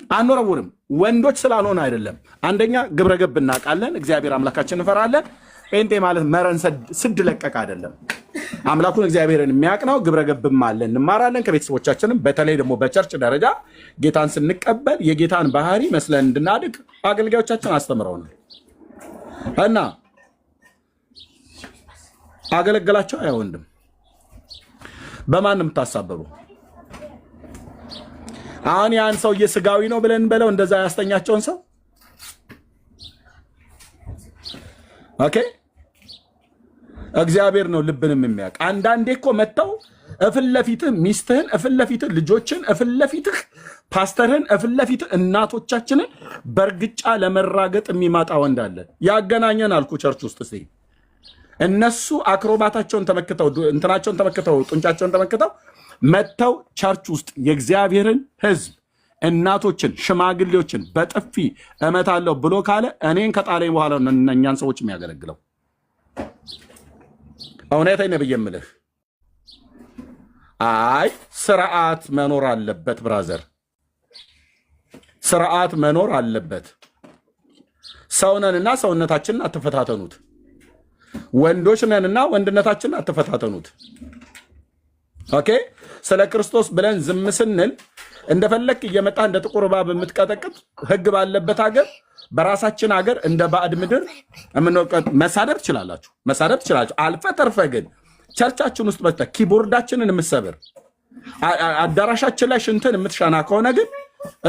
አንወረውርም። ወንዶች ስላልሆነ አይደለም። አንደኛ ግብረ ገብ እናውቃለን፣ እግዚአብሔር አምላካችን እንፈራለን። ጴንጤ ማለት መረን ስድ ለቀቅ አይደለም። አምላኩን እግዚአብሔርን የሚያውቅ ነው። ግብረ ገብም አለ፣ እንማራለን ከቤተሰቦቻችንም። በተለይ ደግሞ በቸርች ደረጃ ጌታን ስንቀበል የጌታን ባህሪ መስለን እንድናድግ አገልጋዮቻችን አስተምረውናል እና አገለገላቸው። አይወንድም በማንም የምታሳበቡ አሁን ያን ሰውዬ ስጋዊ ነው ብለን በለው እንደዛ ያስተኛቸውን ሰው ኦኬ። እግዚአብሔር ነው ልብንም የሚያውቅ። አንዳንዴ እኮ መተው እፍለፊትህ ሚስትህን፣ እፍለፊትህ ልጆችን፣ እፍለፊትህ ፓስተርህን፣ እፍለፊትህ እናቶቻችንን በእርግጫ ለመራገጥ የሚማጣ ወንድ አለ። ያገናኘን አልኩ ቸርች ውስጥ ሲ እነሱ አክሮባታቸውን ተመክተው እንትናቸውን ተመክተው ጡንቻቸውን ተመክተው መተው ቸርች ውስጥ የእግዚአብሔርን ሕዝብ እናቶችን ሽማግሌዎችን በጥፊ እመታለሁ ብሎ ካለ እኔን ከጣለኝ በኋላ እኛን ሰዎች የሚያገለግለው እውነቴን ነው ብዬ የምልህ። አይ ስርዓት መኖር አለበት ብራዘር፣ ስርዓት መኖር አለበት። ሰውነንና ሰውነታችንን አትፈታተኑት። ወንዶች ነንና ወንድነታችንን አትፈታተኑት። ኦኬ። ስለ ክርስቶስ ብለን ዝም ስንል እንደፈለክ እየመጣ እንደ ጥቁር እባብ የምትቀጠቅጥ ህግ ባለበት ሀገር በራሳችን ሀገር እንደ ባዕድ ምድር መሳደብ ትችላላችሁ፣ መሳደብ ትችላላችሁ። አልፈ ተርፈ ግን ቸርቻችን ውስጥ መጥተህ ኪቦርዳችንን የምትሰብር አዳራሻችን ላይ ሽንትን የምትሸና ከሆነ ግን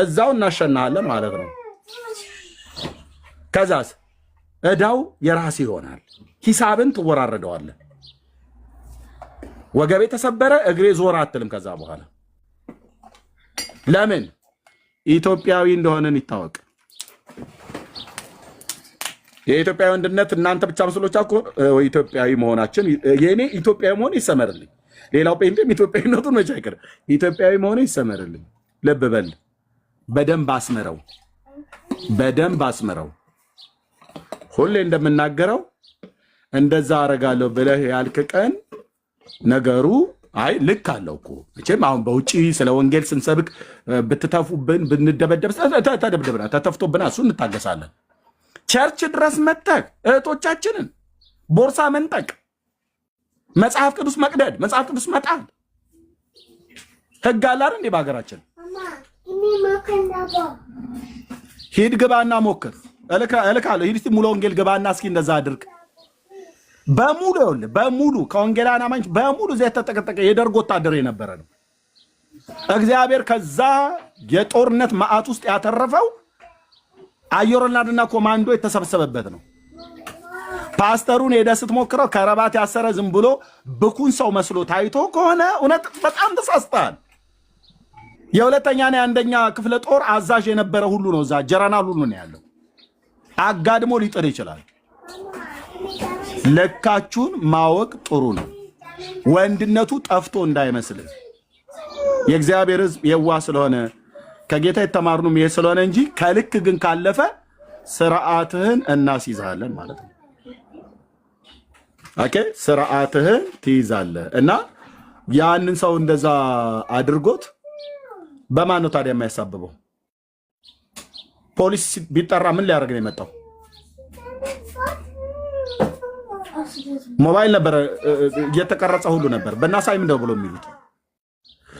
እዛው እናሸናለን ማለት ነው። ከዛስ እዳው የራስ ይሆናል። ሂሳብን ትወራረደዋለህ። ወገቤ ተሰበረ እግሬ ዞር አትልም ከዛ በኋላ። ለምን? ኢትዮጵያዊ እንደሆነን ይታወቅ። የኢትዮጵያ ወንድነት እናንተ ብቻ መስሎቻችሁ ኢትዮጵያዊ መሆናችን የኔ ኢትዮጵያዊ መሆን ይሰመርልኝ። ሌላው ጴንጤም ኢትዮጵያዊነቱን መቼ አይቀር ኢትዮጵያዊ መሆን ይሰመርልኝ። ልብ በል። በደንብ አስመረው፣ በደንብ አስመረው። ሁሌ እንደምናገረው እንደዛ አረጋለሁ ብለህ ያልክ ቀን ነገሩ አይ ልክ አለው እኮ መቼም አሁን በውጪ ስለ ወንጌል ስንሰብክ ብትተፉብን ብንደበደብ ተደብደብና ተተፍቶብና እሱ እንታገሳለን። ቸርች ድረስ መተህ እህቶቻችንን ቦርሳ መንጠቅ፣ መጽሐፍ ቅዱስ መቅደድ፣ መጽሐፍ ቅዱስ መጣል ህግ አለ አይደል እንዴ በሀገራችን? ሂድ ግባና ሞክር። እልካለሁ ሂድ እስቲ ሙሉ ወንጌል ግባና እስኪ እንደዛ አድርግ። በሙሉ ይኸውልህ በሙሉ ከወንጌላውያን አማኞች በሙሉ ዘይት ተጠቀጠቀ የደርግ ወታደር የነበረ ነው። እግዚአብሔር ከዛ የጦርነት ማዕት ውስጥ ያተረፈው አየር ወለድና ኮማንዶ የተሰበሰበበት ነው። ፓስተሩን ሄደህ ስትሞክረው ከረባት ያሰረ ዝም ብሎ ብኩን ሰው መስሎ ታይቶ ከሆነ እውነት በጣም ተሳስተሃል። የሁለተኛና የአንደኛ ክፍለ ጦር አዛዥ የነበረ ሁሉ ነው እዛ ጀራናል ሁሉ ነው ያለው። አጋድሞ ሊጥል ይችላል። ለካችሁን ማወቅ ጥሩ ነው። ወንድነቱ ጠፍቶ እንዳይመስልህ። የእግዚአብሔር ሕዝብ የዋ ስለሆነ ከጌታ የተማርነው ይሄ ስለሆነ እንጂ ከልክ ግን ካለፈ ስርዓትህን እናስይዛለን ማለት ነው። ኦኬ ስርዓትህን ትይዛለህ እና ያንን ሰው እንደዛ አድርጎት በማን ነው ታዲያ የማያሳብበው? ፖሊስ ቢጠራ ምን ሊያደርግ ነው የመጣው? ሞባይል ነበር እየተቀረጸ ሁሉ ነበር። በእናሳይም ነው ብሎ የሚሉት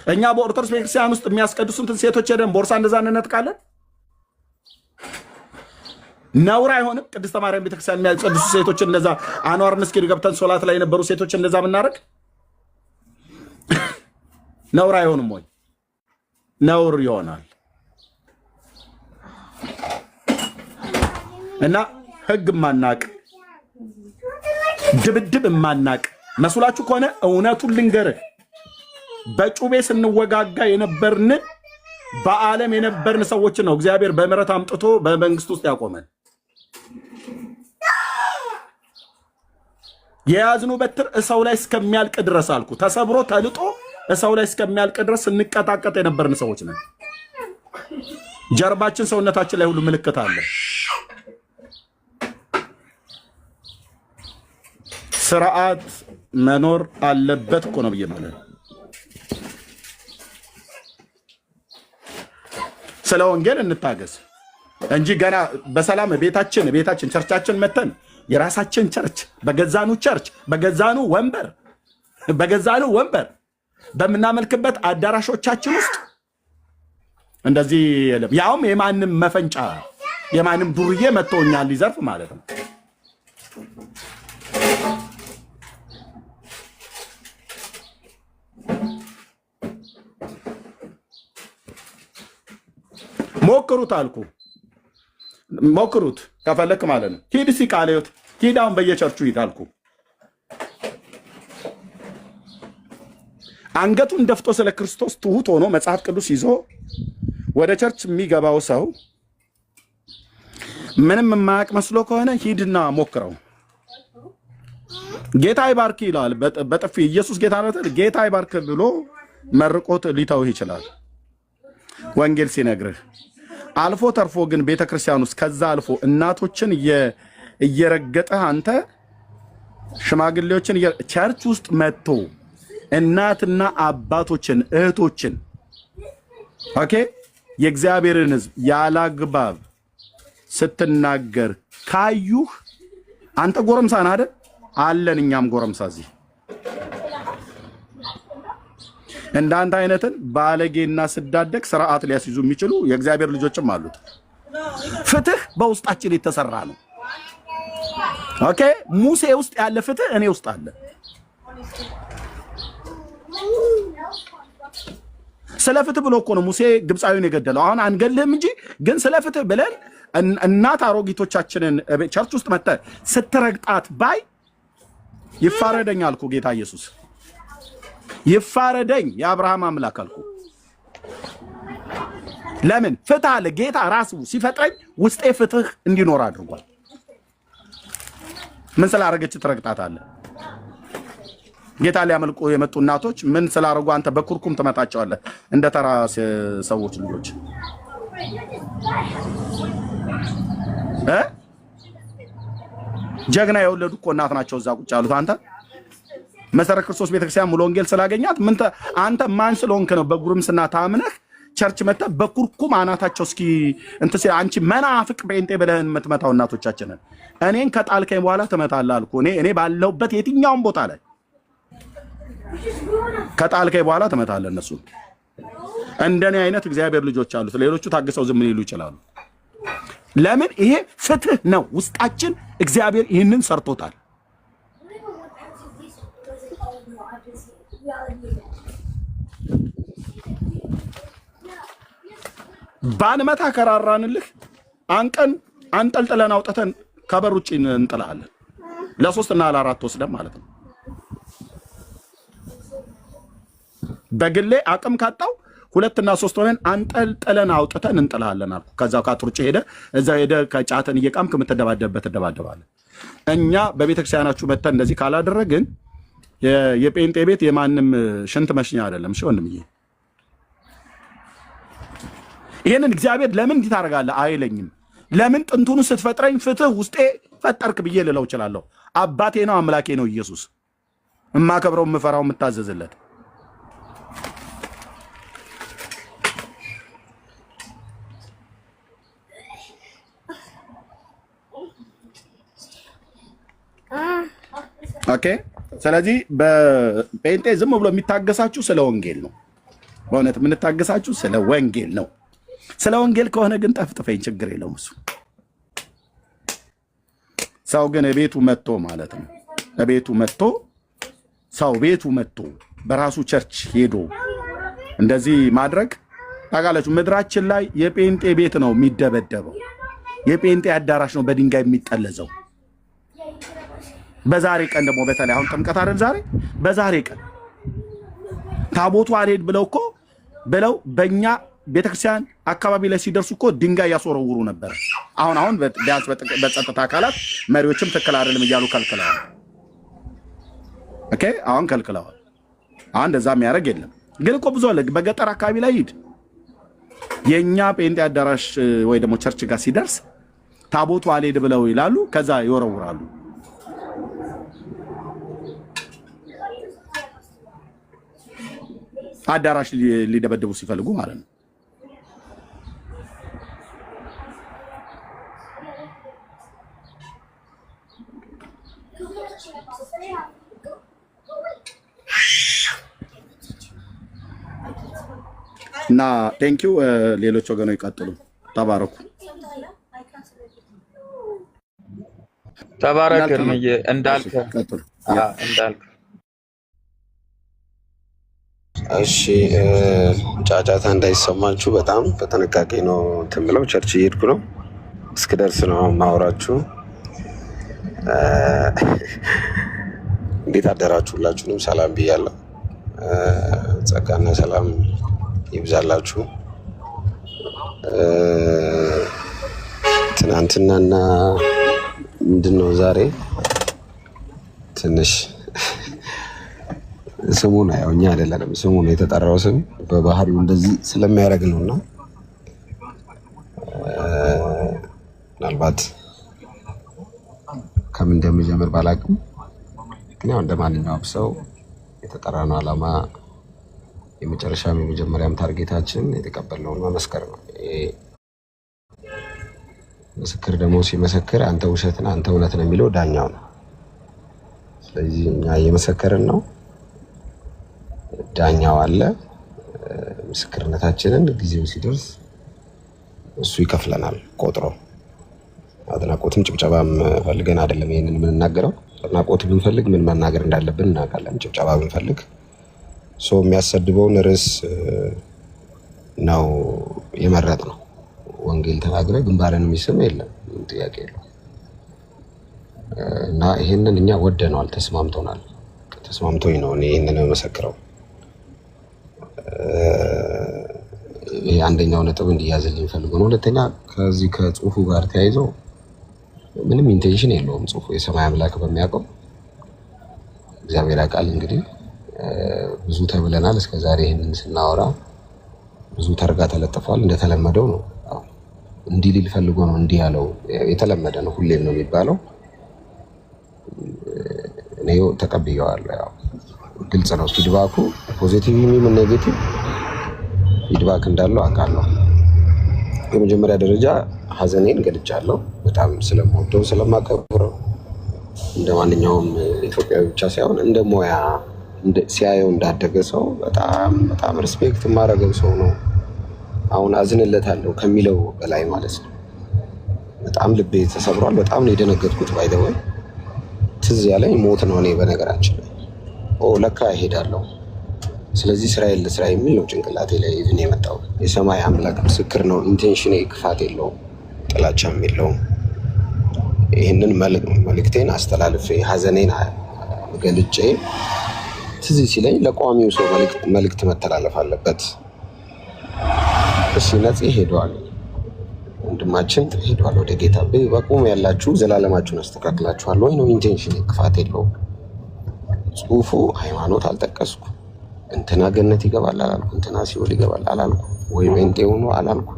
እኛ በኦርቶዶክስ ቤተክርስቲያን ውስጥ የሚያስቀድሱትን ሴቶች ሄደን ቦርሳ እንደዛ እንነጥቃለን። ነውር አይሆንም? ቅድስተ ማርያም ቤተክርስቲያን የሚያስቀድሱ ሴቶች እንደዛ አንዋር መስጊድ ገብተን ሶላት ላይ የነበሩ ሴቶች እንደዛ ብናደርግ ነውር አይሆንም ወይ? ነውር ይሆናል። እና ህግ ማናቅ ድብድብ ማናቅ መስላችሁ ከሆነ እውነቱን ልንገርህ፣ በጩቤ ስንወጋጋ የነበርን በዓለም የነበርን ሰዎች ነው እግዚአብሔር በምሕረት አምጥቶ በመንግስት ውስጥ ያቆመን። የያዝኑ በትር እሰው ላይ እስከሚያልቅ ድረስ አልኩ ተሰብሮ ተልጦ እሰው ላይ እስከሚያልቅ ድረስ ስንቀጣቀጥ የነበርን ሰዎች ነን። ጀርባችን ሰውነታችን ላይ ሁሉ ምልክት አለ። ስርዓት መኖር አለበት እኮ ነው ብዬ ማለት። ስለ ወንጌል እንታገስ እንጂ ገና በሰላም ቤታችን ቸርቻችን መተን የራሳችን ቸርች በገዛኑ ወንበር በምናመልክበት አዳራሾቻችን ውስጥ እንደዚህ የለም። ያውም የማንም መፈንጫ የማንም ዱርዬ መጥቶኛል ሊዘርፍ ማለት ነው። ሞክሩት አልኩ። ሞክሩት ከፈለክ ማለት ነው። ሂድ እስኪ ቃለ ሕይወት ሂድ፣ አሁን በየቸርቹ ሂድ አልኩ። አንገቱን ደፍቶ ስለ ክርስቶስ ትሁት ሆኖ መጽሐፍ ቅዱስ ይዞ ወደ ቸርች የሚገባው ሰው ምንም የማያውቅ መስሎ ከሆነ ሂድና ሞክረው። ጌታ ይባርክ ይላል በጥፊ ኢየሱስ ጌታ ነው። ጌታ ይባርክ ብሎ መርቆት ሊተው ይችላል ወንጌል ሲነግርህ። አልፎ ተርፎ ግን ቤተክርስቲያን ውስጥ ከዛ አልፎ እናቶችን እየረገጠህ አንተ ሽማግሌዎችን ቸርች ውስጥ መጥቶ እናትና አባቶችን እህቶችን ኦኬ የእግዚአብሔርን ሕዝብ ያላግባብ ስትናገር ካዩህ አንተ ጎረምሳ ነህ አይደል? አለን እኛም ጎረምሳ እዚህ እንዳንተ አይነትን ባለጌና ስዳደቅ ስርዓት ሊያስይዙ የሚችሉ የእግዚአብሔር ልጆችም አሉት። ፍትህ በውስጣችን የተሰራ ነው። ኦኬ ሙሴ ውስጥ ያለ ፍትህ እኔ ውስጥ አለ። ስለ ፍትህ ብሎ እኮ ነው ሙሴ ግብፃዊውን የገደለው። አሁን አንገልህም እንጂ ግን ስለ ፍትህ ብለን እናት አሮጊቶቻችንን ቸርች ውስጥ መጥተህ ስትረግጣት ባይ ይፋረደኝ አልኩ። ጌታ ኢየሱስ ይፋረደኝ የአብርሃም አምላክ አልኩ። ለምን ፍትህ አለ። ጌታ ራሱ ሲፈጥረኝ ውስጤ ፍትህ እንዲኖር አድርጓል። ምን ስላደረገች ትረግጣታለህ? ጌታ ሊያመልኩ የመጡ እናቶች ምን ስላደረጉ አንተ በኩርኩም ትመታቸዋለህ? እንደ ተራ ሰዎች ልጆች ጀግና የወለዱ እኮ እናት ናቸው እዛ ቁጭ ያሉት። አንተ መሰረት ክርስቶስ ቤተክርስቲያን ሙሉ ወንጌል ስላገኛት ምን አንተ ማን ስለሆንክ ነው በጉርምስና ታምነህ ቸርች መጣ በኩርኩም አናታቸው እስኪ እንት አንቺ መናፍቅ ጴንጤ ብለህን የምትመታው እናቶቻችንን እኔን ከጣልከኝ በኋላ ትመታለህ አልኩ። እኔ ባለሁበት የትኛውም ቦታ ላይ ከጣልከኝ በኋላ ትመታለህ። እነሱ እንደኔ አይነት እግዚአብሔር ልጆች አሉት። ሌሎቹ ታግሰው ዝም ሊሉ ይችላሉ። ለምን? ይሄ ፍትህ ነው ውስጣችን። እግዚአብሔር ይህንን ሰርቶታል። ባንመታ ከራራንልህ አንቀን አንጠልጥለን አውጥተን ከበር ውጭ እንጥላለን። ለ3 እና ለ4 ወስደን ማለት ነው። በግሌ አቅም ካጣው 2 እና 3 ሆነን አንጠልጥለን አውጥተን እንጥላለን አልኩ። ከዛው ካትሩጭ ሄደ እዛ ሄደ ከጫተን እየቃምክ የምትደባደብበት ትደባደባለህ። እኛ በቤተክርስቲያናችሁ መተን እንደዚህ ካላደረግን የጴንጤ ቤት የማንም ሽንት መሽኛ አይደለም። እሺ ወንድምዬ፣ ይሄንን እግዚአብሔር ለምን እንዲህ ታደርጋለህ አይለኝም። ለምን ጥንቱን ስትፈጥረኝ ፍትህ ውስጤ ፈጠርክ ብዬ ልለው እችላለሁ። አባቴ ነው አምላኬ ነው ኢየሱስ፣ እማከብረው የምፈራው የምታዘዝለት። ኦኬ። ስለዚህ በጴንጤ ዝም ብሎ የሚታገሳችሁ ስለ ወንጌል ነው። በእውነት የምንታገሳችሁ ስለ ወንጌል ነው። ስለ ወንጌል ከሆነ ግን ጠፍጥፈኝ፣ ችግር የለውም እሱ። ሰው ግን ቤቱ መጥቶ ማለት ነው ቤቱ መጥቶ ሰው ቤቱ መጥቶ በራሱ ቸርች ሄዶ እንደዚህ ማድረግ ታውቃላችሁ። ምድራችን ላይ የጴንጤ ቤት ነው የሚደበደበው። የጴንጤ አዳራሽ ነው በድንጋይ የሚጠለዘው። በዛሬ ቀን ደግሞ በተለይ አሁን ጥምቀት አይደል ዛሬ፣ በዛሬ ቀን ታቦቱ አልሄድ ብለው በእኛ ቤተክርስቲያን አካባቢ ላይ ሲደርሱ እኮ ድንጋይ ያስወረውሩ ነበር። አሁን ቢያንስ በጸጥታ አካላት መሪዎችም ትክክል አይደለም እያሉ ከልክለዋል። ኦኬ፣ አሁን ከልክለዋል። አሁን እንደዛ የሚያደርግ የለም። ግን እኮ ብዙ አለ። በገጠር አካባቢ ላይ ሂድ፣ የእኛ ጴንጤ አዳራሽ ወይ ደግሞ ቸርች ጋር ሲደርስ ታቦቱ አልሄድ ብለው ይላሉ፣ ከዛ ይወረውራሉ። አዳራሽ ሊደበድቡ ሲፈልጉ ማለት ነው። እና ቴንኪው። ሌሎች ወገኖች ይቀጥሉ። ተባረኩ። ተባረክ እርምዬ እንዳልክ ቀጥሉ። እንዳልክ። እሺ ጫጫታ እንዳይሰማችሁ በጣም በጥንቃቄ ነው እንትን ብለው ቸርች እየሄድኩ ነው። እስክደርስ ነው ማውራችሁ። እንዴት አደራችሁ? ሁላችሁንም ሰላም ብያለሁ። ጸጋና ሰላም ይብዛላችሁ። ትናንትናና ምንድን ነው ዛሬ ትንሽ ስሙ ነው ያው እኛ አይደለንም ስሙ ነው የተጠራው ስም በባህሪው እንደዚህ ስለሚያደርግ ነውና ምናልባት ከምን እንደምጀምር ባላቅም ግን ያው እንደማንኛውም ሰው የተጠራነው ዓላማ የመጨረሻም የመጀመሪያም ታርጌታችን የተቀበልነውን መመስከር ነው። ምስክር ደግሞ ሲመሰክር አንተ ውሸት ነህ አንተ እውነት ነው የሚለው ዳኛው ነው። ስለዚህ እኛ እየመሰከርን ነው፣ ዳኛው አለ። ምስክርነታችንን ጊዜው ሲደርስ እሱ ይከፍለናል ቆጥሮ። አድናቆትም ጭብጨባም ፈልገን አይደለም ይሄንን የምንናገረው። አድናቆት ብንፈልግ ምን መናገር እንዳለብን እናውቃለን። ጭብጨባ ብንፈልግ ሰው የሚያሰድበውን ርዕስ ነው የመረጥ ነው። ወንጌል ተናግረ ግንባርን የሚስም የለም፣ ምን ጥያቄ የለው። እና ይሄንን እኛ ወደነዋል፣ ተስማምቶናል። ተስማምቶኝ ነው እኔ ይሄንን የምመሰክረው። ይሄ አንደኛው ነጥብ እንዲያዝልኝ ፈልጎ ነው። ሁለተኛ ከዚህ ከጽሁፉ ጋር ተያይዞ ምንም ኢንቴንሽን የለውም ጽሁፉ። የሰማይ አምላክ በሚያውቀው እግዚአብሔር ያውቃል። እንግዲህ ብዙ ተብለናል እስከዛሬ ይሄንን ስናወራ ብዙ ተርጋ ተለጥፏል። እንደተለመደው ነው እንዲህ ሊል ፈልጎ ነው እንዲህ ያለው። የተለመደ ነው፣ ሁሌም ነው የሚባለው። እኔ ተቀብየዋለሁ። ያው ግልጽ ነው ፊድባኩ፣ ፖዚቲቭ ምን ኔጌቲቭ ፊድባክ እንዳለው አውቃለሁ። በመጀመሪያ ደረጃ ሀዘኔን ገልጫለሁ። በጣም ስለምወደው ስለማከብረው እንደ ማንኛውም ኢትዮጵያዊ ብቻ ሳይሆን እንደ ሙያ ሲያየው እንዳደገ ሰው በጣም በጣም ሪስፔክት የማደርገው ሰው ነው። አሁን አዝንለታለሁ ከሚለው በላይ ማለት ነው። በጣም ልቤ ተሰብሯል። በጣም ነው የደነገጥኩት። ባይደወይ ትዝ ያለኝ ሞት ነው። እኔ በነገራችን ላይ ለካ እሄዳለሁ፣ ስለዚህ ስራዬን ልስራ የሚል ነው ጭንቅላቴ ላይ ኢቭን የመጣው። የሰማይ አምላክ ምስክር ነው። ኢንቴንሽኔ ክፋት የለውም፣ ጥላቻም የለውም። ይህንን መልእክቴን አስተላልፌ ሀዘኔን ገልጬ ትዝ ሲለኝ ለቋሚው ሰው መልእክት መተላለፍ አለበት። እሺ ነፂ ሄደዋል፣ ወንድማችን ሄደዋል ወደ ጌታ። በቁም ያላችሁ ዘላለማችሁን አስተካክላችኋል ወይ ነው ኢንቴንሽን። ክፋት የለውም። ጽሁፉ ሃይማኖት አልጠቀስኩ። እንትና ገነት ይገባል አላልኩ፣ እንትና ሲኦል ይገባል አላልኩ፣ ወይ ጴንጤ ሆኖ አላልኩ።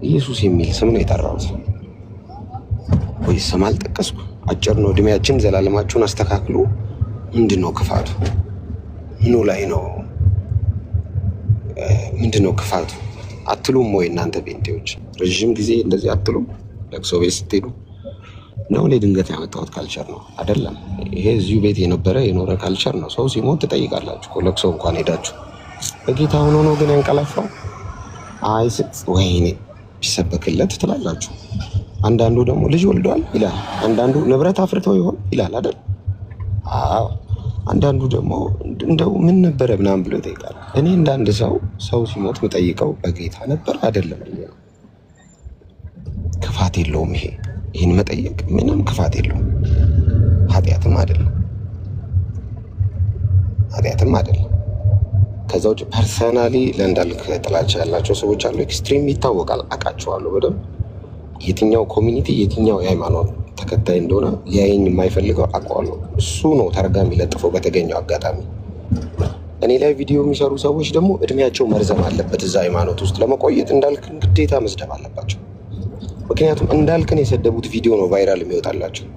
ኢየሱስ የሚል ስም ነው የጠራሁት። ወይ ስም አልጠቀስኩ። አጭር ነው። እድሜያችን ዘላለማችሁን አስተካክሉ። ምንድን ነው ክፋቱ? ምኑ ላይ ነው? ምንድን ነው ክፋቱ አትሉም ወይ እናንተ ጴንጤዎች? ረዥም ጊዜ እንደዚህ አትሉም? ለቅሶ ቤት ስትሄዱ ነው። እኔ ድንገት ያመጣሁት ካልቸር ነው አይደለም። ይሄ እዚሁ ቤት የኖረ ካልቸር ነው። ሰው ሲሞት ትጠይቃላችሁ። ለቅሶ እንኳን ሄዳችሁ በጌታ ሆኖ ነው ግን ያንቀላፋው ወይኔ ቢሰበክለት ትላላችሁ። አንዳንዱ ደግሞ ልጅ ወልዷል ይላል። አንዳንዱ ንብረት አፍርተው ይሆን ይላል አይደል? አዎ። አንዳንዱ ደግሞ እንደው ምን ነበረ ምናምን ብሎ ይጠይቃል። እኔ እንዳንድ ሰው ሲሞት የምጠይቀው በጌታ ነበር አይደለም። ክፋት የለውም ይሄ። ይህን መጠየቅ ምንም ክፋት የለውም። ኃጢአትም አይደለም። ከዛ ውጭ ፐርሰናሊ ለእንዳልክ ጥላቻ ያላቸው ሰዎች አሉ። ኤክስትሪም ይታወቃል፣ አውቃቸዋለሁ በደንብ የትኛው ኮሚኒቲ የትኛው የሃይማኖት ተከታይ እንደሆነ ሊያየኝ የማይፈልገው አውቀዋለሁ። እሱ ነው ተርጋ የሚለጥፈው በተገኘው አጋጣሚ። እኔ ላይ ቪዲዮ የሚሰሩ ሰዎች ደግሞ እድሜያቸው መርዘም አለበት እዛ ሃይማኖት ውስጥ ለመቆየት። እንዳልክን ግዴታ መስደብ አለባቸው። ምክንያቱም እንዳልክን የሰደቡት ቪዲዮ ነው ቫይራል የሚወጣላቸው።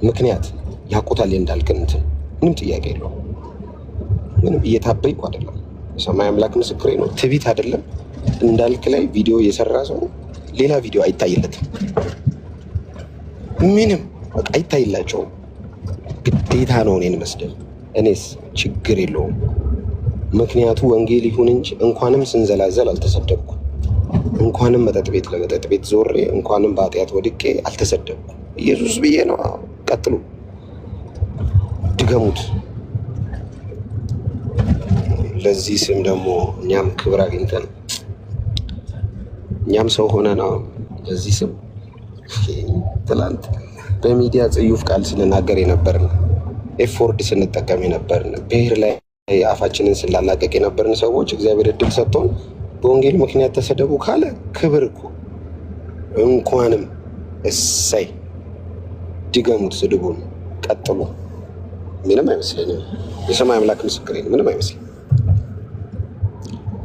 ምክንያት ያውቁታል እንዳልክን እንትን። ምንም ጥያቄ የለውም። ምንም እየታበይኩ አይደለም። የሰማይ አምላክ ምስክሬ ነው። ትቢት አይደለም። እንዳልክ ላይ ቪዲዮ የሰራ ሰው ሌላ ቪዲዮ አይታይለትም። ምንም በቃ አይታይላቸውም። ግዴታ ነው እኔን መስደብ። እኔስ ችግር የለውም። ምክንያቱ ወንጌል ይሁን እንጂ እንኳንም ስንዘላዘል አልተሰደብኩም። እንኳንም መጠጥ ቤት ለመጠጥ ቤት ዞሬ እንኳንም በኃጢአት ወድቄ አልተሰደብኩም። ኢየሱስ ብዬ ነው። ቀጥሉ፣ ድገሙት። ለዚህ ስም ደግሞ እኛም ክብር አግኝተን እኛም ሰው ሆነን ለዚህ ስም ትላንት በሚዲያ ጽዩፍ ቃል ስንናገር የነበርን፣ ኤፎርድ ስንጠቀም የነበርን፣ ብሔር ላይ አፋችንን ስላላቀቅ የነበርን ሰዎች እግዚአብሔር እድል ሰጥቶን በወንጌል ምክንያት ተሰደቡ ካለ ክብር እኮ እንኳንም እሰይ። ድገሙት፣ ስድቡን ቀጥሉ። ምንም አይመስለኝም። የሰማይ አምላክ ምስክሬ ነው። ምንም አይመስለኝም።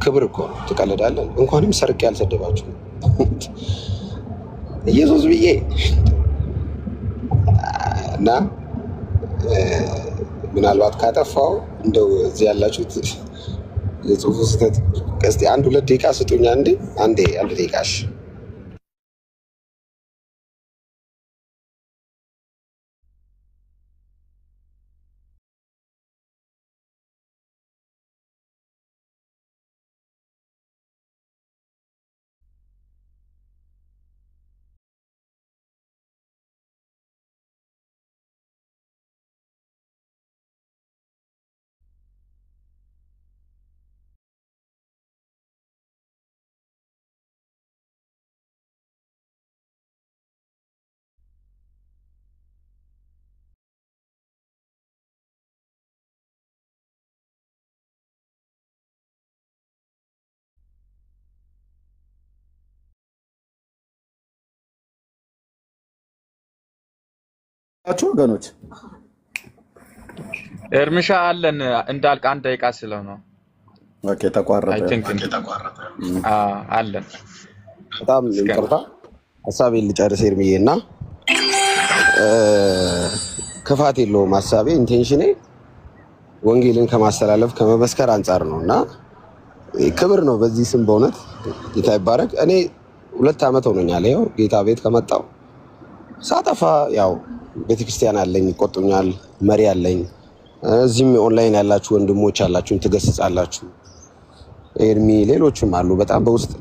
ክብር እኮ ትቀልዳለን። እንኳንም ሰርቄ ያልሰደባችሁ ኢየሱስ ብዬ እና ምናልባት ካጠፋው እንደው እዚህ ያላችሁት የጽሁፉ ስህተት እስቲ 1-2 ደቂቃ ስጡኝ። አንድ ደቂቃሽ ወገኖች ኤርሚሻ አለን እንዳልክ 1 ደቂቃ ስለሆነ ኦኬ፣ ተቋረጠ አለን። በጣም ይቅርታ፣ ሐሳቤን ልጨርስ ኤርሚዬ። እና ክፋት የለውም ሐሳቤ፣ ኢንቴንሽኔ ወንጌልን ከማስተላለፍ ከመመስከር አንጻር ነው እና ክብር ነው በዚህ ስም በእውነት ጌታ ይባረክ። እኔ 2 ዓመት ሆኖኛል ያው ጌታ ቤት ከመጣው። ሳጠፋ ያው ቤተክርስቲያን አለኝ፣ ይቆጡኛል፣ መሪ አለኝ። እዚህም ኦንላይን ያላችሁ ወንድሞች አላችሁን፣ ትገስጻላችሁ። ኤርሚ ሌሎችም አሉ በጣም በውስጥ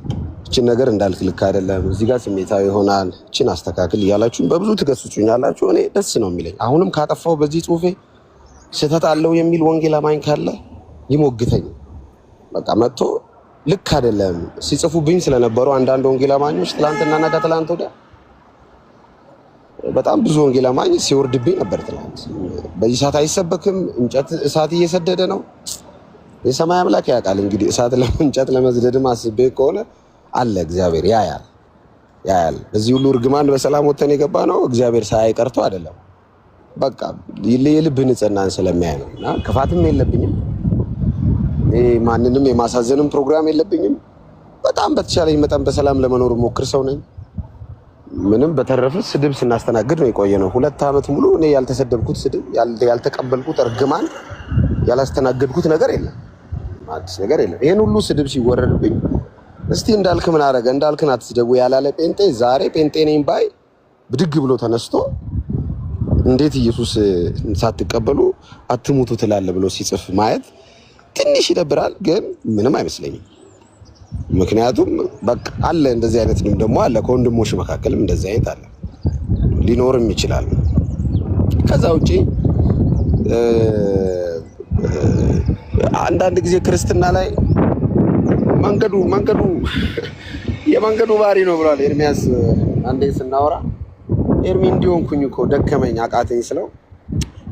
እችን ነገር እንዳልክ ልክ አይደለም፣ እዚህ ጋር ስሜታዊ ይሆናል፣ እችን አስተካክል እያላችሁ በብዙ ትገስጹኛላችሁ። እኔ ደስ ነው የሚለኝ። አሁንም ካጠፋው በዚህ ጽሁፌ ስህተት አለው የሚል ወንጌል አማኝ ካለ ይሞግተኝ። በቃ መጥቶ ልክ አይደለም ሲጽፉብኝ ስለነበሩ አንዳንድ ወንጌል አማኞች ትላንትናና ከትላንት ወዲያ በጣም ብዙ ወንጌል አማኝ ሲወርድብኝ ነበር። ትላንት በዚህ ሰዓት አይሰበክም፣ እንጨት እሳት እየሰደደ ነው። የሰማይ አምላክ ያውቃል እንግዲህ እሳት ለእንጨት ለመዝደድም አስቤ ከሆነ አለ እግዚአብሔር ያያል። በዚህ ሁሉ እርግማን በሰላም ወተን የገባ ነው እግዚአብሔር ሳያይ ቀርቶ አይደለም። በቃ የልብ ንጽህናን ስለሚያይ ነው። እና ክፋትም የለብኝም፣ ማንንም የማሳዘንም ፕሮግራም የለብኝም። በጣም በተቻለኝ መጠን በሰላም ለመኖር ሞክር ሰው ነኝ። ምንም በተረፈ ስድብ ስናስተናግድ ነው የቆየ ነው 2 ዓመት ሙሉ። እኔ ያልተሰደብኩት ስድብ፣ ያልተቀበልኩት እርግማን፣ ያላስተናገድኩት ነገር የለም፣ አዲስ ነገር የለም። ይሄን ሁሉ ስድብ ሲወረድብኝ እስቲ እንዳልክ ምን አደረገ እንዳልክን አትስደቡ ያላለ ጴንጤ ዛሬ ጴንጤ ነኝ ባይ ብድግ ብሎ ተነስቶ እንዴት ኢየሱስ ሳትቀበሉ አትሙቱ ትላለ ብሎ ሲጽፍ ማየት ትንሽ ይደብራል፣ ግን ምንም አይመስለኝም። ምክንያቱም በቃ አለ እንደዚህ አይነት ደግሞ አለ፣ ከወንድሞች መካከልም እንደዚህ አይነት አለ፣ ሊኖርም ይችላል። ከዛ ውጪ አንዳንድ ጊዜ ክርስትና ላይ የመንገዱ ባህሪ ነው ብሏል ኤርሚያስ። አንዴ ስናወራ ኤርሚ እንዲሆንኩኝ እኮ ደከመኝ አቃተኝ ስለው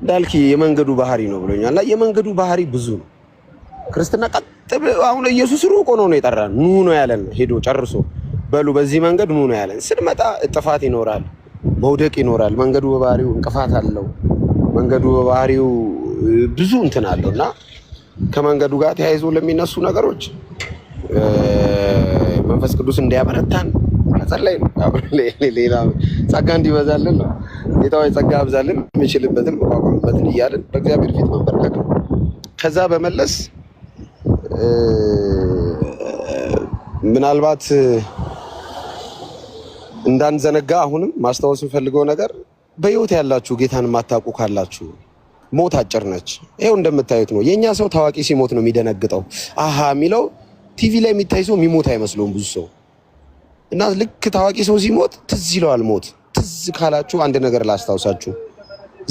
እንዳልክ የመንገዱ ባህሪ ነው ብሎኛል። እና የመንገዱ ባህሪ ብዙ ነው። ክርስትና አሁን ኢየሱስ ሩቆ ነው የጠራን፣ ኑ ነው ያለን። ሄዶ ጨርሶ በሉ በዚህ መንገድ ኑ ነው ያለን። ስንመጣ ጥፋት ይኖራል፣ መውደቅ ይኖራል። መንገዱ በባህሪው እንቅፋት አለው። መንገዱ በባህሪው ብዙ እንትን አለው እና ከመንገዱ ጋር ተያይዞ ለሚነሱ ነገሮች መንፈስ ቅዱስ እንዲያበረታን መጸለይ ነው። ሌላ ጸጋ እንዲበዛልን ነው። ጌታ ሆይ ጸጋ አብዛልን፣ የምችልበትን መቋቋምበትን እያልን በእግዚአብሔር ፊት መንበርከክ ነው። ከዛ በመለስ ምናልባት እንዳንዘነጋ አሁንም ማስታወስ የምፈልገው ነገር በህይወት ያላችሁ ጌታን የማታውቁ ካላችሁ ሞት አጭር ነች። ይሄው እንደምታዩት ነው። የኛ ሰው ታዋቂ ሲሞት ነው የሚደነግጠው። አሃ የሚለው ቲቪ ላይ የሚታይ ሰው የሚሞት አይመስለውም ብዙ ሰው። እና ልክ ታዋቂ ሰው ሲሞት ትዝ ይለዋል ሞት። ትዝ ካላችሁ አንድ ነገር ላስታውሳችሁ፣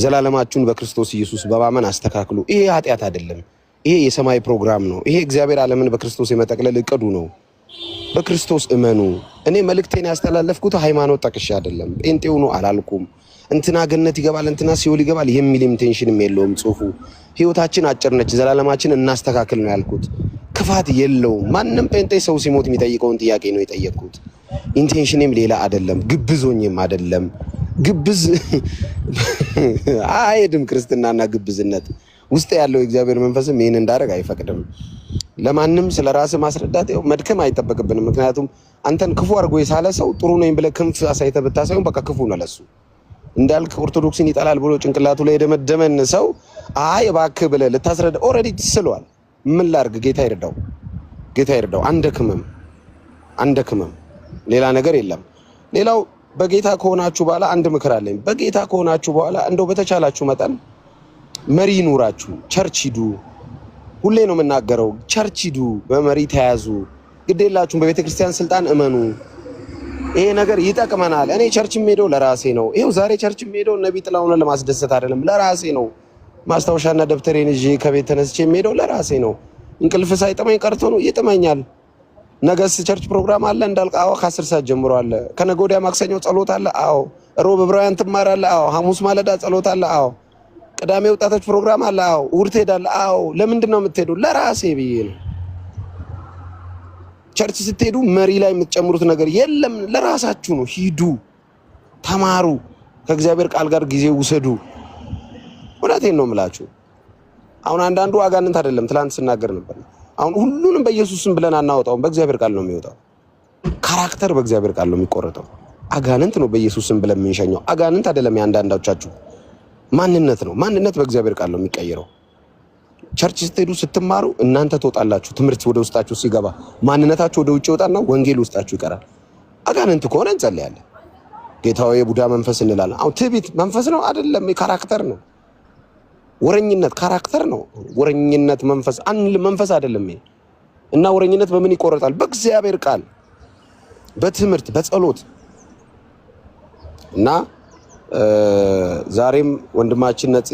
ዘላለማችሁን በክርስቶስ ኢየሱስ በማመን አስተካክሉ። ይሄ ኃጢአት አይደለም። ይሄ የሰማይ ፕሮግራም ነው። ይሄ እግዚአብሔር ዓለምን በክርስቶስ የመጠቅለል እቅዱ ነው። በክርስቶስ እመኑ። እኔ መልእክቴን ያስተላለፍኩት ሃይማኖት ጠቅሼ አይደለም። ጴንጤው ነው አላልኩም። እንትና ገነት ይገባል እንትና ሲኦል ይገባል የሚል ኢንቴንሽንም የለውም ጽሁፉ። ህይወታችን አጭር ነች፣ ዘላለማችን እናስተካክል ነው ያልኩት። ክፋት የለውም። ማንም ጴንጤ ሰው ሲሞት የሚጠይቀውን ጥያቄ ነው የጠየቅኩት። ኢንቴንሽንም ሌላ አይደለም፣ ግብዞኝም አይደለም። ግብዝ አይሄድም ክርስትናና ግብዝነት። ውስጥ ያለው የእግዚአብሔር መንፈስም ይህን እንዳደረግ አይፈቅድም። ለማንም ስለ ራስ ማስረዳት መድከም አይጠበቅብንም። ምክንያቱም አንተን ክፉ አድርጎ የሳለ ሰው ጥሩ ነኝ ብለህ ክንፍ አሳይተህ ብታሳዩም በቃ ክፉ ነው ለሱ። እንዳልክ ኦርቶዶክስን ይጠላል ብሎ ጭንቅላቱ ላይ የደመደመን ሰው አይ እባክህ ብለህ ልታስረዳ ኦልሬዲ ትስሏል። ምን ላድርግ? ጌታ ይርዳው፣ ጌታ ይርዳው። አንደክምም፣ ሌላ ነገር የለም። ሌላው በጌታ ከሆናችሁ በኋላ አንድ ምክር አለኝ። በጌታ ከሆናችሁ በኋላ እንደው በተቻላችሁ መጠን መሪ ይኑራችሁ። ቸርች ሂዱ። ሁሌ ነው የምናገረው፣ ቸርች ሂዱ፣ በመሪ ተያዙ። ግዴላችሁም በቤተ ክርስቲያን ስልጣን እመኑ። ይሄ ነገር ይጠቅመናል። እኔ ቸርች የምሄደው ለራሴ ነው። ይሄው ዛሬ ቸርች የምሄደው ነብይ ጥላሁንን ለማስደሰት አይደለም፣ ለራሴ ነው። ማስታወሻና ደብተሬን ይዤ ከቤት ተነስቼ የምሄደው ለራሴ ነው። እንቅልፍ ሳይጥመኝ ቀርቶ ነው። ይጥመኛል። ነገስ ቸርች ፕሮግራም አለ እንዳልክ? አዎ፣ ከ10 ሰዓት ጀምሮ አለ። ከነገ ወዲያ ማክሰኞ ጸሎት አለ። አዎ። ሮብ ዕብራውያን ትማራለህ። አዎ። ሐሙስ ማለዳ ጸሎት አለ። አዎ። ቅዳሜ ወጣቶች ፕሮግራም አለ። አዎ። እሑድ ትሄዳለህ። አዎ። ለምንድን ነው የምትሄደው? ለራሴ ብዬ ነው። ቸርች ስትሄዱ መሪ ላይ የምትጨምሩት ነገር የለም። ለራሳችሁ ነው። ሂዱ፣ ተማሩ፣ ከእግዚአብሔር ቃል ጋር ጊዜ ውሰዱ። እውነቴን ነው የምላችሁ። አሁን አንዳንዱ አጋንንት አይደለም፣ ትላንት ስናገር ነበር። አሁን ሁሉንም በኢየሱስ ስም ብለን አናወጣውም። በእግዚአብሔር ቃል ነው የሚወጣው። ካራክተር በእግዚአብሔር ቃል ነው የሚቆረጠው። አጋንንት ነው በኢየሱስ ስም ብለን የምንሸኘው። አጋንንት አይደለም። የአንዳንዳቻችሁ ማንነት ነው። ማንነት በእግዚአብሔር ቃል ነው የሚቀየረው። ቸርች ስትሄዱ ስትማሩ እናንተ ትወጣላችሁ። ትምህርት ወደ ውስጣችሁ ሲገባ ማንነታችሁ ወደ ውጭ ይወጣና ወንጌል ውስጣችሁ ይቀራል። አጋንንት ከሆነ እንጸልያለን። ጌታው የቡዳ መንፈስ እንላለን። አሁን ትዕቢት መንፈስ ነው አይደለም፣ ካራክተር ነው። ወረኝነት ካራክተር ነው። ወረኝነት መንፈስ አንድ መንፈስ አይደለም። እና ወረኝነት በምን ይቆረጣል? በእግዚአብሔር ቃል፣ በትምህርት፣ በጸሎት እና ዛሬም ወንድማችን ነፂ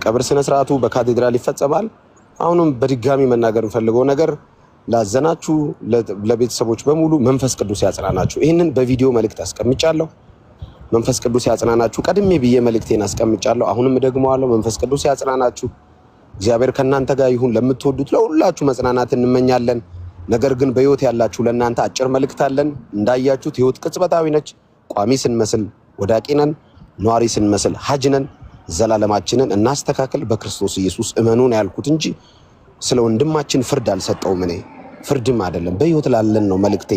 ቀብር ስነ ስርዓቱ በካቴድራል ይፈጸማል። አሁንም በድጋሚ መናገር እንፈልገው ነገር ላዘናችሁ ለቤተሰቦች በሙሉ መንፈስ ቅዱስ ያጽናናችሁ። ይህንን በቪዲዮ መልእክት አስቀምጫለሁ። መንፈስ ቅዱስ ያጽናናችሁ። ቀድሜ ብዬ መልእክቴን አስቀምጫለሁ። አሁንም ደግመዋለሁ። መንፈስ ቅዱስ ያጽናናችሁ። እግዚአብሔር ከእናንተ ጋር ይሁን። ለምትወዱት ለሁላችሁ መጽናናት እንመኛለን። ነገር ግን በህይወት ያላችሁ ለእናንተ አጭር መልእክት አለን። እንዳያችሁት ህይወት ቅጽበታዊ ነች። ቋሚ ስንመስል ወዳቂ ነን፣ ነዋሪ ስንመስል ሀጅ ነን። ዘላለማችንን እናስተካከል። በክርስቶስ ኢየሱስ እመኑን ያልኩት እንጂ ስለ ወንድማችን ፍርድ አልሰጠውም። እኔ ፍርድም አይደለም፣ በህይወት ላለን ነው መልእክቴ።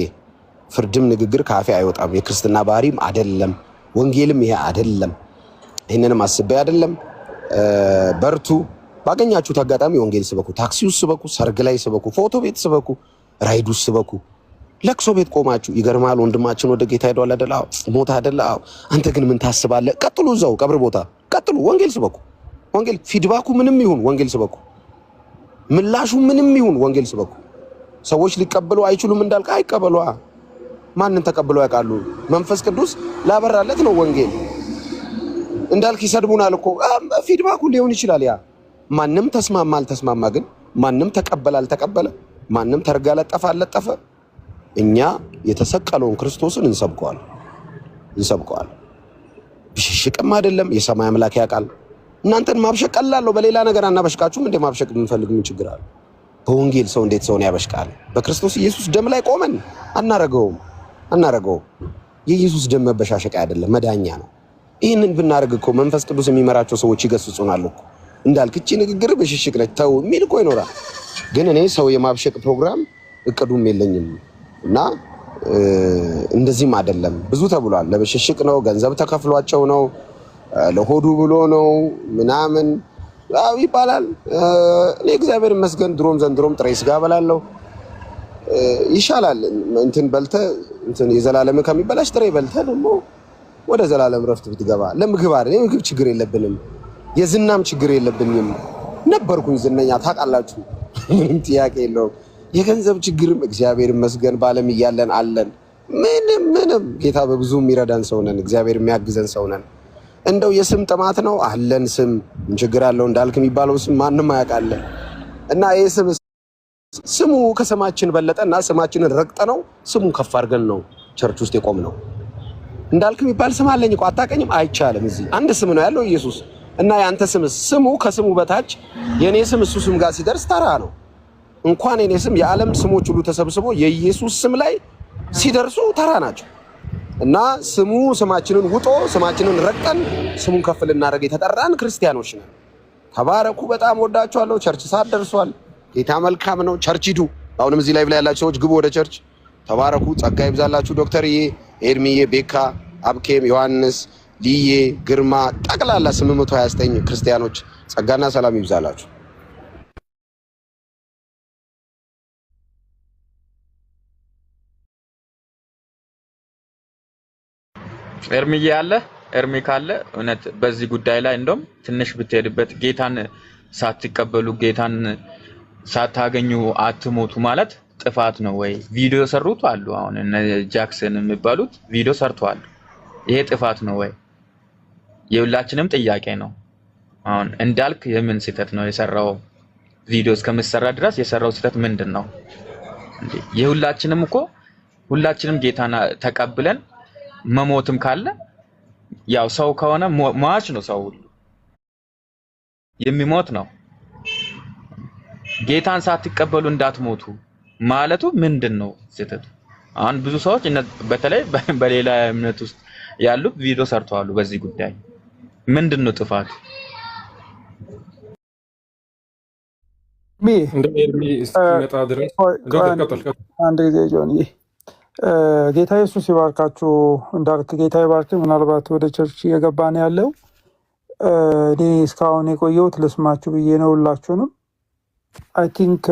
ፍርድም ንግግር ካፌ አይወጣም። የክርስትና ባህሪም አይደለም። ወንጌልም ይሄ አይደለም። ይህንንም አስቤ አይደለም። በርቱ። ባገኛችሁት አጋጣሚ ወንጌል ስበኩ። ታክሲ ውስጥ ስበኩ፣ ሰርግ ላይ ስበኩ፣ ፎቶ ቤት ስበኩ፣ ራይድ ውስጥ ስበኩ፣ ለቅሶ ቤት ቆማችሁ። ይገርማል። ወንድማችን ወደ ጌታ ሄዷል አይደል? አዎ። ሞታ አይደል? አዎ። አንተ ግን ምን ታስባለህ? ቀጥሉ፣ እዛው ቀብር ቦታ ቀጥሉ። ወንጌል ስበኩ። ወንጌል ፊድባኩ ምንም ይሁን ወንጌል ስበኩ። ምላሹ ምንም ይሁን ወንጌል ስበኩ። ሰዎች ሊቀበሉ አይችሉም እንዳልክ አይቀበሉ። ማንን ተቀብለው ያውቃሉ? መንፈስ ቅዱስ ላበራለት ነው ወንጌል። እንዳልክ ይሰድቡናል እኮ ፊድባኩ ሊሆን ይችላል። ያ ማንም ተስማማ አልተስማማ፣ ግን ማንም ተቀበለ አልተቀበለ፣ ማንም ተርጋ ለጠፈ አልለጠፈ፣ እኛ የተሰቀለውን ክርስቶስን እንሰብከዋል። ብሽሽቅም አይደለም። የሰማይ አምላክ ያውቃል። እናንተን ማብሸቅ ቀላል ነው። በሌላ ነገር አናበሽቃችሁም። እንደ ማብሸቅ የምንፈልግ ምን ችግር አለ? በወንጌል ሰው እንዴት ሰውን ያበሽቃል? በክርስቶስ ኢየሱስ ደም ላይ ቆመን አናረገውም። የኢየሱስ ደም መበሻሸቅ አይደለም፣ መዳኛ ነው። ይህንን ብናደርግ እኮ መንፈስ ቅዱስ የሚመራቸው ሰዎች ይገስጹናል እኮ። እንዳልክ እቺ ንግግር ብሽሽቅ ነች ተው የሚል እኮ ይኖራል። ግን እኔ ሰው የማብሸቅ ፕሮግራም እቅዱም የለኝም እና እንደዚህም አይደለም። ብዙ ተብሏል። ለብሽሽቅ ነው፣ ገንዘብ ተከፍሏቸው ነው፣ ለሆዱ ብሎ ነው ምናምን ይባላል። እኔ እግዚአብሔር ይመስገን ድሮም ዘንድሮም ጥሬ ስጋ በላለሁ። ይሻላል እንትን በልተ እንትን የዘላለም ከሚበላሽ ጥሬ በልተ ደግሞ ወደ ዘላለም ረፍት ብትገባ። ለምግብ አይደል? የምግብ ችግር የለብንም። የዝናም ችግር የለብኝም። ነበርኩኝ ዝነኛ ታውቃላችሁ፣ ምንም ጥያቄ የለውም። የገንዘብ ችግርም እግዚአብሔር ይመስገን ባለም እያለን አለን። ምንም ጌታ በብዙ የሚረዳን ሰው ነን። እግዚአብሔር የሚያግዘን ሰው ነን። እንደው የስም ጥማት ነው አለን። ስም ምን ችግር አለው? እንዳልክ የሚባለው ስም ማንም አያውቃለን። እና ይሄ ስሙ ከስማችን በለጠና ስማችንን ረግጠነው ስሙን ከፍ አድርገን ነው ቸርች ውስጥ የቆምነው። እንዳልክ የሚባል ስም አለኝ እኮ አታውቅኝም? አይቻልም። እዚህ አንድ ስም ነው ያለው ኢየሱስ። እና ያንተ ስሙ ከስሙ በታች የኔ ስም እሱ ስም ጋር ሲደርስ ተራ ነው። እንኳን የኔ ስም የዓለም ስሞች ሁሉ ተሰብስቦ የኢየሱስ ስም ላይ ሲደርሱ ተራ ናቸው። እና ስማችንን ውጦ ስማችንን ረግጠን ስሙን ከፍ ልናደርግ የተጠራን ክርስቲያኖች ነን። ተባረኩ። በጣም ወዳችኋለሁ። ቸርች ሰዓት ደርሷል። ጌታ መልካም ነው። ቸርች ሂዱ። አሁንም እዚህ ላይ ያላችሁ ሰዎች ግቡ ወደ ቸርች። ተባረኩ። ጸጋ ይብዛላችሁ። ዶክተርዬ፣ ኤርሚዬ፣ ቤካ፣ አብኬም፣ ዮሐንስ፣ ሊዬ፣ ግርማ ጠቅላላ 829 ክርስቲያኖች ጸጋና ሰላም ይብዛላችሁ። ኤርሚዬ አለ። ኤርሚ ካለ እውነት በዚህ ጉዳይ ላይ እንደውም ትንሽ ብትሄድበት ጌታን ሳትቀበሉ ጌታን ሳታገኙ አትሞቱ ማለት ጥፋት ነው ወይ? ቪዲዮ ሰሩት አሉ። አሁን እነ ጃክሰን የሚባሉት ቪዲዮ ሰርተዋል። ይሄ ጥፋት ነው ወይ? የሁላችንም ጥያቄ ነው። አሁን እንዳልክ የምን ስህተት ነው የሰራው? ቪዲዮ እስከምሰራ ድረስ የሰራው ስህተት ምንድን ነው እንዴ? የሁላችንም እኮ ሁላችንም ጌታን ተቀብለን መሞትም ካለ ያው ሰው ከሆነ ሟች ነው። ሰው ሁሉ የሚሞት ነው። ጌታን ሳትቀበሉ እንዳትሞቱ ማለቱ ምንድነው ስህተቱ? አሁን ብዙ ሰዎች በተለይ በሌላ እምነት ውስጥ ያሉት ቪዲዮ ሰርተዋል በዚህ ጉዳይ። ምንድነው ጥፋቱ? እንደ ኤርሚ እስኪመጣ ድረስ አንድ ጊዜ ጆኒ ጌታ ኢየሱስ ይባርካችሁ። እንዳልክ ጌታ ይባርክ። ምናልባት ወደ ቸርች እየገባ ነው ያለው። እኔ እስካሁን የቆየሁት ልስማችሁ ብዬ ነው ሁላችሁንም። አይ ቲንክ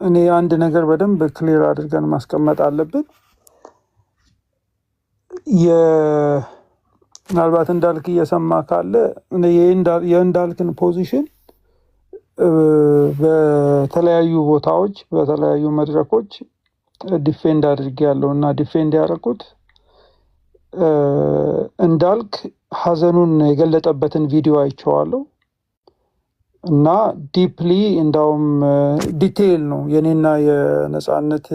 እኔ አንድ ነገር በደንብ ክሊር አድርገን ማስቀመጥ አለብን። ምናልባት እንዳልክ እየሰማ ካለ የእንዳልክን ፖዚሽን በተለያዩ ቦታዎች በተለያዩ መድረኮች ዲፌንድ አድርጌ ያለው እና ዲፌንድ ያደረኩት እንዳልክ ሀዘኑን የገለጠበትን ቪዲዮ አይቼዋለሁ እና ዲፕሊ እንዳውም ዲቴይል ነው። የኔና የነጻነት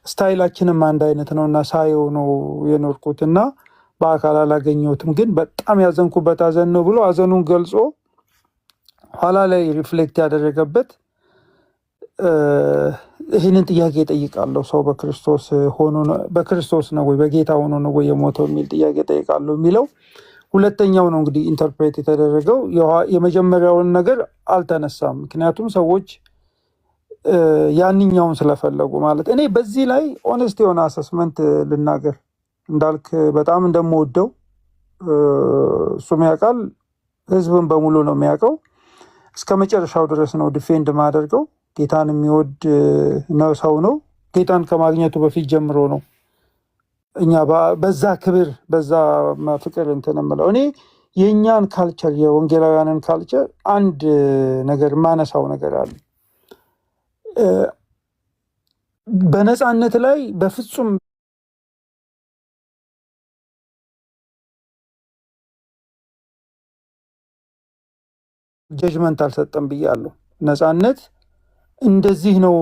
ስታይላችንም አንድ አይነት ነው እና ሳየው ነው የኖርኩት እና በአካል አላገኘሁትም። ግን በጣም ያዘንኩበት ሀዘን ነው ብሎ ሀዘኑን ገልጾ ኋላ ላይ ሪፍሌክት ያደረገበት ይህንን ጥያቄ ጠይቃለሁ። ሰው በክርስቶስ ነው ወይ በጌታ ሆኖ ነው ወይ የሞተው የሚል ጥያቄ ጠይቃለሁ የሚለው ሁለተኛው ነው እንግዲህ ኢንተርፕሬት የተደረገው። የመጀመሪያውን ነገር አልተነሳም። ምክንያቱም ሰዎች ያንኛውን ስለፈለጉ ማለት። እኔ በዚህ ላይ ኦነስት የሆነ አሰስመንት ልናገር። እንዳልክ በጣም እንደምወደው እሱም ያውቃል፣ ህዝብን በሙሉ ነው የሚያውቀው። እስከ መጨረሻው ድረስ ነው ዲፌንድ ማደርገው። ጌታን የሚወድ ነው ሰው ነው። ጌታን ከማግኘቱ በፊት ጀምሮ ነው እኛ በዛ ክብር በዛ ፍቅር እንትን የምለው። እኔ የእኛን ካልቸር የወንጌላውያንን ካልቸር አንድ ነገር ማነሳው ነገር አለ። በነፃነት ላይ በፍጹም ጀጅመንት አልሰጠም ብያለሁ። ነፃነት እንደዚህ ነው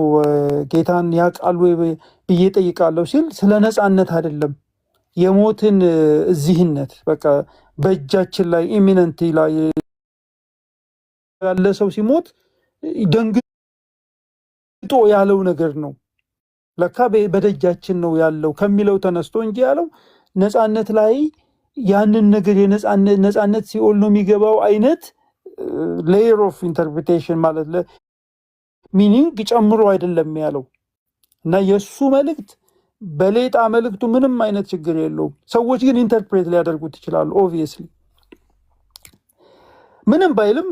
ጌታን ያውቃሉ ብዬ ጠይቃለሁ ሲል ስለ ነፃነት አይደለም፣ የሞትን እዚህነት በቃ በእጃችን ላይ ኢሚነንት ላይ ያለ ሰው ሲሞት ደንግጦ ያለው ነገር ነው። ለካ በደጃችን ነው ያለው ከሚለው ተነስቶ እንጂ ያለው ነፃነት ላይ ያንን ነገር ነፃነት ሲኦል ነው የሚገባው አይነት ሌየር ኦፍ ኢንተርፕሪቴሽን ማለት ሚኒንግ ጨምሮ አይደለም ያለው እና የእሱ መልእክት በሌጣ መልእክቱ ምንም አይነት ችግር የለውም። ሰዎች ግን ኢንተርፕሬት ሊያደርጉት ይችላሉ። ኦብቪየስሊ ምንም ባይልም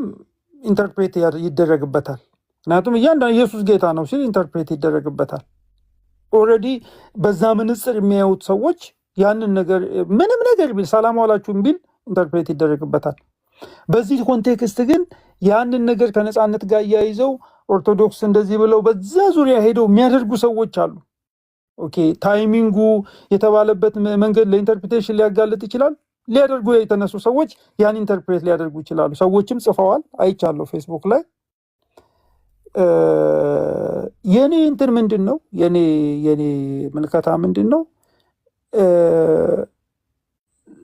ኢንተርፕሬት ይደረግበታል። ምክንያቱም እያንዳንዱ ኢየሱስ ጌታ ነው ሲል ኢንተርፕሬት ይደረግበታል። ኦልሬዲ በዛ ምንጽር የሚያዩት ሰዎች ያንን ነገር ምንም ነገር ቢል ሰላም ዋላችሁም ቢል ኢንተርፕሬት ይደረግበታል። በዚህ ኮንቴክስት ግን ያንን ነገር ከነፃነት ጋር እያይዘው ኦርቶዶክስ እንደዚህ ብለው በዛ ዙሪያ ሄደው የሚያደርጉ ሰዎች አሉ። ኦኬ ታይሚንጉ የተባለበት መንገድ ለኢንተርፕሬቴሽን ሊያጋልጥ ይችላል። ሊያደርጉ የተነሱ ሰዎች ያን ኢንተርፕሬት ሊያደርጉ ይችላሉ። ሰዎችም ጽፈዋል፣ አይቻለሁ ፌስቡክ ላይ። የኔ እንትን ምንድነው የኔ ምልከታ ምንድነው?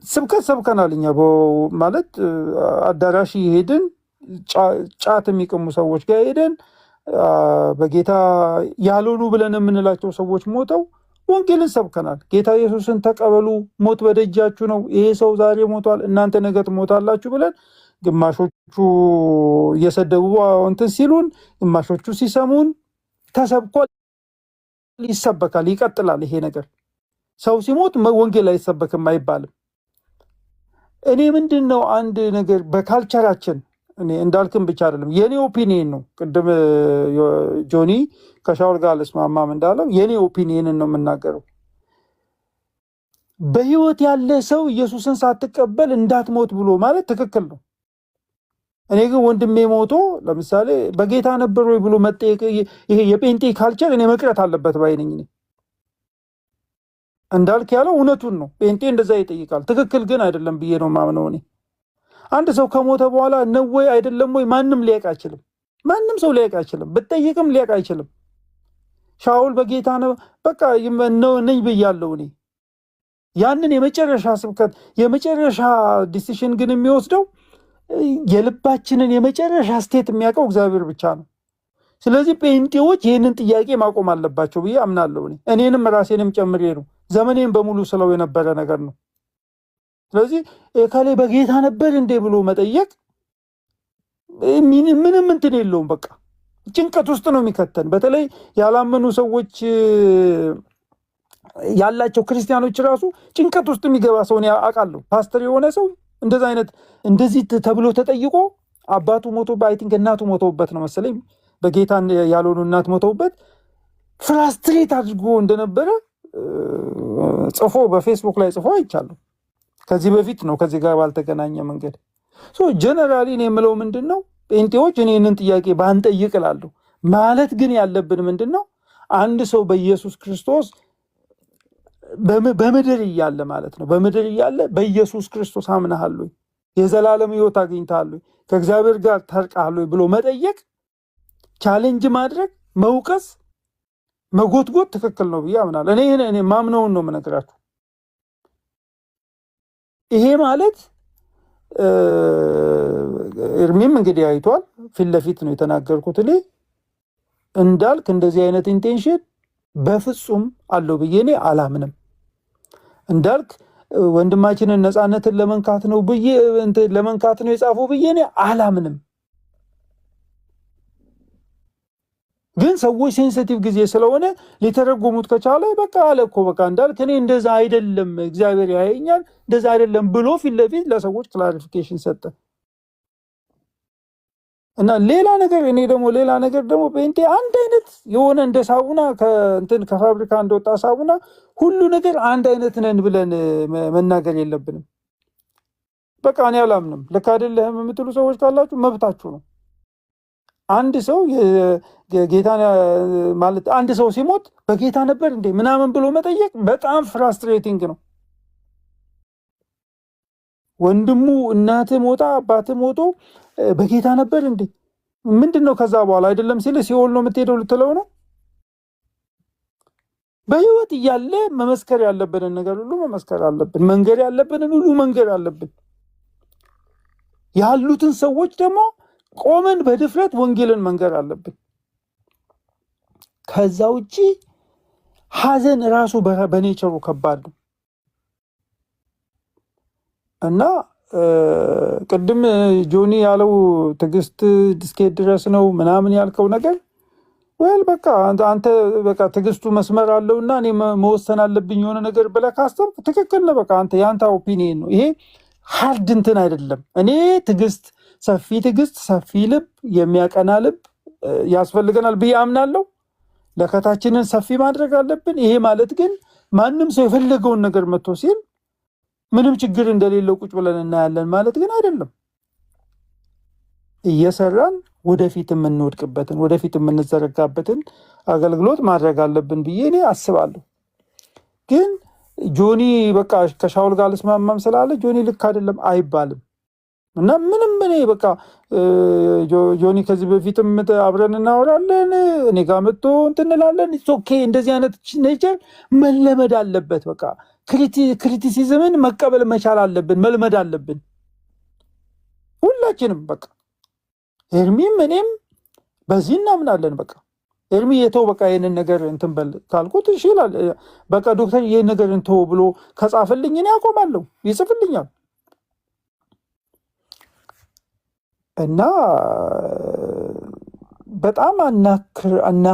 ስብከት ሰብከናል እኛ ማለት አዳራሽ ሄድን፣ ጫት የሚቀሙ ሰዎች ጋር ሄደን በጌታ ያልሆኑ ብለን የምንላቸው ሰዎች ሞተው ወንጌልን ሰብከናል። ጌታ ኢየሱስን ተቀበሉ፣ ሞት በደጃችሁ ነው፣ ይሄ ሰው ዛሬ ሞቷል፣ እናንተ ነገ ትሞታላችሁ ብለን ግማሾቹ እየሰደቡ እንትን ሲሉን፣ ግማሾቹ ሲሰሙን ተሰብኳል። ይሰበካል፣ ይቀጥላል። ይሄ ነገር ሰው ሲሞት ወንጌል አይሰበክም አይባልም። እኔ ምንድነው አንድ ነገር በካልቸራችን እኔ እንዳልክም ብቻ አይደለም የኔ ኦፒኒየን ነው። ቅድም ጆኒ ከሻውል ጋር ለስማማም እንዳለው የኔ ኦፒኒየንን ነው የምናገረው። በህይወት ያለ ሰው ኢየሱስን ሳትቀበል እንዳትሞት ብሎ ማለት ትክክል ነው። እኔ ግን ወንድሜ ሞቶ ለምሳሌ በጌታ ነበር ወይ ብሎ መጠየቅ ይሄ የጴንጤ ካልቸር እኔ መቅረት አለበት ባይነኝ ነኝ። እንዳልክ ያለው እውነቱን ነው። ጴንጤ እንደዛ ይጠይቃል። ትክክል ግን አይደለም ብዬ ነው ማምነው እኔ። አንድ ሰው ከሞተ በኋላ ነው ወይ አይደለም ወይ ማንም ሊያውቅ አይችልም። ማንም ሰው ሊያውቅ አይችልም። ብትጠይቅም ሊያውቅ አይችልም። ሻውል በጌታ ነው በቃ ነው ነኝ ብያለሁ እኔ። ያንን የመጨረሻ ስብከት የመጨረሻ ዲሲሽን ግን የሚወስደው የልባችንን የመጨረሻ ስቴት የሚያውቀው እግዚአብሔር ብቻ ነው። ስለዚህ ጴንጤዎች ይህንን ጥያቄ ማቆም አለባቸው ብዬ አምናለሁ እኔ። እኔንም ራሴንም ጨምሬ ነው። ዘመኔን በሙሉ ስለው የነበረ ነገር ነው። ስለዚህ ከሌ በጌታ ነበር እንዴ ብሎ መጠየቅ ምንም እንትን የለውም። በቃ ጭንቀት ውስጥ ነው የሚከተን። በተለይ ያላመኑ ሰዎች ያላቸው ክርስቲያኖች ራሱ ጭንቀት ውስጥ የሚገባ ሰው ነው አውቃለሁ። ፓስተር የሆነ ሰው እንደዚህ ተብሎ ተጠይቆ አባቱ ሞቶበት አይ ቲንክ እናቱ ሞተውበት ነው መሰለኝ በጌታ ያልሆኑ እናት ሞተውበት ፍራስትሬት አድርጎ እንደነበረ ጽፎ በፌስቡክ ላይ ጽፎ አይቻለሁ። ከዚህ በፊት ነው ከዚህ ጋር ባልተገናኘ መንገድ ጀነራሊ ነው የምለው ምንድነው ጴንጤዎች እኔንን ጥያቄ ባንጠይቅ እላለሁ። ማለት ግን ያለብን ምንድነው አንድ ሰው በኢየሱስ ክርስቶስ በምድር እያለ ማለት ነው በምድር እያለ በኢየሱስ ክርስቶስ አምነሃል ወይ የዘላለም ሕይወት አግኝተሃል ወይ ከእግዚአብሔር ጋር ታርቀሃል ወይ ብሎ መጠየቅ፣ ቻሌንጅ ማድረግ፣ መውቀስ፣ መጎትጎት ትክክል ነው ብዬ አምናለሁ። እኔ ማምነውን ነው የምነግራችሁ። ይሄ ማለት እርሚም እንግዲህ አይቷል፣ ፊት ለፊት ነው የተናገርኩት። እኔ እንዳልክ እንደዚህ አይነት ኢንቴንሽን በፍጹም አለው ብዬ እኔ አላምንም። እንዳልክ ወንድማችንን ነፃነትን ለመንካት ነው ብዬ ለመንካት ነው የጻፈው ብዬ እኔ አላምንም። ግን ሰዎች ሴንሲቲቭ ጊዜ ስለሆነ ሊተረጎሙት ከቻለ በቃ አለ እኮ በቃ እንዳልክ እኔ እንደዛ አይደለም እግዚአብሔር ያየኛል እንደዛ አይደለም ብሎ ፊት ለፊት ለሰዎች ክላሪፊኬሽን ሰጠ። እና ሌላ ነገር ደግሞ ጴንጤ አንድ አይነት የሆነ እንደ ሳቡና ከፋብሪካ እንደወጣ ሳቡና ሁሉ ነገር አንድ አይነት ነን ብለን መናገር የለብንም። በቃ እኔ አላምንም። ልክ አይደለህም የምትሉ ሰዎች ካላችሁ መብታችሁ ነው። አንድ ሰው ጌታ ማለት አንድ ሰው ሲሞት በጌታ ነበር እንዴ ምናምን ብሎ መጠየቅ በጣም ፍራስትሬቲንግ ነው። ወንድሙ እናት ሞታ አባት ሞቶ በጌታ ነበር እንዴ ምንድነው ከዛ በኋላ አይደለም ሲል ሲኦል ነው የምትሄደው ልትለው ነው? በህይወት እያለ መመስከር ያለብንን ነገር ሁሉ መመስከር አለብን። መንገር ያለብንን ሁሉ መንገር አለብን። ያሉትን ሰዎች ደግሞ ቆመን በድፍረት ወንጌልን መንገር አለብን። ከዛ ውጪ ሐዘን ራሱ በኔቸሩ ከባድ ነው እና ቅድም ጆኒ ያለው ትዕግስት እስከሄድ ድረስ ነው ምናምን ያልከው ነገር በቃ አንተ በቃ ትዕግስቱ መስመር አለውና እኔ መወሰን አለብኝ የሆነ ነገር ብለህ ካሰብክ ትክክል ነው። በቃ አንተ ያንተ ኦፒኒየን ነው ይሄ፣ ሃርድ እንትን አይደለም። እኔ ትዕግስት ሰፊ ልብ የሚያቀና ልብ ያስፈልገናል ብዬ አምናለሁ። ለከታችንን ሰፊ ማድረግ አለብን። ይሄ ማለት ግን ማንም ሰው የፈለገውን ነገር መጥቶ ሲል ምንም ችግር እንደሌለው ቁጭ ብለን እናያለን ማለት ግን አይደለም። እየሰራን ወደፊት የምንወድቅበትን ወደፊት የምንዘረጋበትን አገልግሎት ማድረግ አለብን ብዬ እኔ አስባለሁ። ግን ጆኒ በቃ ከሻውል ጋር ልስማማም ስላለ ጆኒ ልክ አይደለም አይባልም። እና ምንም እኔ በቃ ጆኒ ከዚህ በፊትም አብረን እናወራለን፣ እኔ ጋር መጥቶ እንትን እንላለን። ኦኬ እንደዚህ አይነት ኔቸር መለመድ አለበት። በቃ ክሪቲሲዝምን መቀበል መቻል አለብን፣ መልመድ አለብን ሁላችንም። በቃ ኤርሚም እኔም በዚህ እናምናለን። በቃ ኤርሚ የተው በቃ ይህንን ነገር እንትን በል ካልኩት እሺ ይላል። በቃ ዶክተር ይህን ነገር እንተው ብሎ ከጻፈልኝ እኔ አቆማለሁ፣ ይጽፍልኛል። እና በጣም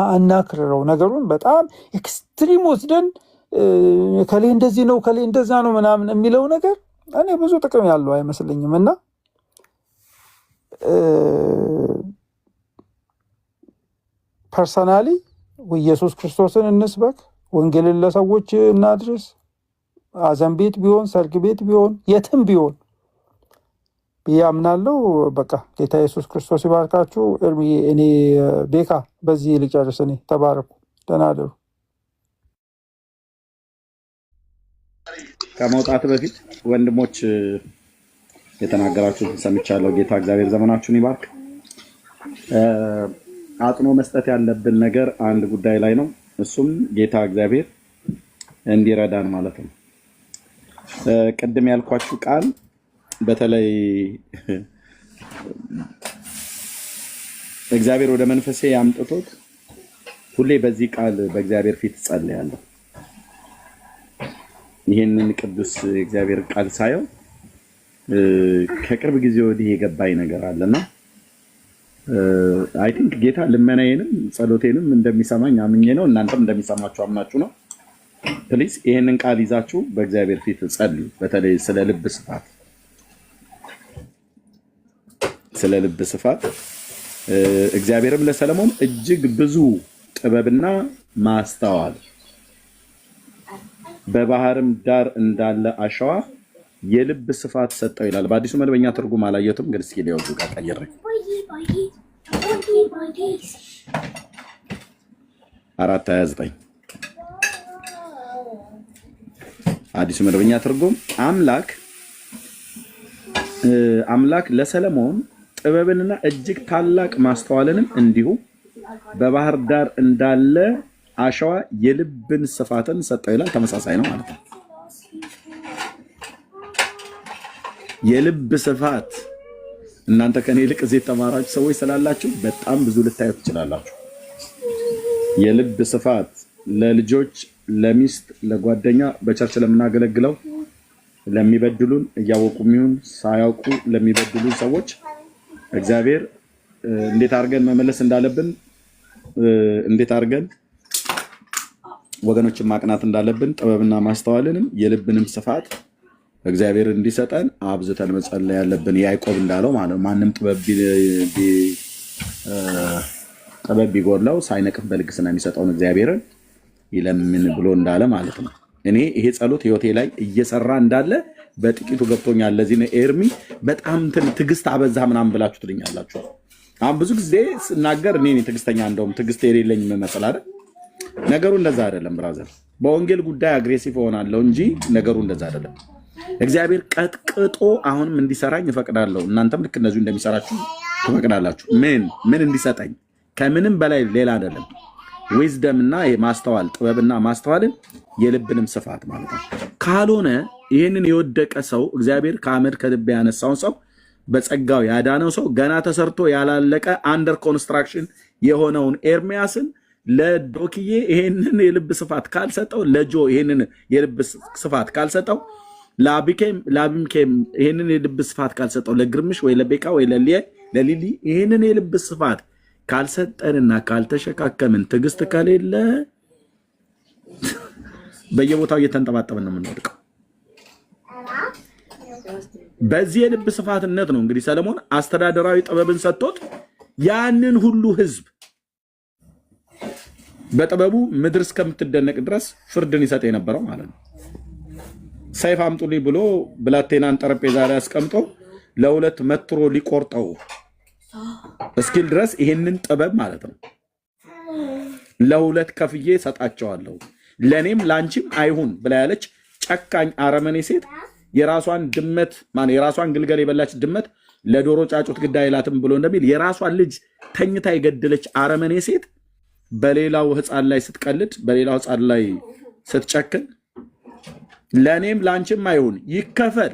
አናክርረው ነገሩን በጣም ኤክስትሪም ወስደን ከሌ እንደዚህ ነው ከሌ እንደዛ ነው ምናምን የሚለው ነገር እኔ ብዙ ጥቅም ያለው አይመስለኝም። እና ፐርሰናሊ ኢየሱስ ክርስቶስን እንስበክ፣ ወንጌልን ለሰዎች እናድርስ። አዘን ቤት ቢሆን ሰርግ ቤት ቢሆን የትም ቢሆን ያምናለው። በቃ ጌታ ኢየሱስ ክርስቶስ ይባርካችሁ። ኤርሚዬ እኔ ቤካ በዚህ ልጨርስ። እኔ ተባረኩ፣ ደህና እደሩ። ከመውጣት በፊት ወንድሞች የተናገራችሁትን ሰምቻለሁ። ጌታ እግዚአብሔር ዘመናችሁን ይባርክ። አጥኖ መስጠት ያለብን ነገር አንድ ጉዳይ ላይ ነው። እሱም ጌታ እግዚአብሔር እንዲረዳን ማለት ነው። ቅድም ያልኳችሁ ቃል በተለይ እግዚአብሔር ወደ መንፈሴ ያምጥቶት ሁሌ በዚህ ቃል በእግዚአብሔር ፊት ጸልያለሁ። ይሄንን ቅዱስ እግዚአብሔር ቃል ሳየው ከቅርብ ጊዜ ወዲህ የገባኝ ነገር አለና አይ ቲንክ ጌታ ልመናዬንም ጸሎቴንም እንደሚሰማኝ አምኜ ነው። እናንተም እንደሚሰማችሁ አምናችሁ ነው። ፕሊዝ ይሄንን ቃል ይዛችሁ በእግዚአብሔር ፊት ጸልዩ። በተለይ ስለ ልብ ስፋት እግዚአብሔርም ለሰለሞን እጅግ ብዙ ጥበብና ማስተዋል በባህርም ዳር እንዳለ አሸዋ የልብ ስፋት ሰጠው ይላል። በአዲሱ መደበኛ ትርጉም አላየሁትም፣ ግን እስኪ ሊወዱ ጋር ቀይሬ 4:29 አዲሱ መደበኛ ትርጉም አምላክ ለሰለሞን ጥበብንና እጅግ ታላቅ ማስተዋልንም እንዲሁ በባህር ዳር እንዳለ አሸዋ የልብን ስፋትን ሰጠው ይላል። ተመሳሳይ ነው ማለት ነው። የልብ ስፋት እናንተ ከኔ ይልቅ እዚህ ተማራችሁ ሰዎች ስላላችሁ በጣም ብዙ ልታዩ ትችላላችሁ። የልብ ስፋት ለልጆች፣ ለሚስት፣ ለጓደኛ፣ በቸርች ለምናገለግለው፣ ለሚበድሉን እያወቁም ይሁን ሳያውቁ ለሚበድሉን ሰዎች እግዚአብሔር እንዴት አድርገን መመለስ እንዳለብን፣ እንዴት አድርገን ወገኖችን ማቅናት እንዳለብን ጥበብና ማስተዋልንም የልብንም ስፋት እግዚአብሔር እንዲሰጠን አብዝተን መጸለይ ያለብን። ያዕቆብ እንዳለው ማለት ማንም ጥበብ ቢጎድለው ሳይነቅፍ በልግስና የሚሰጠውን እግዚአብሔርን ይለምን ብሎ እንዳለ ማለት ነው። እኔ ይሄ ጸሎት ህይወቴ ላይ እየሰራ እንዳለ በጥቂቱ ገብቶኛል። ለዚህ ነው ኤርሚ በጣም ትዕግስት አበዛህ ምናምን ብላችሁ ትልኛላችሁ። አሁን ብዙ ጊዜ ስናገር እኔ ትዕግስተኛ እንደውም ትዕግስት የሌለኝ መሰል አይደል? ነገሩ እንደዛ አይደለም ብራዘር። በወንጌል ጉዳይ አግሬሲቭ ሆናለሁ እንጂ ነገሩ እንደዛ አይደለም። እግዚአብሔር ቀጥቅጦ አሁንም እንዲሰራኝ እፈቅዳለሁ። እናንተም ልክ እንደዚሁ እንደሚሰራችሁ ትፈቅዳላችሁ። ምን እንዲሰጠኝ ከምንም በላይ ሌላ አይደለም። ዊዝደም እና ማስተዋል፣ ጥበብና ማስተዋልን የልብንም ስፋት ማለት ነው። ካልሆነ ይህንን የወደቀ ሰው እግዚአብሔር ከአመድ ከልብ ያነሳውን ሰው በጸጋው ያዳነው ሰው ገና ተሰርቶ ያላለቀ አንደር ኮንስትራክሽን የሆነውን ኤርሚያስን ለዶክዬ ይሄንን የልብ ስፋት ካልሰጠው፣ ለጆ ይሄንን የልብ ስፋት ካልሰጠው፣ ለአቢምኬም ይሄንን የልብ ስፋት ካልሰጠው፣ ለግርምሽ ወይ ለቤካ ወይ ለሊሊ ይሄንን የልብ ስፋት ካልሰጠንና ካልተሸካከምን ትዕግስት ከሌለ በየቦታው እየተንጠባጠብን ነው የምንወድቀው። በዚህ የልብ ስፋትነት ነው እንግዲህ ሰለሞን አስተዳደራዊ ጥበብን ሰጥቶት ያንን ሁሉ ህዝብ በጥበቡ ምድር እስከምትደነቅ ድረስ ፍርድን ይሰጥ የነበረው ማለት ነው። ሰይፍ አምጡልኝ ብሎ ብላቴናን ጠረጴዛ ላይ አስቀምጦ ለሁለት መትሮ ሊቆርጠው እስኪል ድረስ ይሄንን ጥበብ ማለት ነው ለሁለት ከፍዬ ሰጣቸዋለሁ፣ ለእኔም ለአንቺም አይሁን ብላ ያለች ጨካኝ አረመኔ ሴት የራሷን ድመት የራሷን ግልገል የበላች ድመት ለዶሮ ጫጩት ግድ አይላትም ብሎ እንደሚል የራሷን ልጅ ተኝታ የገደለች አረመኔ ሴት በሌላው ሕፃን ላይ ስትቀልድ፣ በሌላው ሕፃን ላይ ስትጨክን ለእኔም ለአንቺም አይሁን ይከፈል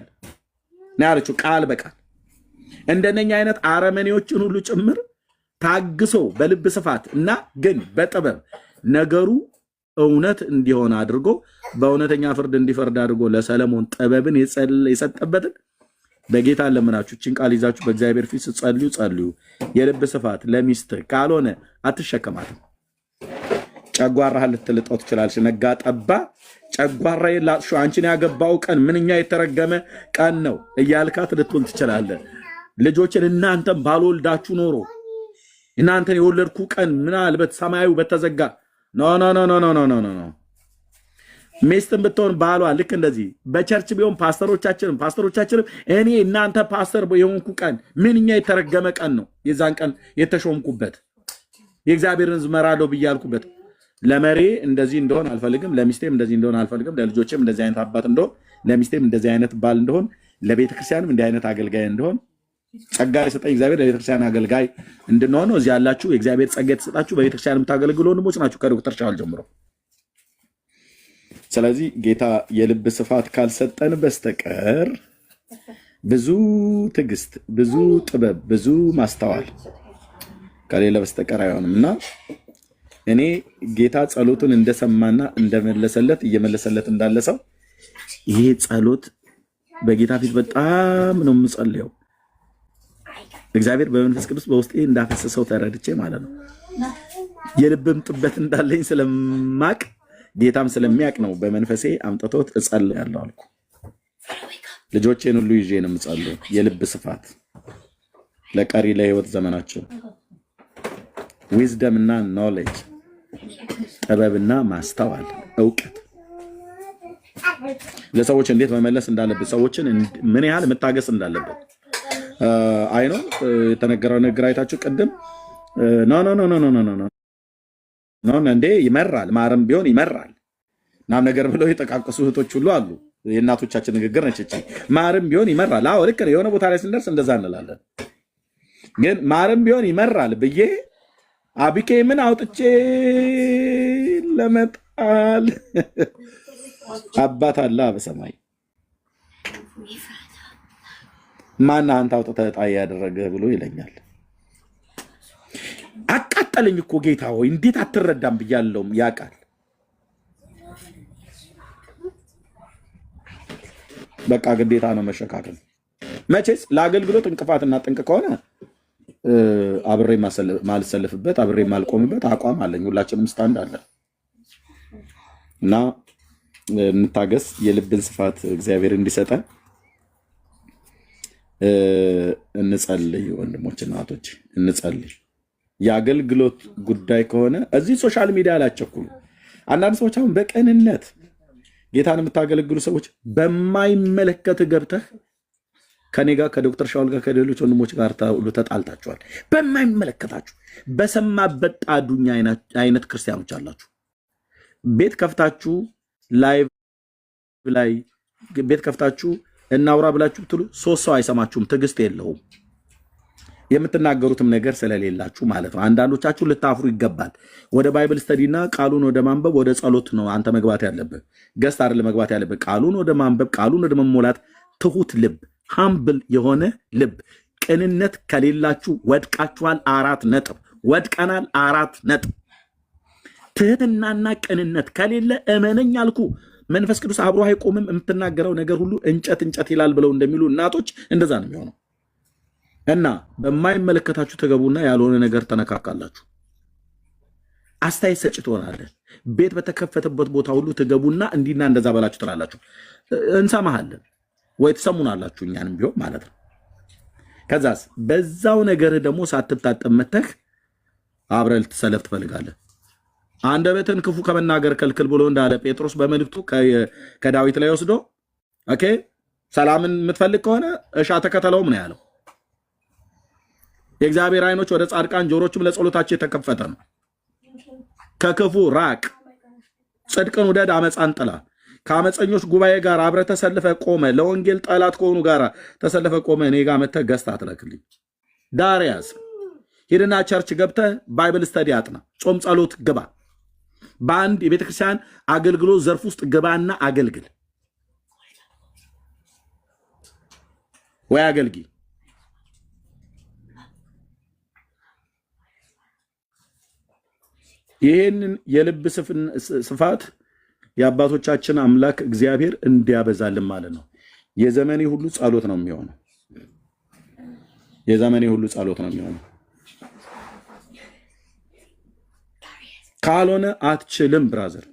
ነው ያለችው ቃል በቃል። እንደነኛ አይነት አረመኔዎችን ሁሉ ጭምር ታግሶ በልብ ስፋት እና ግን በጥበብ ነገሩ እውነት እንዲሆን አድርጎ በእውነተኛ ፍርድ እንዲፈርድ አድርጎ ለሰለሞን ጥበብን የሰጠበትን በጌታ ለምናችሁ ችን ቃል ይዛችሁ በእግዚአብሔር ፊት ጸልዩ ጸልዩ። የልብ ስፋት ለሚስት ካልሆነ አትሸከማትም። ጨጓራህ ልትልጠው ትችላለች። ነጋ ጠባ ጨጓራ የላጥሹ አንቺን ያገባው ቀን ምንኛ የተረገመ ቀን ነው እያልካት ልትሆን ትችላለህ። ልጆችን እናንተም ባልወልዳችሁ ኖሮ እናንተን የወለድኩ ቀን ምናልባት ሰማዩ በተዘጋ ኖ ሚስትን ብትሆን ባሏ ልክ እንደዚህ በቸርች ቢሆን ፓስተሮቻችንም እኔ እናንተ ፓስተር የሆንኩ ቀን ምንኛ የተረገመ ቀን ነው። የዛን ቀን የተሾምኩበት የእግዚአብሔርን ሕዝብ እመራለሁ ብዬ ያልኩበት ለመሬ እንደዚህ እንደሆን አልፈልግም፣ ለሚስቴም እንደዚህ እንደሆን አልፈልግም፣ ለልጆቼም እንደዚህ አይነት አባት እንደሆን፣ ለሚስቴም እንደዚህ አይነት ባል እንደሆን፣ ለቤተክርስቲያንም እንዲህ አይነት አገልጋይ እንደሆን ጸጋ የሰጠኝ እግዚአብሔር ለቤተክርስቲያን አገልጋይ እንድንሆን ነው። እዚህ ያላችሁ የእግዚአብሔር ጸጋ የተሰጣችሁ በቤተክርስቲያን የምታገለግሉ ወንድሞች ናችሁ ከዶክተር ሻውል ጀምሮ። ስለዚህ ጌታ የልብ ስፋት ካልሰጠን በስተቀር ብዙ ትዕግስት፣ ብዙ ጥበብ፣ ብዙ ማስተዋል ከሌለ በስተቀር አይሆንም እና እኔ ጌታ ጸሎቱን እንደሰማና እንደመለሰለት እየመለሰለት እንዳለ ሰው ይሄ ጸሎት በጌታ ፊት በጣም ነው የምጸልየው። እግዚአብሔር በመንፈስ ቅዱስ በውስጤ እንዳፈሰሰው ተረድቼ ማለት ነው። የልብም ጥበት እንዳለኝ ስለማቅ ጌታም ስለሚያቅ ነው በመንፈሴ አምጥቶት እጸልያለሁ አልኩ። ልጆቼን ሁሉ ይዤ ነው የምጸልየው። የልብ ስፋት ለቀሪ ለህይወት ዘመናቸው ዊዝደም እና ኖሌጅ ጥበብና ማስተዋል እውቀት ለሰዎች እንዴት መመለስ እንዳለብን ሰዎችን ምን ያህል መታገስ እንዳለብን አይ ነው የተነገረው ነገር አይታችሁ ቅድም ኖ እንዴ ይመራል ማረም ቢሆን ይመራል ናም ነገር ብለው የጠቃቀሱ እህቶች ሁሉ አሉ። የእናቶቻችን ንግግር ነች እቺ ማረም ቢሆን ይመራል። አዎ ልክ ነው። የሆነ ቦታ ላይ ስንደርስ እንደዛ እንላለን። ግን ማረም ቢሆን ይመራል ብዬ አቢኬ ምን አውጥቼ ለመጣል አባት አለ በሰማይ ማን አንተ አውጥተህ ጣይ ያደረገህ ብሎ ይለኛል። አቃጠለኝ እኮ ጌታ ሆይ እንዴት አትረዳም ብያለሁም ያውቃል። በቃ ግዴታ ነው መሸካከል። መቼስ ለአገልግሎት እንቅፋትና ጥንቅ ከሆነ አብሬ ማልሰለፍበት አብሬ ማልቆምበት አቋም አለኝ። ሁላችንም ስታንድ አለ እና እንታገስ። የልብን ስፋት እግዚአብሔር እንዲሰጠን እንጸልይ። ወንድሞችና እህቶች እንጸልይ። የአገልግሎት ጉዳይ ከሆነ እዚህ ሶሻል ሚዲያ አላቸኩሉ። አንዳንድ ሰዎች አሁን በቅንነት ጌታን የምታገለግሉ ሰዎች በማይመለከት ገብተህ ከኔ ጋር ከዶክተር ሻውል ጋር ከሌሎች ወንድሞች ጋር ሁሉ ተጣልታችኋል። በማይመለከታችሁ በሰማበት ጣዱኛ አይነት ክርስቲያኖች አላችሁ። ቤት ከፍታችሁ ላይቭ ላይ ቤት ከፍታችሁ እናውራ ብላችሁ ብትሉ ሶስት ሰው አይሰማችሁም። ትዕግስት የለውም የምትናገሩትም ነገር ስለሌላችሁ ማለት ነው። አንዳንዶቻችሁ ልታፍሩ ይገባል። ወደ ባይብል ስተዲና ቃሉን ወደ ማንበብ ወደ ጸሎት ነው አንተ መግባት ያለብህ። ገስት አይደል መግባት ያለብህ። ቃሉን ወደ ማንበብ ቃሉን ወደ መሞላት ትሁት ልብ፣ ሃምብል የሆነ ልብ። ቅንነት ከሌላችሁ ወድቃችኋል። 4 ነጥብ። ወድቀናል። 4 ነጥብ። ትህትናና ቅንነት ከሌለ እመነኝ አልኩ መንፈስ ቅዱስ አብሮ አይቆምም። የምትናገረው ነገር ሁሉ እንጨት እንጨት ይላል ብለው እንደሚሉ እናቶች እንደዛ ነው የሚሆነው። እና በማይመለከታችሁ ተገቡና ያልሆነ ነገር ተነካካላችሁ። አስተያየት ሰጭ ትሆናለህ። ቤት በተከፈተበት ቦታ ሁሉ ትገቡና እንዲና እንደዛ በላችሁ ትላላችሁ። እንሰማሃለን ወይ ትሰሙናላችሁ፣ እኛንም ቢሆን ማለት ነው። ከዛስ በዛው ነገር ደግሞ ሳትታጠብ መተህ አብረህ ልትሰለፍ ትፈልጋለህ። አንደበትን ክፉ ከመናገር ከልክል ብሎ እንዳለ ጴጥሮስ በመልእክቱ ከዳዊት ላይ ወስዶ ኦኬ ሰላምን የምትፈልግ ከሆነ እሻ ተከተለውም ነው ያለው። የእግዚአብሔር ዓይኖች ወደ ጻድቃን ጆሮችም ለጸሎታቸው የተከፈተ ነው። ከክፉ ራቅ፣ ጽድቅን ውደድ፣ አመፃን ጥላ። ከአመፀኞች ጉባኤ ጋር አብረህ ተሰልፈ ቆመ፣ ለወንጌል ጠላት ከሆኑ ጋር ተሰልፈ ቆመ። እኔ ጋር መተህ ገዝተህ አትለክልኝ። ዳርያስ ሂድና ቸርች ገብተህ ባይብል ስተዲ አጥና፣ ጾም ጸሎት ግባ። በአንድ የቤተክርስቲያን አገልግሎት ዘርፍ ውስጥ ግባና አገልግል ወይ አገልጊ። ይህንን የልብ ስፋት የአባቶቻችን አምላክ እግዚአብሔር እንዲያበዛልን ማለት ነው። የዘመኔ ሁሉ ጸሎት ነው የሚሆነው። የዘመኔ ሁሉ ጸሎት ነው የሚሆነው። ካልሆነ አትችልም ብራዘር።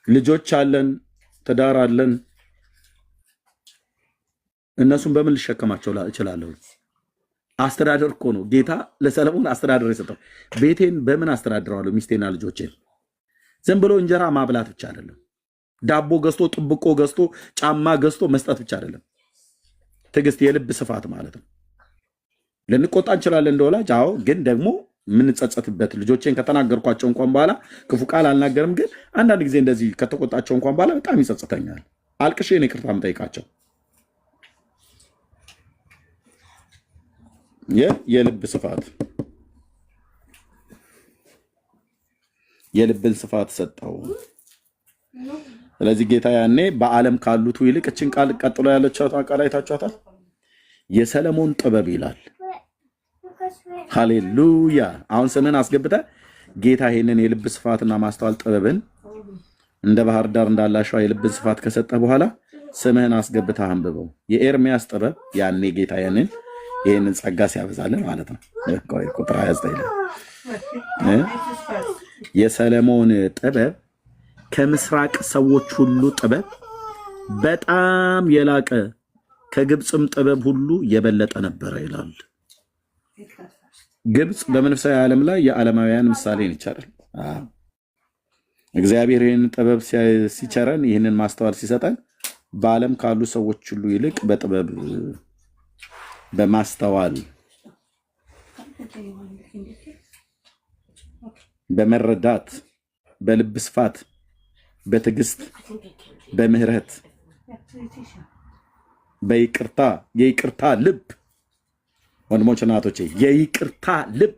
ልጆች አለን፣ ትዳር አለን። እነሱን በምን ልሸከማቸው እችላለሁ? አስተዳደር እኮ ነው ጌታ ለሰለሞን አስተዳደር የሰጠው። ቤቴን በምን አስተዳድረዋለሁ? ሚስቴና ልጆቼን። ዝም ብሎ እንጀራ ማብላት ብቻ አይደለም። ዳቦ ገዝቶ ጥብቆ ገዝቶ ጫማ ገዝቶ መስጠት ብቻ አይደለም። ትዕግስት የልብ ስፋት ማለት ነው። ልንቆጣ እንችላለን እንደ ወላጅ። አዎ፣ ግን ደግሞ የምንጸጸትበት ልጆቼን ከተናገርኳቸው እንኳን በኋላ ክፉ ቃል አልናገርም፣ ግን አንዳንድ ጊዜ እንደዚህ ከተቆጣቸው እንኳን በኋላ በጣም ይጸጽተኛል። አልቅሼ ነው ይቅርታ የምጠይቃቸው። የልብ ስፋት የልብን ስፋት ሰጠው። ስለዚህ ጌታ ያኔ በዓለም ካሉት ይልቅ እችን ቃል ቀጥሎ ያለቻት ቃል አይታችኋታል። የሰለሞን ጥበብ ይላል። ሃሌሉያ። አሁን ስምን አስገብተ ጌታ ይሄንን የልብ ስፋትና ማስተዋል ጥበብን እንደ ባህር ዳር እንዳላሸዋ የልብን ስፋት ከሰጠ በኋላ ስምህን አስገብተ አንብበው። የኤርሚያስ ጥበብ ያኔ ጌታ ይህንን ጸጋ ሲያበዛልን ማለት ነው። ቁጥር 29 የሰለሞን ጥበብ ከምስራቅ ሰዎች ሁሉ ጥበብ በጣም የላቀ ከግብፅም ጥበብ ሁሉ የበለጠ ነበረ ይላል። ግብፅ በመንፈሳዊ ዓለም ላይ የዓለማውያን ምሳሌ ይቻላል። እግዚአብሔር ይህንን ጥበብ ሲቸረን፣ ይህንን ማስተዋል ሲሰጠን በዓለም ካሉ ሰዎች ሁሉ ይልቅ በጥበብ በማስተዋል በመረዳት በልብ ስፋት በትዕግስት በምህረት በይቅርታ የይቅርታ ልብ ወንድሞች እናቶቼ የይቅርታ ልብ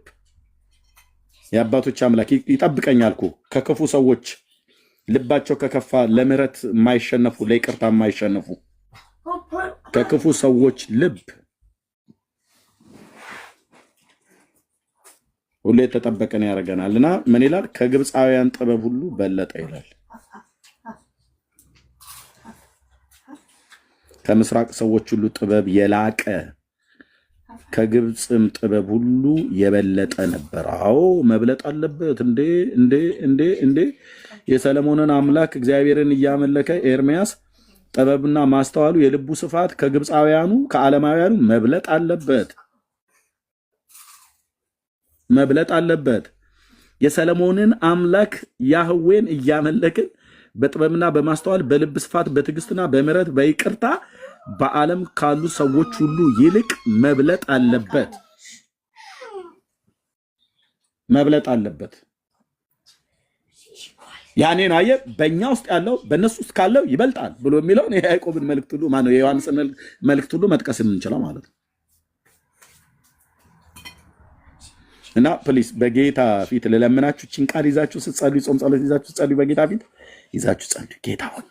የአባቶች አምላክ ይጠብቀኛል እኮ ከክፉ ሰዎች ልባቸው ከከፋ ለምህረት የማይሸነፉ ለይቅርታ የማይሸነፉ ከክፉ ሰዎች ልብ ሁሉ የተጠበቀን ያደርገናል። እና ምን ይላል? ከግብፃውያን ጥበብ ሁሉ በለጠ ይላል። ከምስራቅ ሰዎች ሁሉ ጥበብ የላቀ ከግብፅም ጥበብ ሁሉ የበለጠ ነበር። አዎ መብለጥ አለበት እንዴ! የሰለሞንን አምላክ እግዚአብሔርን እያመለከ ኤርሚያስ ጥበብና ማስተዋሉ የልቡ ስፋት ከግብፃውያኑ ከዓለማውያኑ መብለጥ አለበት። የሰለሞንን አምላክ ያህዌን እያመለክን በጥበብና በማስተዋል በልብ ስፋት በትዕግስትና በምሕረት በይቅርታ በዓለም ካሉ ሰዎች ሁሉ ይልቅ መብለጥ አለበት። ያኔን አየ በእኛ ውስጥ ያለው በእነሱ ውስጥ ካለው ይበልጣል ብሎ የሚለውን የያዕቆብን መልእክት ሁሉ ማነው የዮሐንስን መልእክት ሁሉ መጥቀስ የምንችለው ማለት ነው። እና ፕሊስ በጌታ ፊት ልለምናችሁ፣ ችን ቃል ይዛችሁ ስትጸልዩ፣ ጾም ጸሎት ይዛችሁ ስትጸልዩ፣ በጌታ ፊት ይዛችሁ ጸልዩ። ጌታ ሆይ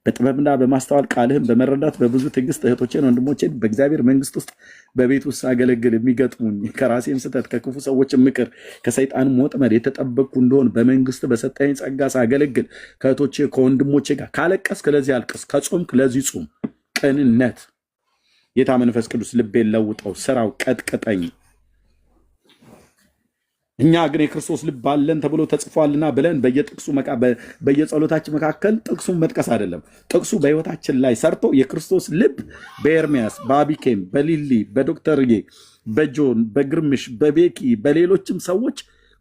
በጥበብና በማስተዋል ቃልህን በመረዳት በብዙ ትዕግስት እህቶቼን ወንድሞቼን በእግዚአብሔር መንግስት ውስጥ በቤት ውስጥ ሳገለግል የሚገጥሙኝ ከራሴም ስህተት ከክፉ ሰዎች ምክር ከሰይጣንም ወጥመድ የተጠበቅኩ እንደሆን በመንግስት በሰጠኝ ጸጋ ሳገለግል ከእህቶቼ ከወንድሞቼ ጋር ካለቀስክ ለዚህ አልቅስ፣ ከጾምክ ለዚህ ጾም። ቅንነት ጌታ መንፈስ ቅዱስ ልቤን ለውጠው፣ ስራው ቀጥቅጠኝ። እኛ ግን የክርስቶስ ልብ አለን ተብሎ ተጽፏልና ብለን በየጥቅሱ በየጸሎታችን መካከል ጥቅሱን መጥቀስ አይደለም። ጥቅሱ በህይወታችን ላይ ሰርቶ የክርስቶስ ልብ በኤርሚያስ በአቢኬም በሊሊ በዶክተርዬ በጆን በግርምሽ በቤኪ በሌሎችም ሰዎች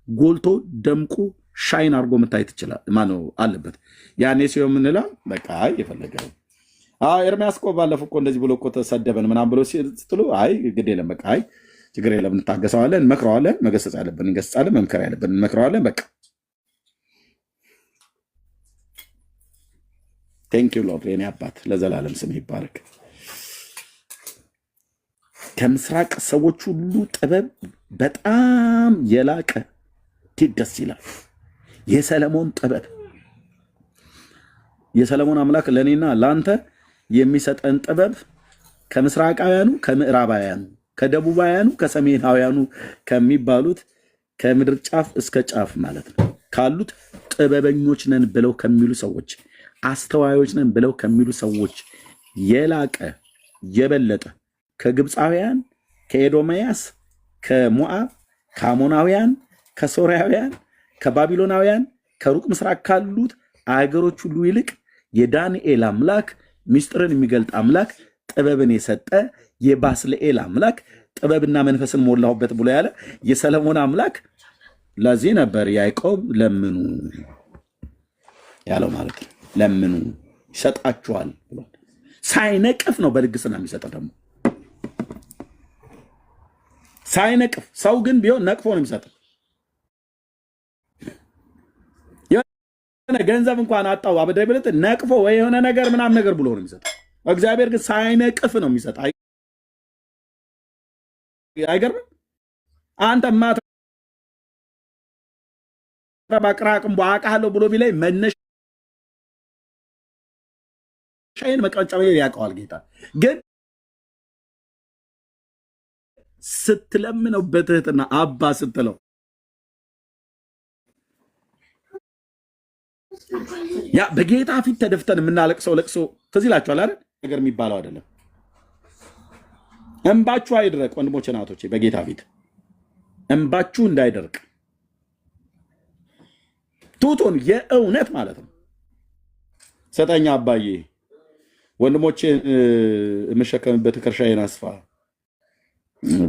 ጎልቶ ደምቆ ሻይን አድርጎ መታየት ይችላል። ማነው አለበት። ያኔ ሲሆን ምንላ በቃ የፈለገው ኤርሚያስ እኮ ባለፈው እኮ እንደዚህ ብሎ እኮ ተሰደበን ምናምን ብሎ ስትሉ አይ ግድ የለም በቃ አይ ችግር የለም እንታገሰዋለን፣ እንመክረዋለን፣ መገሰጽ ያለብን እንገስጻለን፣ መምከር ያለብን እንመክረዋለን። በቃ ቴንክ ዩ ሎርድ የኔ አባት ለዘላለም ስም ይባረክ። ከምስራቅ ሰዎች ሁሉ ጥበብ በጣም የላቀ ደስ ይላል። የሰለሞን ጥበብ የሰለሞን አምላክ ለእኔና ለአንተ የሚሰጠን ጥበብ ከምስራቃውያኑ፣ ከምዕራባውያኑ፣ ከደቡባውያኑ፣ ከሰሜናውያኑ ከሚባሉት ከምድር ጫፍ እስከ ጫፍ ማለት ነው ካሉት ጥበበኞች ነን ብለው ከሚሉ ሰዎች፣ አስተዋዮች ነን ብለው ከሚሉ ሰዎች የላቀ የበለጠ ከግብፃውያን፣ ከኤዶማያስ፣ ከሞዓብ፣ ከአሞናውያን፣ ከሶርያውያን፣ ከባቢሎናውያን፣ ከሩቅ ምስራቅ ካሉት አገሮች ሁሉ ይልቅ የዳንኤል አምላክ ምስጢርን የሚገልጥ አምላክ ጥበብን የሰጠ የባስልኤል አምላክ ጥበብና መንፈስን ሞላሁበት ብሎ ያለ የሰለሞን አምላክ ለዚህ ነበር ያዕቆብ ለምኑ ያለው ማለት ነው። ለምኑ ይሰጣችኋል ብሎ ሳይነቅፍ ነው በልግስና የሚሰጠው። ደግሞ ሳይነቅፍ ሰው ግን ቢሆን ነቅፎ ነው የሚሰጠው። ገንዘብ እንኳን አጣው አበዳይ ብለት ነቅፎ ወይ የሆነ ነገር ምናምን ነገር ብሎ ነው የሚሰጠው። እግዚአብሔር ግን ሳይነቅፍ ነው የሚሰጠው። አይገርምም? አንተ ማትረባ ቅራቅም አውቃለሁ ብሎ ቢላይ መነሻዬን መቀንጨሜን ያውቀዋል ጌታ። ግን ስትለምነው በትህትና አባ ስትለው ያ በጌታ ፊት ተደፍተን የምናለቅሰው ለቅሶ ትዝ ይላችኋል አይደል? ነገር የሚባለው አይደለም። እንባችሁ አይድረቅ ወንድሞቼ እናቶቼ፣ በጌታ ፊት እንባችሁ እንዳይደርቅ ቱቱን የእውነት ማለት ነው። ሰጠኛ አባዬ ወንድሞቼ የምሸከምበት ትከሻዬን አስፋ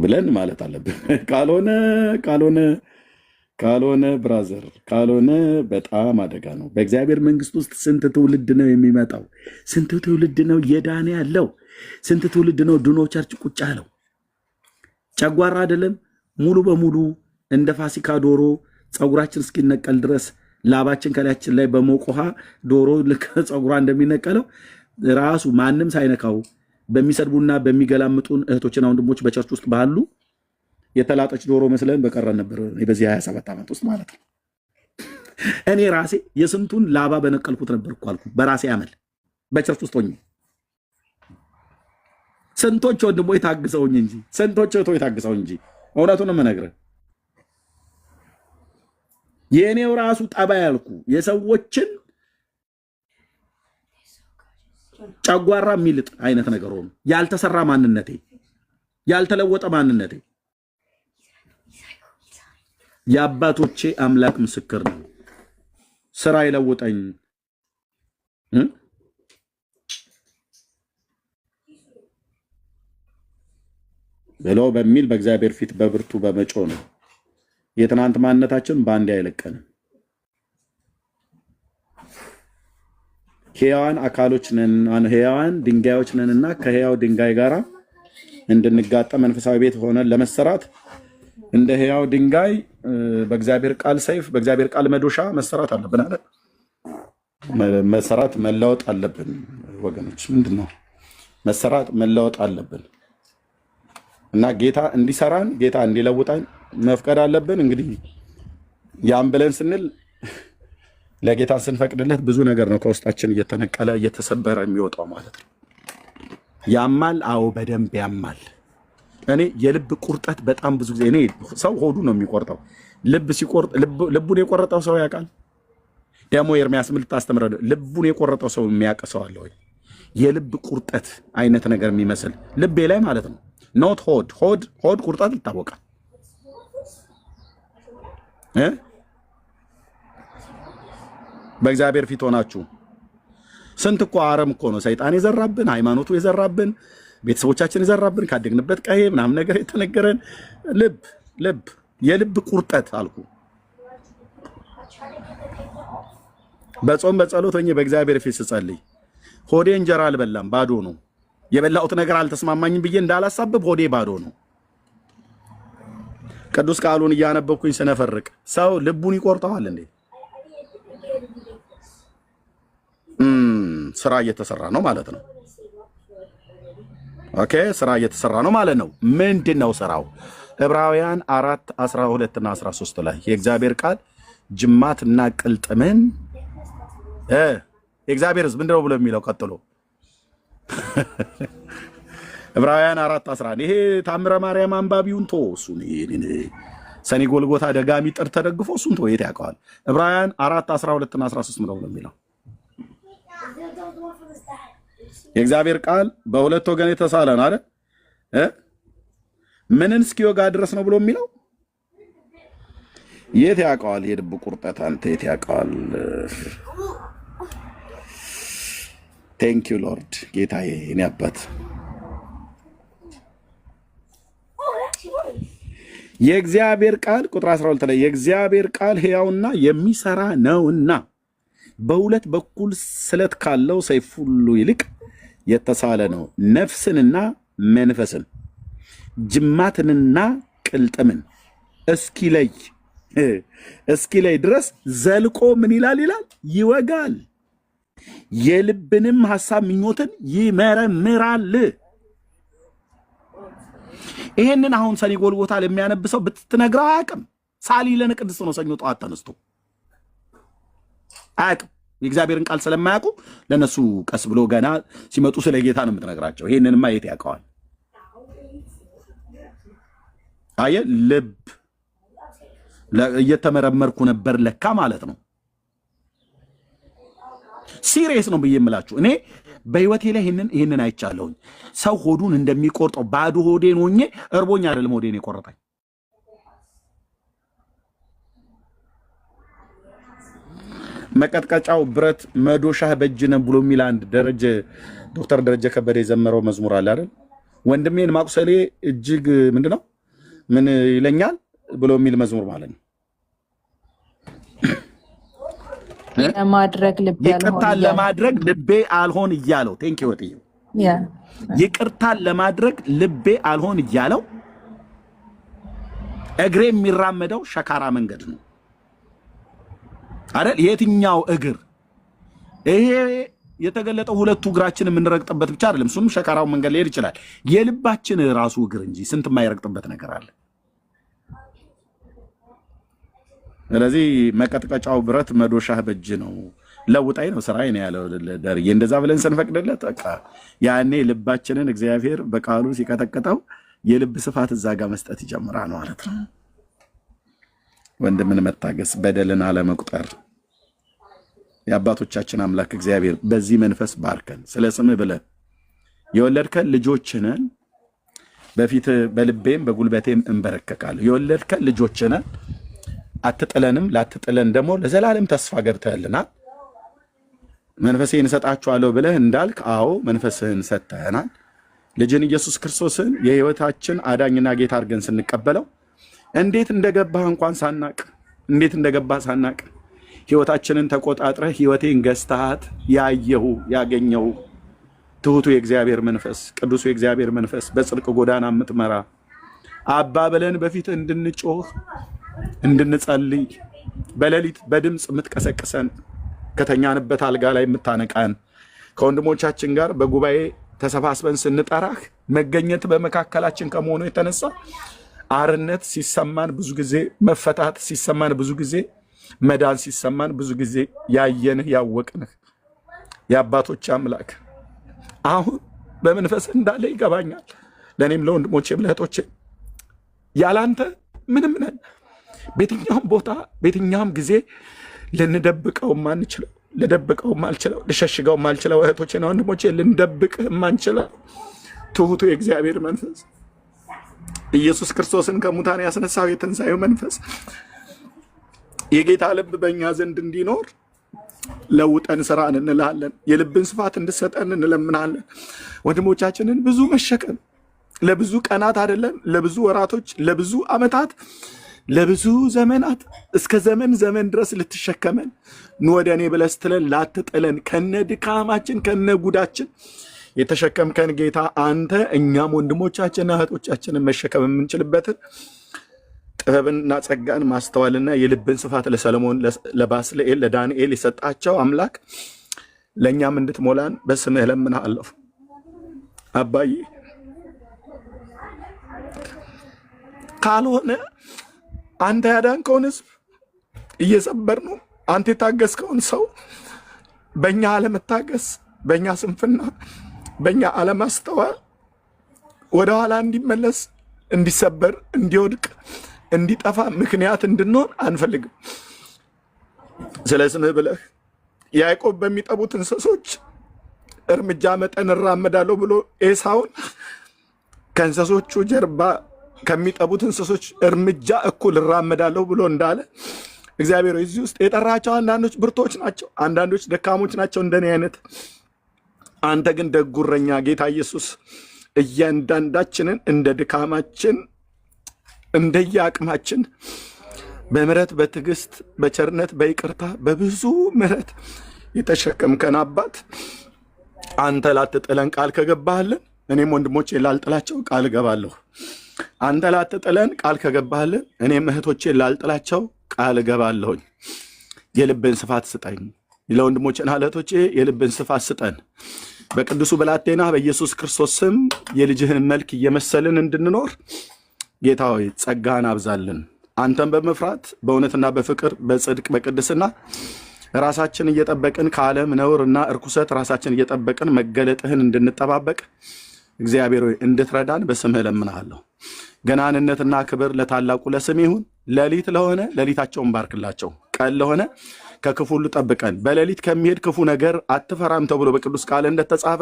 ብለን ማለት አለብን። ካልሆነ ብራዘር ካልሆነ በጣም አደጋ ነው። በእግዚአብሔር መንግስት ውስጥ ስንት ትውልድ ነው የሚመጣው? ስንት ትውልድ ነው የዳነ ያለው? ስንት ትውልድ ነው ድኖ ቸርች ቁጭ አለው? ጨጓራ አይደለም ሙሉ በሙሉ እንደ ፋሲካ ዶሮ ፀጉራችን እስኪነቀል ድረስ ላባችን ከላያችን ላይ በሞቀ ውሃ ዶሮ ልክ ፀጉሯ እንደሚነቀለው ራሱ ማንም ሳይነካው በሚሰድቡና በሚገላምጡን እህቶችና ወንድሞች በቸርች ውስጥ ባሉ የተላጠች ዶሮ መስለን በቀረን ነበር በዚህ 27 ዓመት ውስጥ ማለት ነው። እኔ ራሴ የስንቱን ላባ በነቀልኩት ነበር እኮ አልኩ። በራሴ አመል በቸርች ውስጥ ሆኜ ስንቶች ወንድሞች ታግሰውኝ እንጂ ስንቶች እህቶች ታግሰውኝ እንጂ እውነቱን ነው የምነግርህ። የእኔው ራሱ ጠባይ ያልኩ የሰዎችን ጨጓራ የሚልጥ አይነት ነገር ሆኖ ያልተሰራ ማንነቴ ያልተለወጠ ማንነቴ የአባቶቼ አምላክ ምስክር ነው። ስራ ይለውጠኝ ብሎ በሚል በእግዚአብሔር ፊት በብርቱ በመጮ ነው። የትናንት ማንነታችን በአንድ አይለቀንም። ሕያዋን አካሎች ነን፣ ሕያዋን ድንጋዮች ነንና ከሕያው ድንጋይ ጋር እንድንጋጠም መንፈሳዊ ቤት ሆነን ለመሰራት እንደ ሕያው ድንጋይ በእግዚአብሔር ቃል ሰይፍ በእግዚአብሔር ቃል መዶሻ መሰራት አለብን አለ። መሰራት መለወጥ አለብን ወገኖች። ምንድነው መሰራት መለወጥ አለብን እና ጌታ እንዲሰራን ጌታ እንዲለውጣን መፍቀድ አለብን። እንግዲህ ያን ብለን ስንል ለጌታ ስንፈቅድለት ብዙ ነገር ነው ከውስጣችን እየተነቀለ እየተሰበረ የሚወጣው ማለት ነው። ያማል። አዎ በደንብ ያማል። እኔ የልብ ቁርጠት በጣም ብዙ ጊዜ እኔ ሰው ሆዱ ነው የሚቆርጠው። ልብ ሲቆርጥ ልቡን የቆረጠው ሰው ያውቃል። ደግሞ ኤርሚያስ ምን ልታስተምረው? ልቡን የቆረጠው ሰው የሚያውቅ ሰው አለ ወይ? የልብ ቁርጠት አይነት ነገር የሚመስል ልቤ ላይ ማለት ነው። ኖት ሆድ ቁርጠት ይታወቃል። በእግዚአብሔር ፊት ሆናችሁ ስንት እኮ አረም እኮ ነው ሰይጣን የዘራብን፣ ሃይማኖቱ የዘራብን፣ ቤተሰቦቻችን የዘራብን፣ ካደግንበት ቀዬ ምናምን ነገር የተነገረን ልብ የልብ ቁርጠት አልኩ። በጾም በጸሎት ሆኜ በእግዚአብሔር ፊት ስጸልይ ሆዴ እንጀራ አልበላም፣ ባዶ ነው። የበላሁት ነገር አልተስማማኝም ብዬ እንዳላሳብብ ሆዴ ባዶ ነው። ቅዱስ ቃሉን እያነበብኩኝ ስነፈርቅ ሰው ልቡን ይቆርጠዋል እንዴ? ስራ እየተሰራ ነው ማለት ነው። ኦኬ፣ ስራ እየተሰራ ነው ማለት ነው። ምንድነው ስራው? ዕብራውያን 4:12 እና 13 ላይ የእግዚአብሔር ቃል ጅማትና ቅልጥምን የእግዚአብሔር ሕዝብ ምንድነው ብሎ የሚለው ቀጥሎ ዕብራውያን 4:11 ይሄ ታምረ ማርያም አንባቢውን ቶ እሱን ሰኔ ጎልጎታ ደጋሚ ጥር ተደግፎ እሱን ቶ የት ያውቀዋል? ዕብራውያን 4:12 እና 13 ምንድነው ብሎ የሚለው የእግዚአብሔር ቃል በሁለት ወገን የተሳለ ነው አይደል? ምንን እስኪወጋ ድረስ ነው ብሎ የሚለው የት ያውቀዋል? የልብ ቁርጠት አንተ የት ያውቀዋል? ቴንክ ዩ ሎርድ ጌታዬ፣ እኔ አባት የእግዚአብሔር ቃል ቁጥር 12 ላይ የእግዚአብሔር ቃል ሕያውና የሚሰራ ነውና በሁለት በኩል ስለት ካለው ሰይፍ ሁሉ ይልቅ የተሳለ ነው፣ ነፍስንና መንፈስን ጅማትንና ቅልጥምን እስኪለይ ድረስ ዘልቆ ምን ይላል? ይወጋል፣ የልብንም ሐሳብ ምኞትን ይመረምራል። ይሄንን አሁን ሰኔ ጎልጎታ ለሚያነብሰው ብትነግረው አያውቅም። ሳሊ ለቅድስት ነው ሰኞ ጠዋት ተነስቶ አያውቅም። የእግዚአብሔርን ቃል ስለማያውቁ ለነሱ ቀስ ብሎ ገና ሲመጡ ስለ ጌታ ነው የምትነግራቸው። ይሄንንማ የት ያውቀዋል? አየ ልብ እየተመረመርኩ ነበር ለካ ማለት ነው። ሲሪየስ ነው ብዬ የምላችሁ እኔ በህይወቴ ላይ ይሄንን አይቻለሁኝ። ሰው ሆዱን እንደሚቆርጠው ባዶ ሆዴን ሆኜ እርቦኝ አይደለም ሆዴን የቆረጠኝ። መቀጥቀጫው ብረት መዶሻህ በእጅ ነው ብሎ የሚል አንድ ዶክተር ደረጀ ከበደ የዘመረው መዝሙር አለ አይደል? ወንድሜን ማቁሰሌ እጅግ ምንድነው ምን ይለኛል ብሎ የሚል መዝሙር ማለት ነው። ይቅርታን ለማድረግ ልቤ አልሆን እያለው ቴንኪው ወጥዩ ይቅርታን ለማድረግ ልቤ አልሆን እያለው እግሬ የሚራመደው ሸካራ መንገድ ነው አይደል? የትኛው እግር? ይሄ የተገለጠው ሁለቱ እግራችን የምንረግጥበት ብቻ አይደለም። እሱም ሸካራው መንገድ ሊሄድ ይችላል። የልባችን ራሱ እግር እንጂ ስንት የማይረግጥበት ነገር አለ። ስለዚህ መቀጥቀጫው ብረት መዶሻህ በእጅ ነው፣ ለውጣይ ነው ስራዬ ነው ያለው ደርዬ። እንደዛ ብለን ስንፈቅድለት በቃ ያኔ ልባችንን እግዚአብሔር በቃሉ ሲቀጠቅጠው የልብ ስፋት እዛ ጋር መስጠት ይጀምራል ማለት ነው። ወንድምን መታገስ፣ በደልን አለመቁጠር። የአባቶቻችን አምላክ እግዚአብሔር በዚህ መንፈስ ባርከን። ስለ ስምህ ብለህ የወለድከን ልጆችህ ነን። በፊት በልቤም በጉልበቴም እንበረከካለሁ። የወለድከን ልጆችህ ነን። አትጥለንም፣ ላትጥለን ደግሞ ለዘላለም ተስፋ ገብተህልናል። መንፈሴን እሰጣችኋለሁ ብለህ እንዳልክ አዎ መንፈስህን ሰጥተህናል። ልጅን ኢየሱስ ክርስቶስን የህይወታችን አዳኝና ጌታ አድርገን ስንቀበለው እንዴት እንደገባህ እንኳን ሳናቅ ህይወታችንን ተቆጣጥረህ ህይወቴን ገዝተሃት ያየሁ ያገኘሁ ትሁቱ የእግዚአብሔር መንፈስ ቅዱሱ የእግዚአብሔር መንፈስ በጽድቅ ጎዳና የምትመራ አባ ብለን በፊት እንድንጮህ እንድንጸልይ በሌሊት በድምፅ የምትቀሰቅሰን ከተኛንበት አልጋ ላይ የምታነቃን ከወንድሞቻችን ጋር በጉባኤ ተሰባስበን ስንጠራህ መገኘት በመካከላችን ከመሆኑ የተነሳ አርነት ሲሰማን ብዙ ጊዜ፣ መፈታት ሲሰማን ብዙ ጊዜ፣ መዳን ሲሰማን ብዙ ጊዜ ያየንህ ያወቅንህ የአባቶች አምላክ አሁን በመንፈስ እንዳለ ይገባኛል። ለእኔም ለወንድሞቼም ለእህቶቼ ያላንተ ምንም ነን። በየትኛውም ቦታ በየትኛውም ጊዜ ልንደብቀው ማንችለው ልደብቀው ማልችለው ልሸሽገው ማልችለው እህቶቼና ወንድሞቼ ልንደብቅህ ማንችለው ትሁቱ የእግዚአብሔር መንፈስ ኢየሱስ ክርስቶስን ከሙታን ያስነሳው የትንሣኤው መንፈስ የጌታ ልብ በእኛ ዘንድ እንዲኖር ለውጠን ስራን እንልሃለን። የልብን ስፋት እንድሰጠን እንለምናለን። ወንድሞቻችንን ብዙ መሸከም ለብዙ ቀናት አይደለም ለብዙ ወራቶች ለብዙ ዓመታት ለብዙ ዘመናት እስከ ዘመን ድረስ ልትሸከመን ኑ ወደ እኔ ብለህ ስትለን ላትጥለን ከነ ድካማችን ከነ ጉዳችን የተሸከምከን ጌታ አንተ እኛም ወንድሞቻችንና እህቶቻችንን መሸከም የምንችልበትን ጥበብና ጸጋን ማስተዋልና የልብን ስፋት ለሰለሞን ለባስልኤል ለዳንኤል የሰጣቸው አምላክ ለእኛም እንድትሞላን በስምህ እለምንሃለሁ። አባዬ ካልሆነ አንተ ያዳንከውን ሕዝብ እየሰበር ነው አንተ የታገስከውን ሰው በእኛ አለመታገስ በእኛ ስንፍና በእኛ አለማስተዋል ወደኋላ እንዲመለስ እንዲሰበር እንዲወድቅ እንዲጠፋ ምክንያት እንድንሆን አንፈልግም። ስለ ስምህ ብለህ ያዕቆብ በሚጠቡት እንስሶች እርምጃ መጠን እራመዳለሁ ብሎ ኤሳውን ከእንስሶቹ ጀርባ ከሚጠቡት እንስሶች እርምጃ እኩል እራመዳለሁ ብሎ እንዳለ እግዚአብሔር እዚህ ውስጥ የጠራቸው አንዳንዶች ብርቶች ናቸው፣ አንዳንዶች ደካሞች ናቸው እንደኔ አይነት። አንተ ግን ደጉ እረኛ ጌታ ኢየሱስ እያንዳንዳችንን እንደ ድካማችን እንደየአቅማችን በምሕረት በትዕግስት በቸርነት በይቅርታ በብዙ ምሕረት የተሸከምከን አባት አንተ ላትጥለን ቃል ከገባህልን እኔም ወንድሞቼ ላልጥላቸው ቃል እገባለሁ። አንተ ላትጥለን ቃል ከገባህልን እኔም እህቶቼ ላልጥላቸው ቃል እገባለሁኝ። የልብን ስፋት ስጠኝ፣ ለወንድሞቼና እህቶቼ የልብን ስፋት ስጠን። በቅዱሱ ብላቴና በኢየሱስ ክርስቶስ ስም የልጅህን መልክ እየመሰልን እንድንኖር ጌታ ሆይ ጸጋህን አብዛልን። አንተን በመፍራት በእውነትና በፍቅር በጽድቅ በቅድስና ራሳችን እየጠበቅን ከዓለም ነውርና እርኩሰት ራሳችን እየጠበቅን መገለጥህን እንድንጠባበቅ እግዚአብሔር ሆይ እንድትረዳን በስምህ እለምንሃለሁ። ገናንነትና ክብር ለታላቁ ለስም ይሁን። ሌሊት ለሆነ ሌሊታቸውን ባርክላቸው፣ ቀን ለሆነ ከክፉ ሁሉ ጠብቀን። በሌሊት ከሚሄድ ክፉ ነገር አትፈራም ተብሎ በቅዱስ ቃል እንደተጻፈ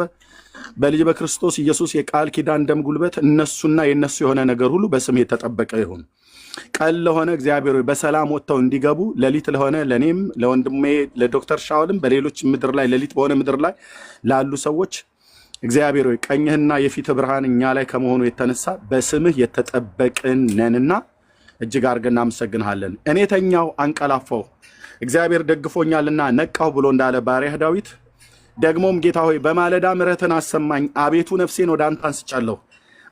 በልጅ በክርስቶስ ኢየሱስ የቃል ኪዳን ደም ጉልበት እነሱና የነሱ የሆነ ነገር ሁሉ በስምህ የተጠበቀ ይሁን። ቀን ለሆነ እግዚአብሔር በሰላም ወጥተው እንዲገቡ፣ ሌሊት ለሆነ ለኔም ለወንድሜ ለዶክተር ሻውልም በሌሎች ምድር ላይ ሌሊት በሆነ ምድር ላይ ላሉ ሰዎች እግዚአብሔር ሆይ ቀኝህና የፊት ብርሃን እኛ ላይ ከመሆኑ የተነሳ በስምህ የተጠበቅን ነንና እጅግ አድርገን እናመሰግንሃለን። እኔ ተኛው አንቀላፋው እግዚአብሔር ደግፎኛልና ነቃው ብሎ እንዳለ ባሪያህ ዳዊት ደግሞም ጌታ ሆይ በማለዳ ምሕረትን አሰማኝ፣ አቤቱ ነፍሴን ወደ አንተ አንስቻለሁ።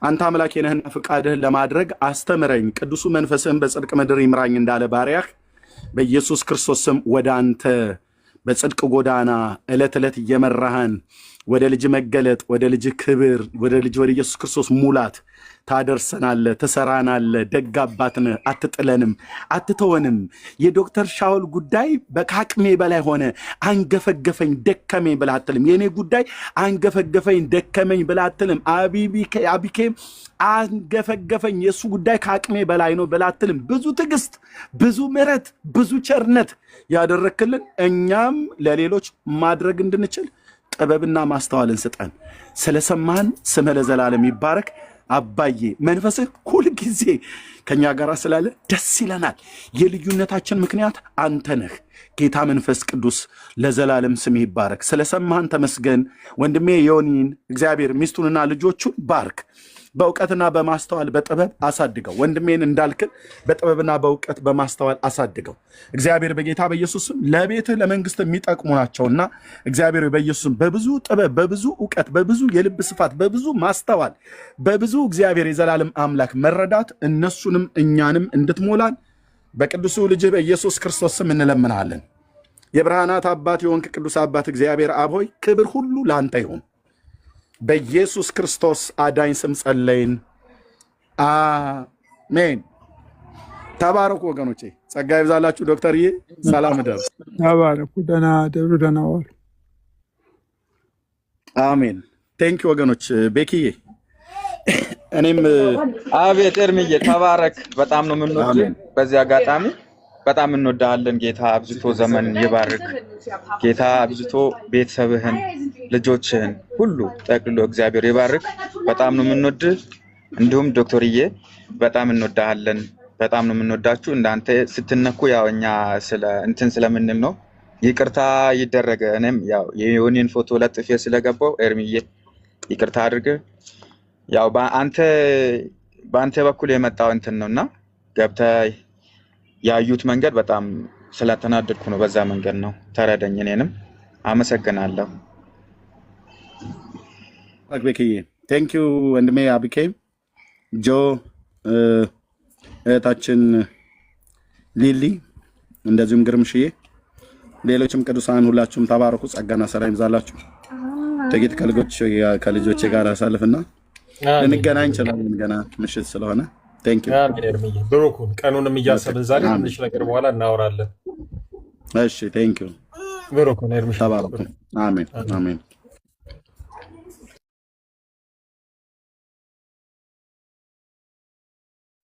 አንተ አምላኬ ነህና ፍቃድህን ለማድረግ አስተምረኝ፣ ቅዱሱ መንፈስህን በጽድቅ ምድር ይምራኝ እንዳለ ባሪያህ በኢየሱስ ክርስቶስ ስም ወደ አንተ በጽድቅ ጎዳና ዕለት ዕለት እየመራህን ወደ ልጅ መገለጥ ወደ ልጅ ክብር ወደ ኢየሱስ ክርስቶስ ሙላት ታደርሰናለህ፣ ትሰራናለህ። ደግ አባት ነህ፣ አትጥለንም፣ አትተወንም። የዶክተር ሻውል ጉዳይ ከአቅሜ በላይ ሆነ፣ አንገፈገፈኝ፣ ደከመኝ ብለህ አትልም። የእኔ ጉዳይ አንገፈገፈኝ፣ ደከመኝ ብለህ አትልም። አቢኬም አንገፈገፈኝ፣ የእሱ ጉዳይ ከአቅሜ በላይ ነው ብለህ አትልም። ብዙ ትዕግስት፣ ብዙ ምሕረት፣ ብዙ ቸርነት ያደረክልን እኛም ለሌሎች ማድረግ እንድንችል ጥበብና ማስተዋልን ስጠን። ስለሰማህን ስምህ ለዘላለም ይባረክ። አባዬ መንፈስህ ሁል ጊዜ ከኛ ጋር ስላለ ደስ ይለናል። የልዩነታችን ምክንያት አንተ ነህ። ጌታ መንፈስ ቅዱስ ለዘላለም ስምህ ይባረክ። ስለሰማህን ተመስገን። ወንድሜ ዮኒን እግዚአብሔር ሚስቱንና ልጆቹን ባርክ። በእውቀትና በማስተዋል በጥበብ አሳድገው። ወንድሜን እንዳልክል በጥበብና በእውቀት በማስተዋል አሳድገው። እግዚአብሔር በጌታ በኢየሱስም ለቤትህ ለመንግስት የሚጠቅሙ ናቸውና እግዚአብሔር በኢየሱስም በብዙ ጥበብ በብዙ እውቀት በብዙ የልብ ስፋት በብዙ ማስተዋል በብዙ እግዚአብሔር የዘላለም አምላክ መረዳት እነሱንም እኛንም እንድትሞላን በቅዱሱ ልጅህ በኢየሱስ ክርስቶስ ስም እንለምናለን። የብርሃናት አባት የሆንክ ቅዱስ አባት እግዚአብሔር አብ ሆይ ክብር ሁሉ ለአንተ ይሁን። በኢየሱስ ክርስቶስ አዳኝ ስም ጸለይን፣ አሜን። ተባረኩ ወገኖቼ፣ ጸጋ ይብዛላችሁ። ዶክተርዬ ሰላም እደሩ። ተባረኩ። ደህና ደሩ። ደህና ዋሉ። አሜን። ቴንኪ ወገኖች። ቤኪዬ እኔም አቤት ኤርሚዬ ተባረክ። በጣም ነው የምንወድህ። በዚህ አጋጣሚ በጣም እንወዳለን። ጌታ አብዝቶ ዘመን ይባርክ። ጌታ አብዝቶ ቤተሰብህን ልጆችህን ሁሉ ጠቅልሎ እግዚአብሔር ይባርክ። በጣም ነው የምንወድህ። እንዲሁም ዶክተርዬ በጣም እንወዳለን። በጣም ነው የምንወዳችሁ። እንዳንተ ስትነኩ ያው እኛ ስለምንል ነው። ይቅርታ ይደረገ። እኔም ያው የዮኒን ፎቶ ለጥፌ ስለገባው ኤርሚዬ ይቅርታ አድርግ። ያው በአንተ በኩል የመጣው እንትን ነውና ገብተህ ያዩት መንገድ በጣም ስለተናደድኩ ነው። በዛ መንገድ ነው። ተረደኝ። እኔንም አመሰግናለሁ። አክቤክዬ ቴንክ ዩ ወንድሜ አብኬ ጆ እህታችን ሊሊ እንደዚሁም ግርምሽዬ ሌሎችም ቅዱሳን ሁላችሁም ተባረኩ። ጸጋና ሰላም ይብዛላችሁ። ጥቂት ከልጆቼ ጋር አሳልፍና ልንገናኝ እንችላለን። ገና ምሽት ስለሆነ ቴንክ ዩ ብሩኩን ቀኑንም እያሰብን ዛሬ ትንሽ ነገር በኋላ እናወራለን። እሺ ቴንክ ዩ ብሩኩን ተባረኩ። አሜን አሜን።